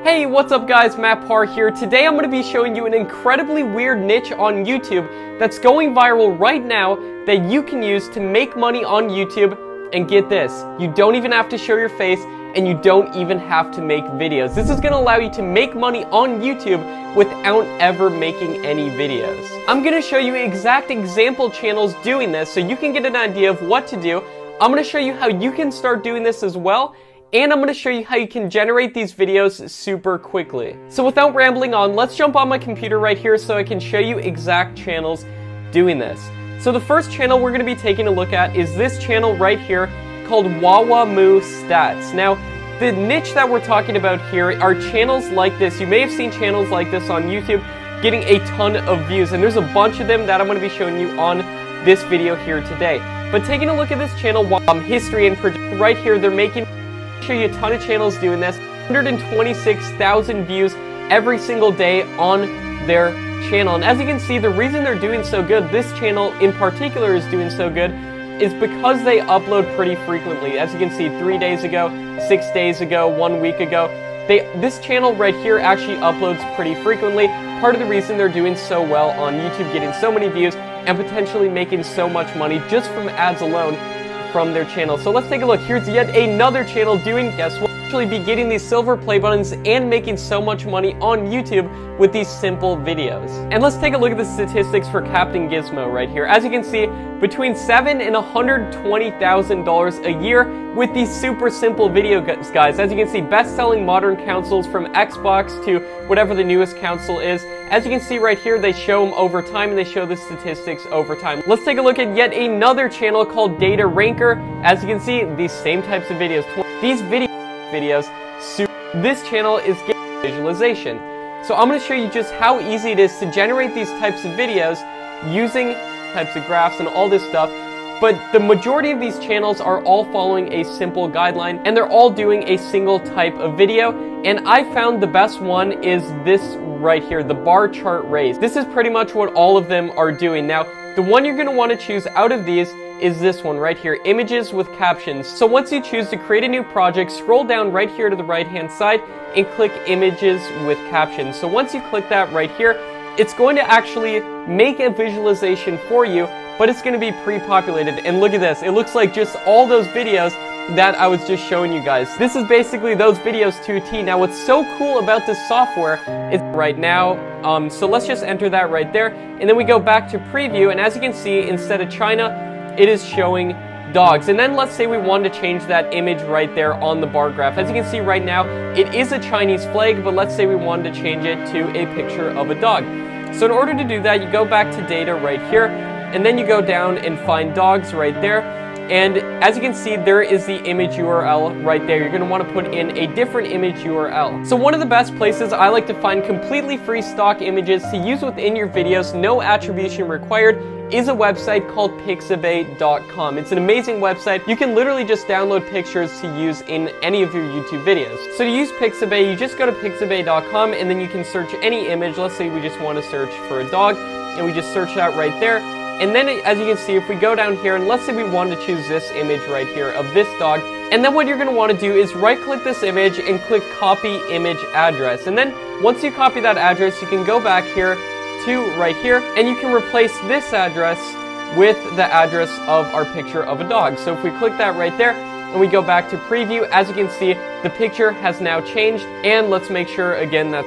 Hey, what's up guys, Matt Parr here. Today I'm going to be showing you an incredibly weird niche on YouTube that's going viral right now that you can use to make money on YouTube. And get this, you don't even have to show your face and you don't even have to make videos. This is going to allow you to make money on YouTube without ever making any videos. I'm going to show you exact example channels doing this so you can get an idea of what to do. I'm going to show you how you can start doing this as well. And I'm going to show you how you can generate these videos super quickly. So without rambling on, let's jump on my computer right here so I can show you exact channels doing this. So the first channel we're going to be taking a look at is this channel right here called Wawa Moo Stats. Now, the niche that we're talking about here are channels like this. You may have seen channels like this on YouTube getting a ton of views, and there's a bunch of them that I'm going to be showing you on this video here today. But taking a look at this channel, history and right here, they're making show you a ton of channels doing this. 126,000 views every single day on their channel. And as you can see, the reason they're doing so good, this channel in particular is doing so good, is because they upload pretty frequently. As you can see, 3 days ago, 6 days ago, 1 week ago, this channel right here actually uploads pretty frequently. Part of the reason they're doing so well on YouTube, getting so many views, and potentially making so much money just from ads alone from their channel. So let's take a look. Here's yet another channel doing, guess what? Actually be getting these silver play buttons and making so much money on YouTube with these simple videos. And let's take a look at the statistics for Captain Gizmo right here. As you can see, between $7,000 and $120,000 a year with these super simple videos, guys. As you can see, best-selling modern consoles from Xbox to whatever the newest console is. As you can see right here, they show them over time and they show the statistics over time. Let's take a look at yet another channel called Data Ranker. As you can see, these same types of videos. These videos, this channel is getting visualization. So I'm going to show you just how easy it is to generate these types of videos using types of graphs and all this stuff. But the majority of these channels are all following a simple guideline and they're all doing a single type of video. And I found the best one is this right here, the bar chart raise. This is pretty much what all of them are doing. Now, the one you're going to want to choose out of these is this one right here, images with captions. So once you choose to create a new project, scroll down right here to the right hand side and click images with captions. So once you click that right here, it's going to actually make a visualization for you, but it's going to be pre-populated. And look at this, it looks like just all those videos that I was just showing you guys. This is basically those videos to a T. Now what's so cool about this software is right now, so let's just enter that right there, and then we go back to preview, and as you can see, instead of China, it is showing dogs. And then let's say we wanted to change that image right there on the bar graph. As you can see right now, it is a Chinese flag, but let's say we wanted to change it to a picture of a dog. So in order to do that, you go back to data right here, and then you go down and find dogs right there. And as you can see, there is the image URL right there. You're going to want to put in a different image URL. So one of the best places I like to find completely free stock images to use within your videos, no attribution required, is a website called pixabay.com. It's an amazing website. You can literally just download pictures to use in any of your YouTube videos. So to use Pixabay, you just go to pixabay.com and then you can search any image. Let's say we just want to search for a dog, and we just search that right there. And then as you can see, if we go down here and let's say we wanted to choose this image right here of this dog, and then what you're going to want to do is right click this image and click copy image address. And then once you copy that address, you can go back here to right here and you can replace this address with the address of our picture of a dog. So if we click that right there and we go back to preview, as you can see, the picture has now changed. And let's make sure again that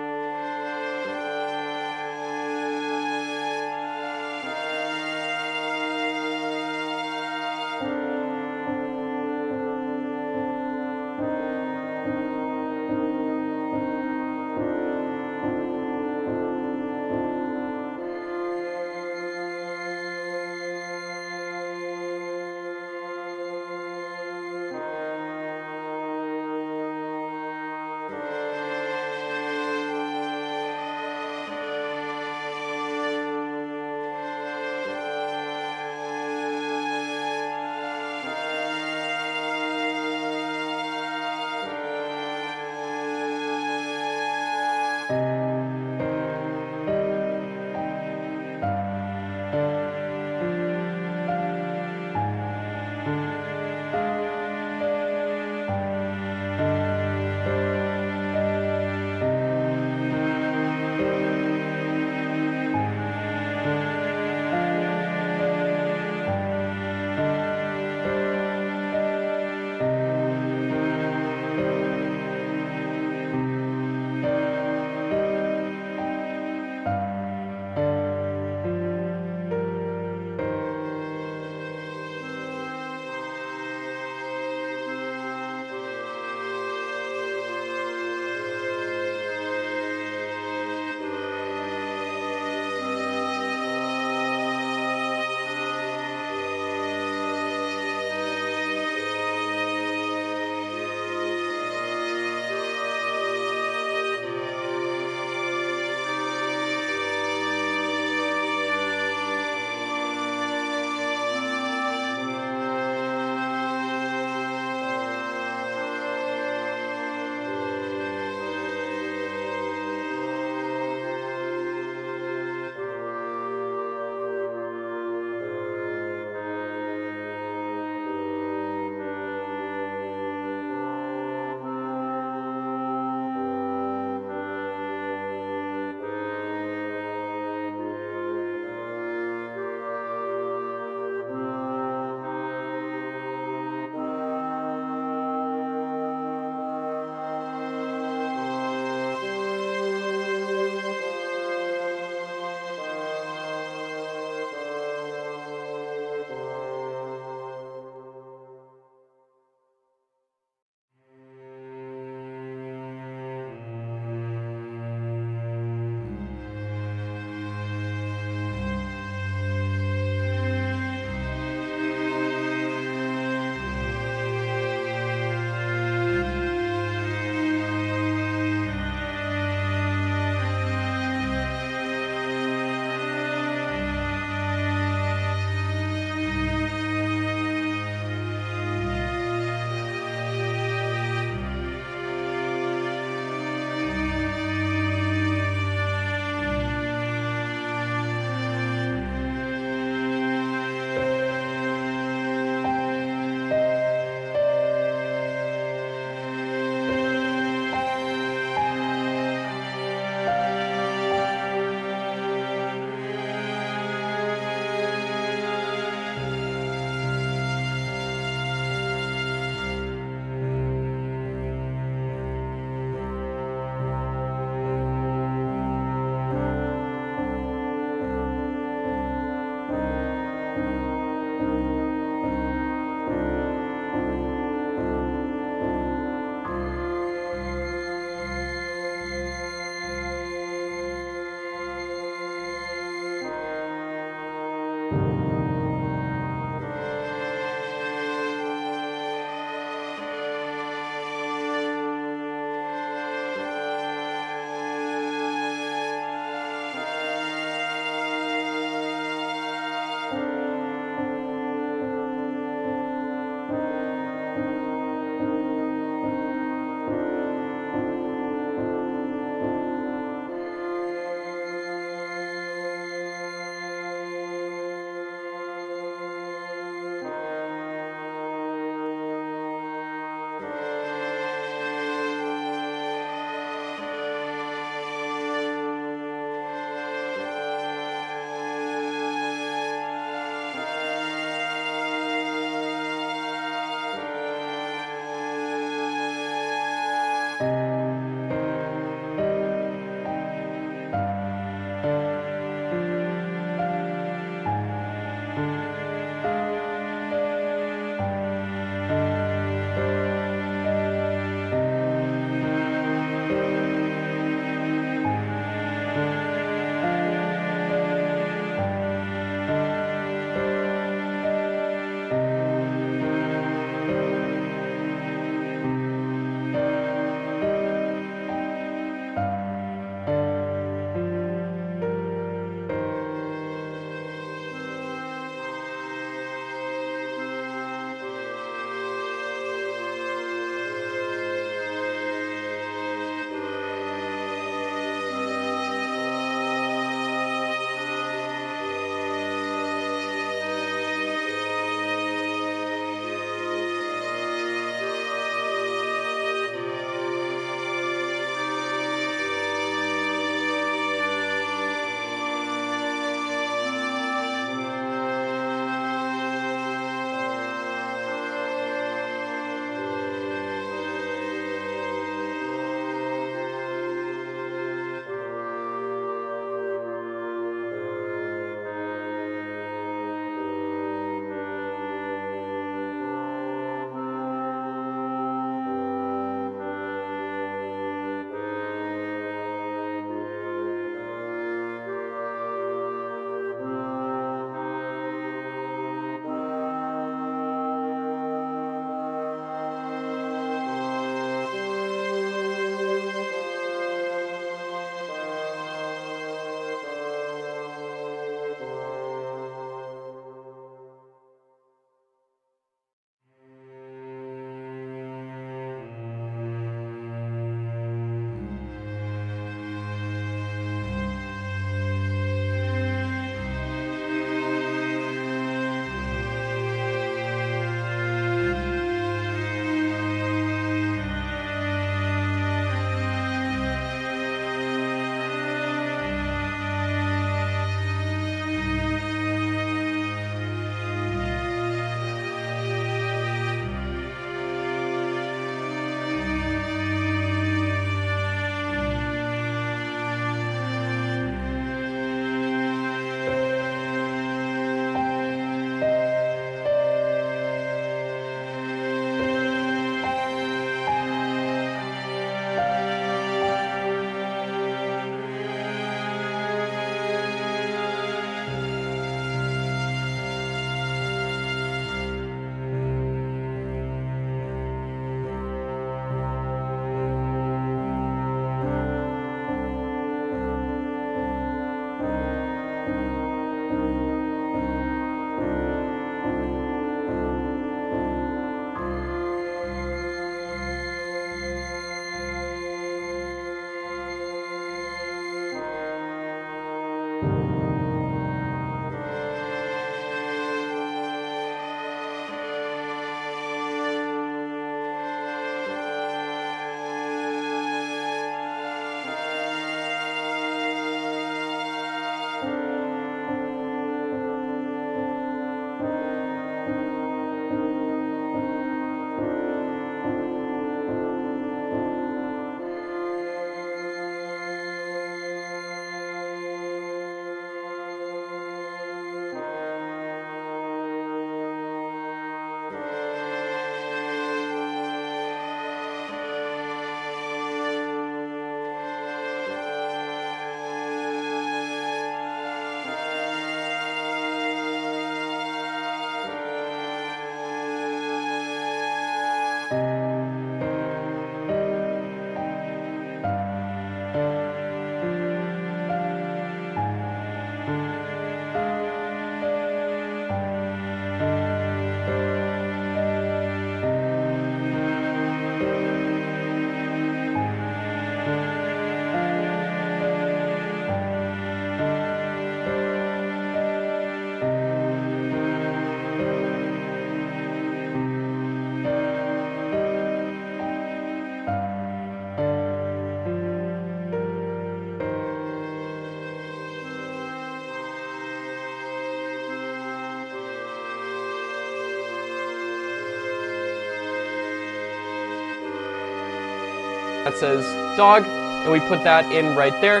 that says dog, and we put that in right there.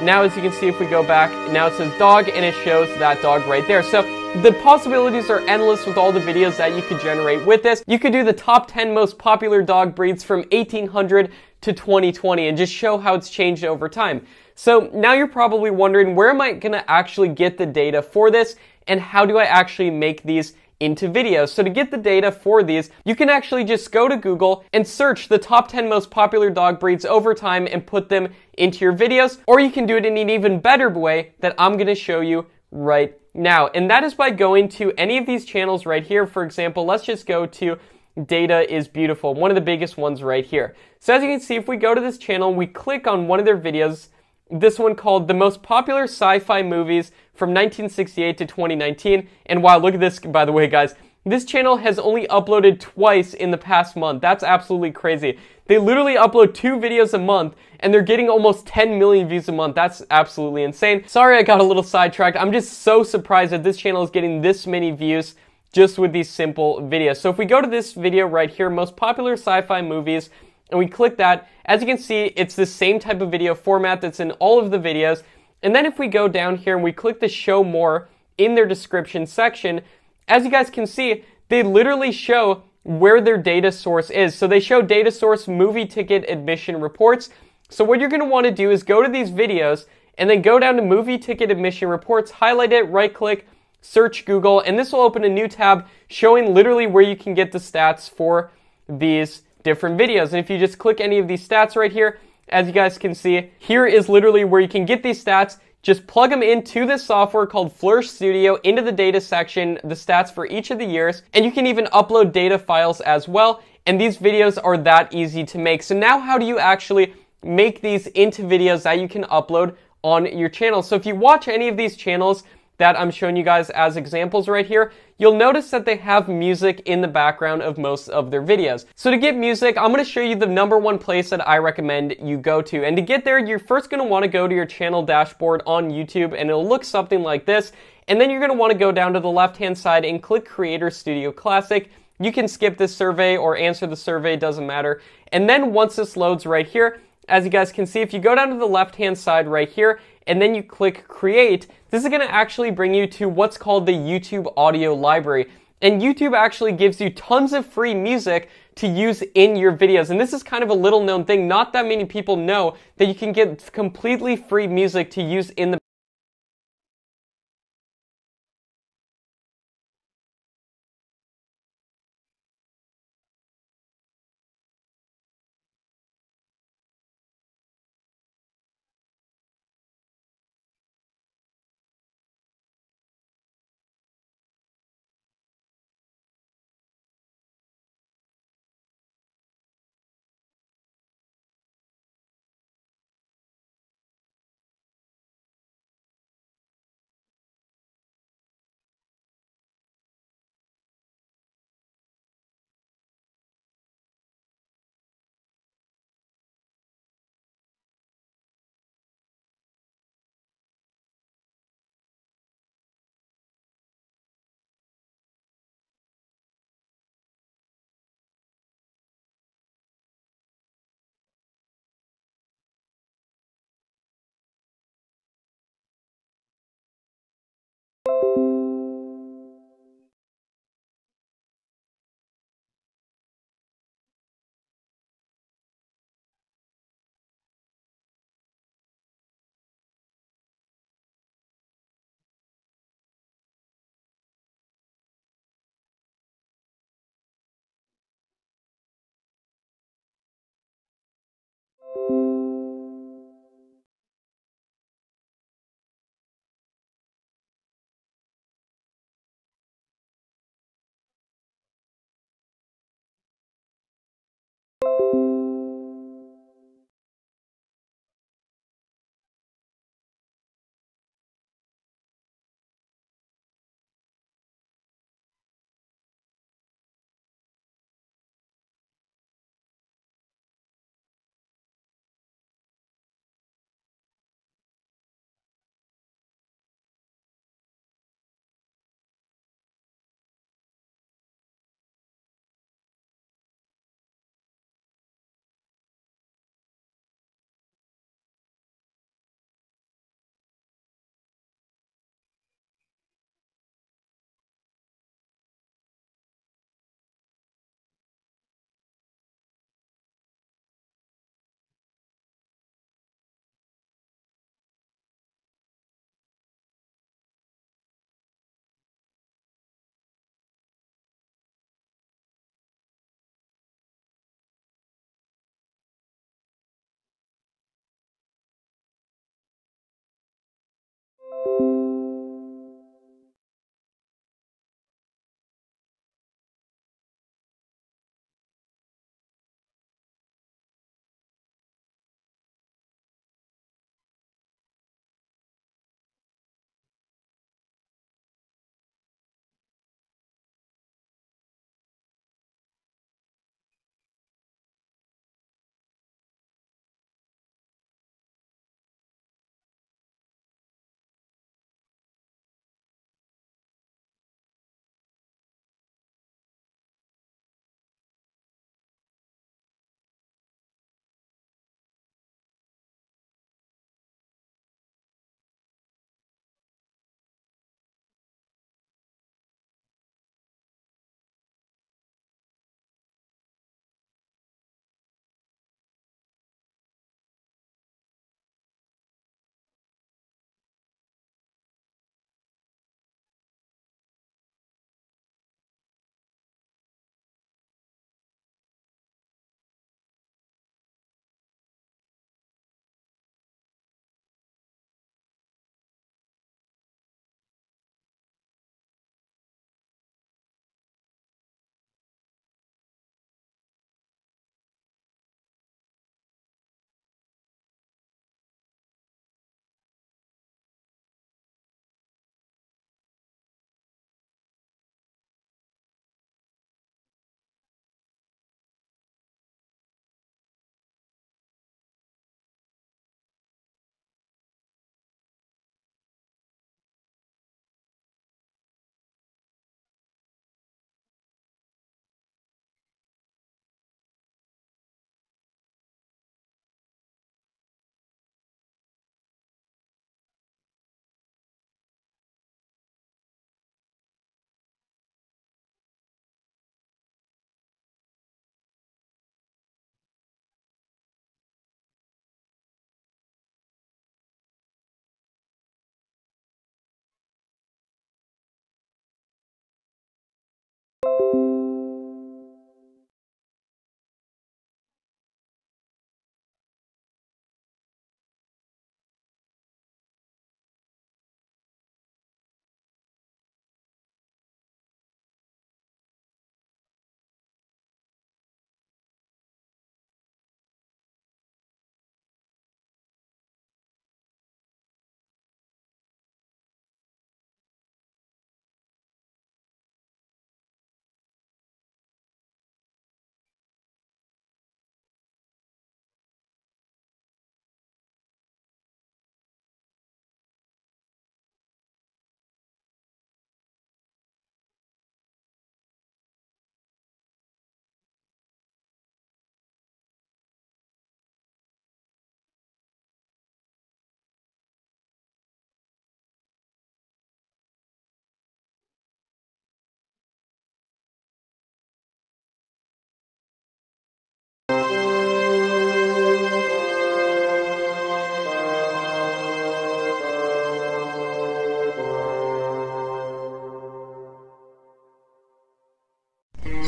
Now, as you can see, if we go back, now it says dog, and it shows that dog right there. So the possibilities are endless with all the videos that you could generate with this. You could do the top 10 most popular dog breeds from 1800 to 2020 and just show how it's changed over time. So now you're probably wondering, where am I going to actually get the data for this, and how do I actually make these into videos? So to get the data for these, you can actually just go to Google and search the top 10 most popular dog breeds over time and put them into your videos, or you can do it in an even better way that I'm going to show you right now. And that is by going to any of these channels right here. For example, let's just go to Data is Beautiful, one of the biggest ones right here. So as you can see, if we go to this channel, we click on one of their videos, this one called The Most Popular Sci-Fi Movies from 1968 to 2019. And wow, look at this, by the way, guys. This channel has only uploaded twice in the past month. That's absolutely crazy. They literally upload 2 videos a month, and they're getting almost 10 million views a month. That's absolutely insane. Sorry I got a little sidetracked. I'm just so surprised that this channel is getting this many views just with these simple videos. So if we go to this video right here, Most Popular Sci-Fi Movies, and we click that, as you can see, it's the same type of video format that's in all of the videos. And then if we go down here and we click the show more in their description section, as you guys can see, they literally show where their data source is. So they show data source movie ticket admission reports. So what you're going to want to do is go to these videos and then go down to movie ticket admission reports, highlight it, right click, search Google, and this will open a new tab showing literally where you can get the stats for these different videos. And if you just click any of these stats right here, as you guys can see, here is literally where you can get these stats. Just plug them into this software called Flourish Studio into the data section, the stats for each of the years, and you can even upload data files as well. And these videos are that easy to make. So now how do you actually make these into videos that you can upload on your channel? So if you watch any of these channels that I'm showing you guys as examples right here, you'll notice that they have music in the background of most of their videos. So to get music, I'm going to show you the #1 place that I recommend you go to. And to get there, you're first going to want to go to your channel dashboard on YouTube, and it'll look something like this. And then you're going to want to go down to the left-hand side and click Creator Studio Classic. You can skip this survey or answer the survey, doesn't matter. And then once this loads right here, as you guys can see, if you go down to the left-hand side right here, and then you click Create, this is going to actually bring you to what's called the YouTube Audio Library. And YouTube actually gives you tons of free music to use in your videos. And this is kind of a little known thing. Not that many people know that you can get completely free music to use in the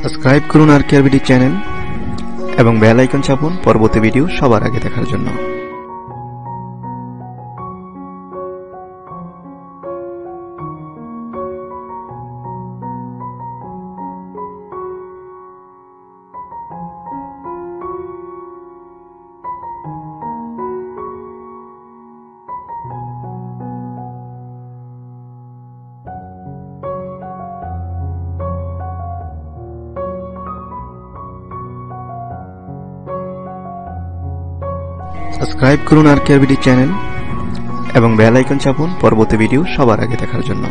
subscribe করুন আর কেআরবিডি channel এবং bell icon চাপুন পরবর্তী video সবার আগে দেখার জন্য। Subscribe করুন আর কেআরবিডি channel এবং bell icon চাপুন পরবর্তী ভিডিও সবার আগে দেখার জন্য।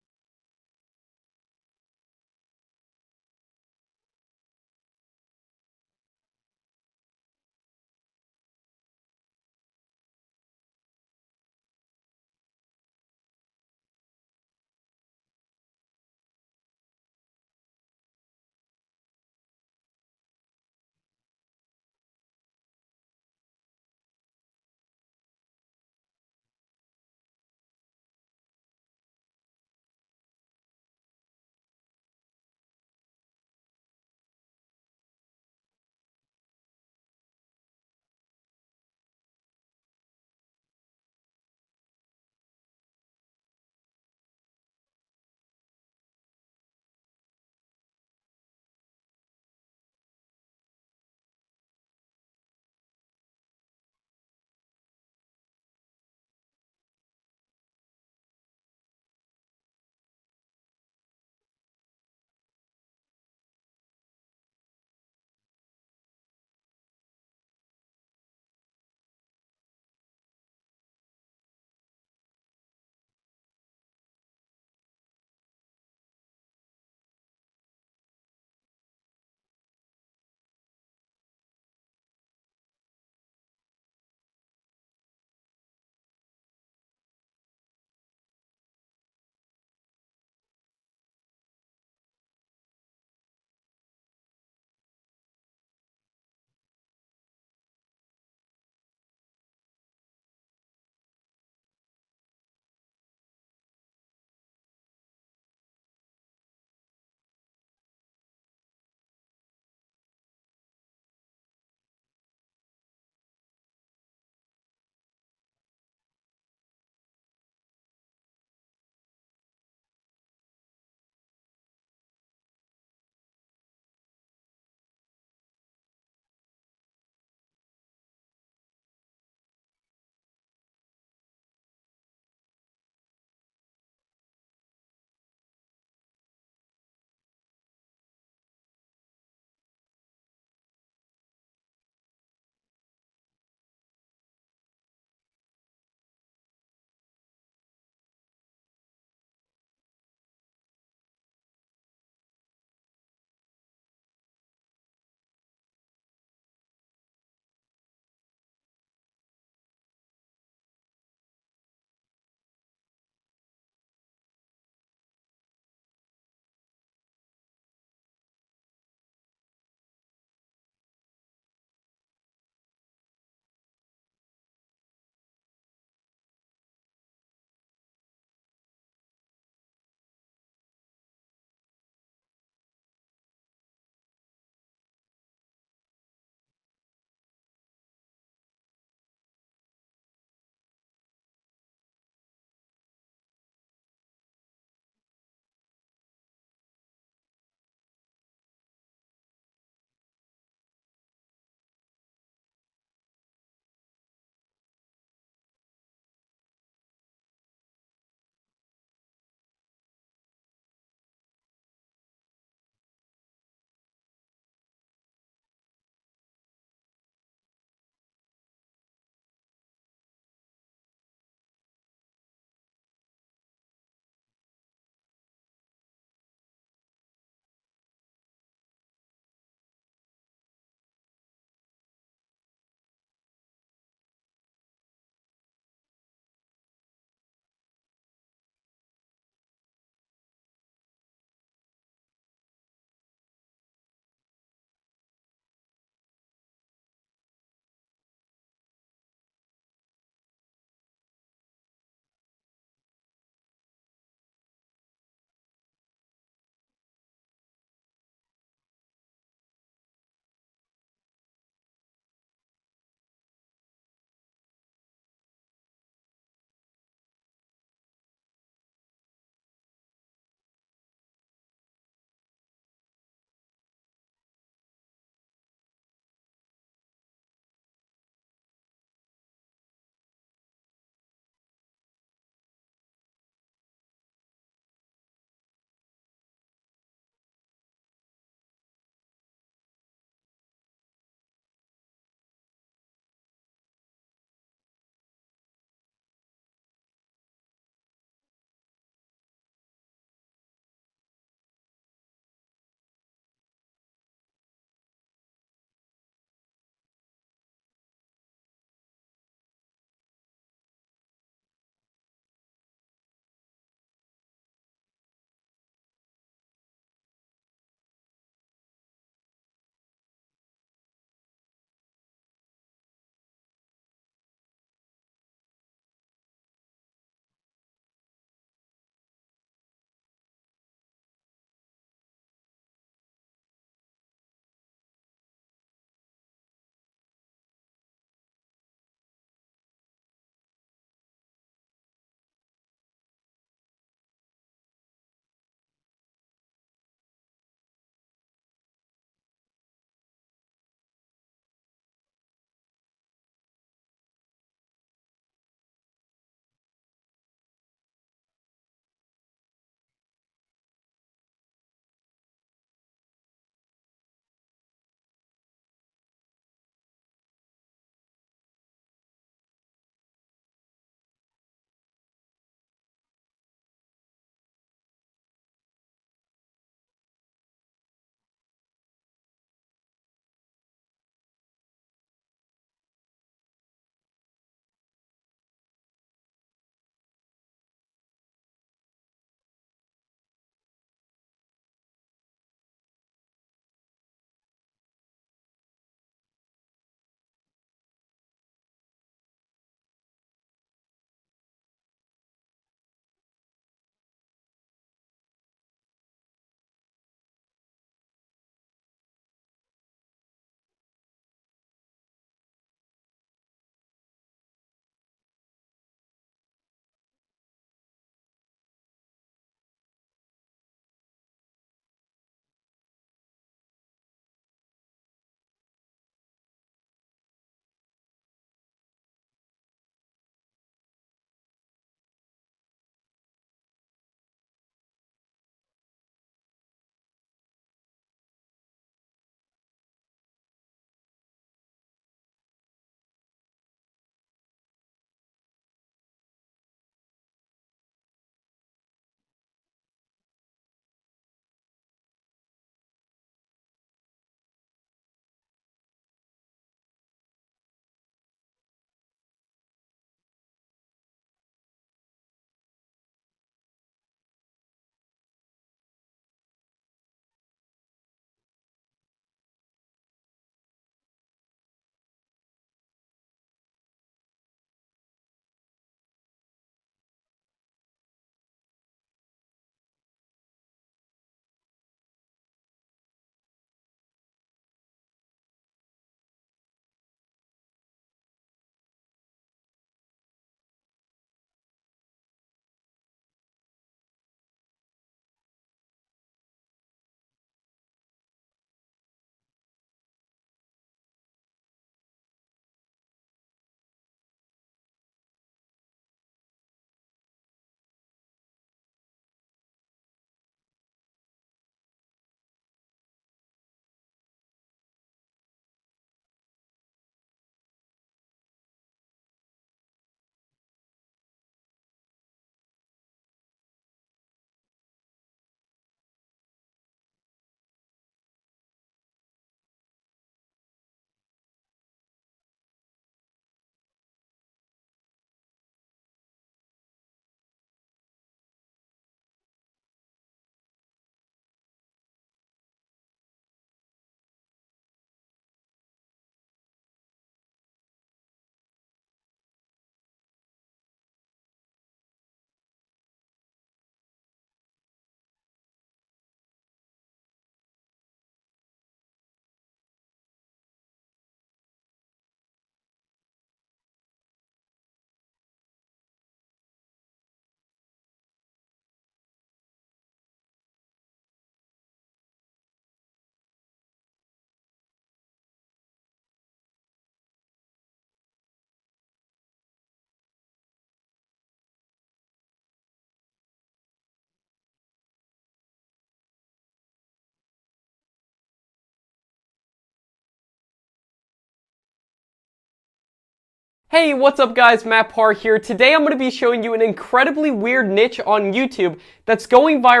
Hey, what's up guys, Matt Parr here. Today I'm going to be showing you an incredibly weird niche on YouTube that's going viral.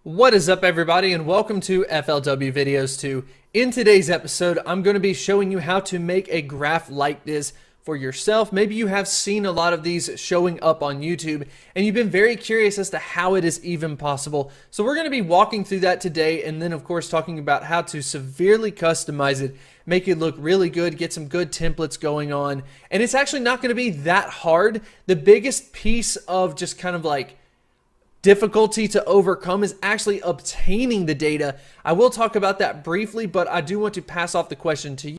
What is up everybody and welcome to FLW Videos 2. In today's episode, I'm going to be showing you how to make a graph like this for yourself. Maybe you have seen a lot of these showing up on YouTube and you've been very curious as to how it is even possible. So we're going to be walking through that today and then of course talking about how to severely customize it, make it look really good, get some good templates going on. And it's actually not going to be that hard. The biggest piece of just kind of like difficulty to overcome is actually obtaining the data. I will talk about that briefly, but I do want to pass off the question to you.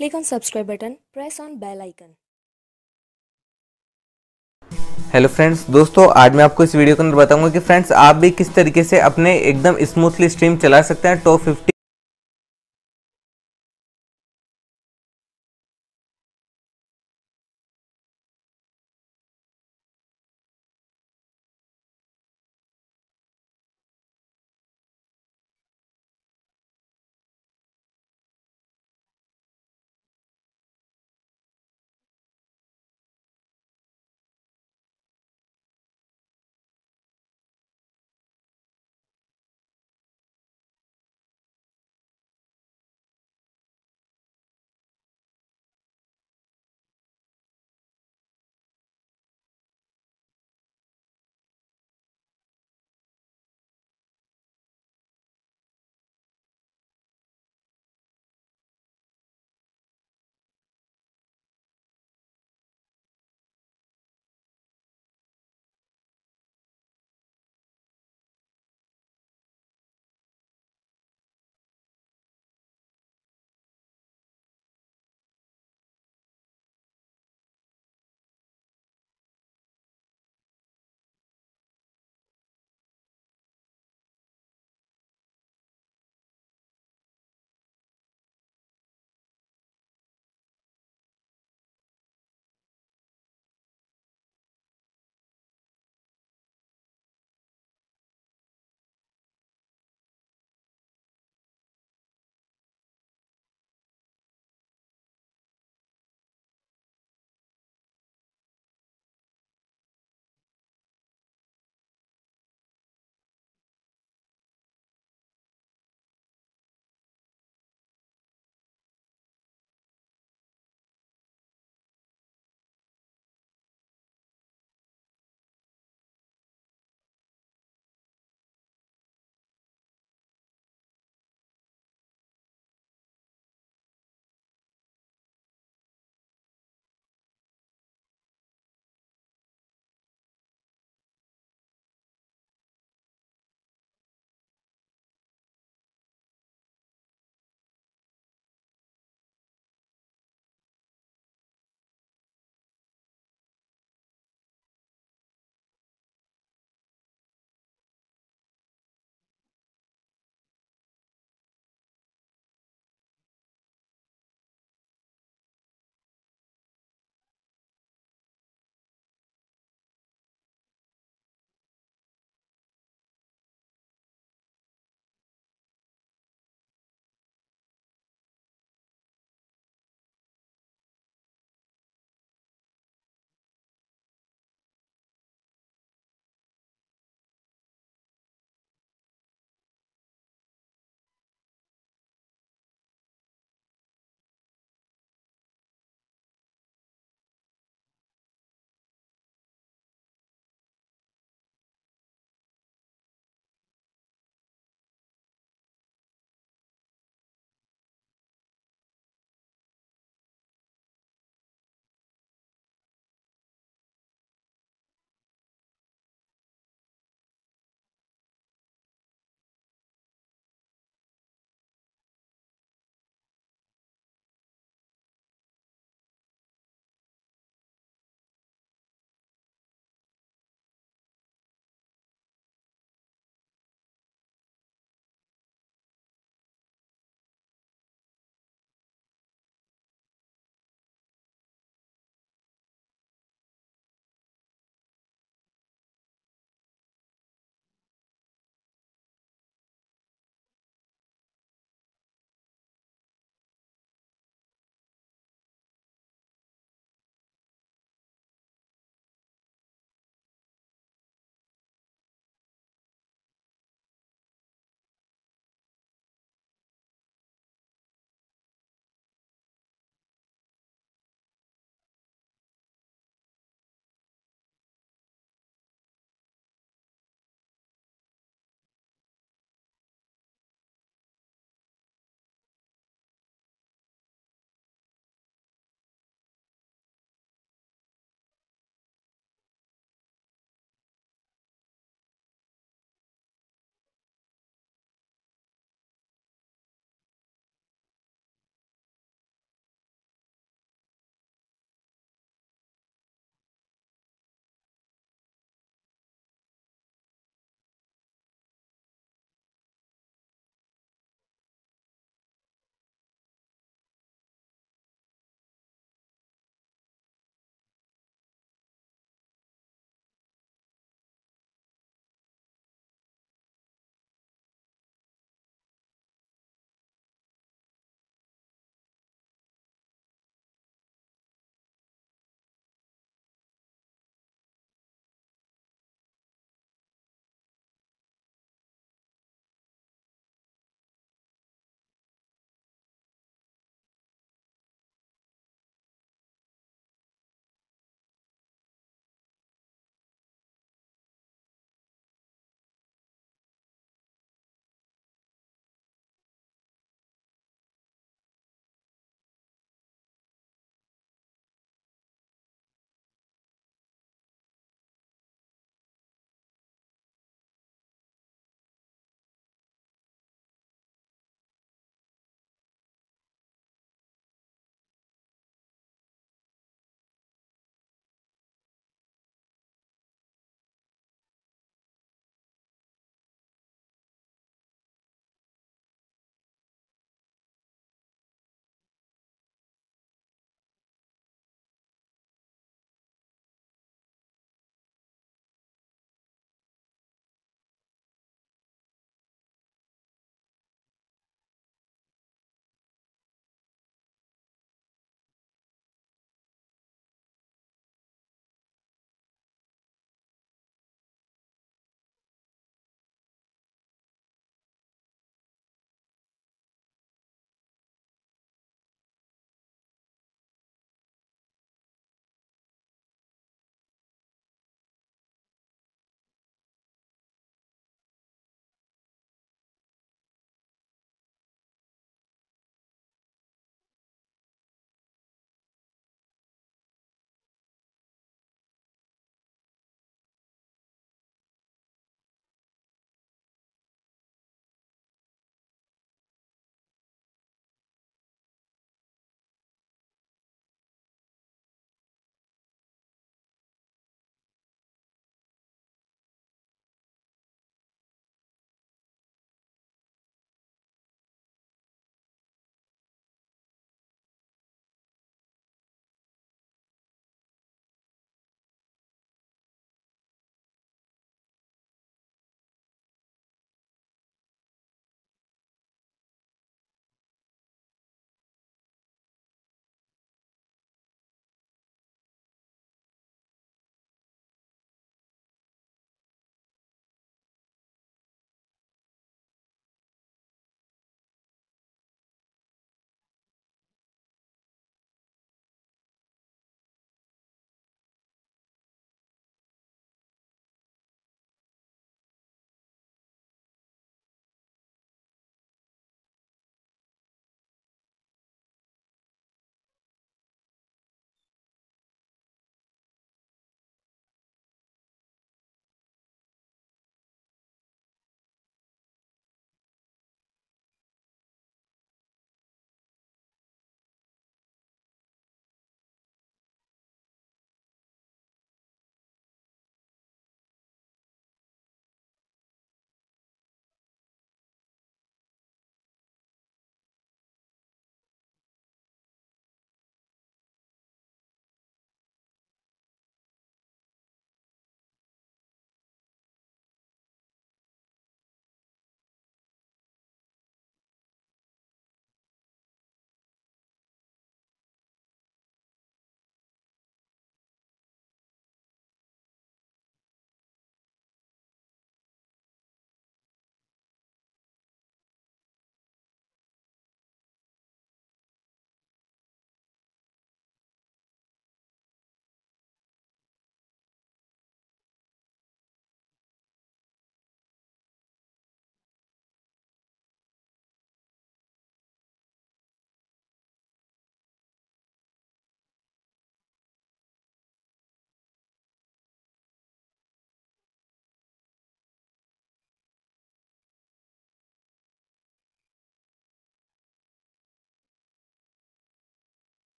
Click on subscribe button, press on bell icon. Hello friends, दोस्तों आज मैं आपको इस video के अंदर बताऊंगा कि friends आप भी किस तरीके से अपने एकदम स्मूथली स्ट्रीम चला सकते हैं टॉप 50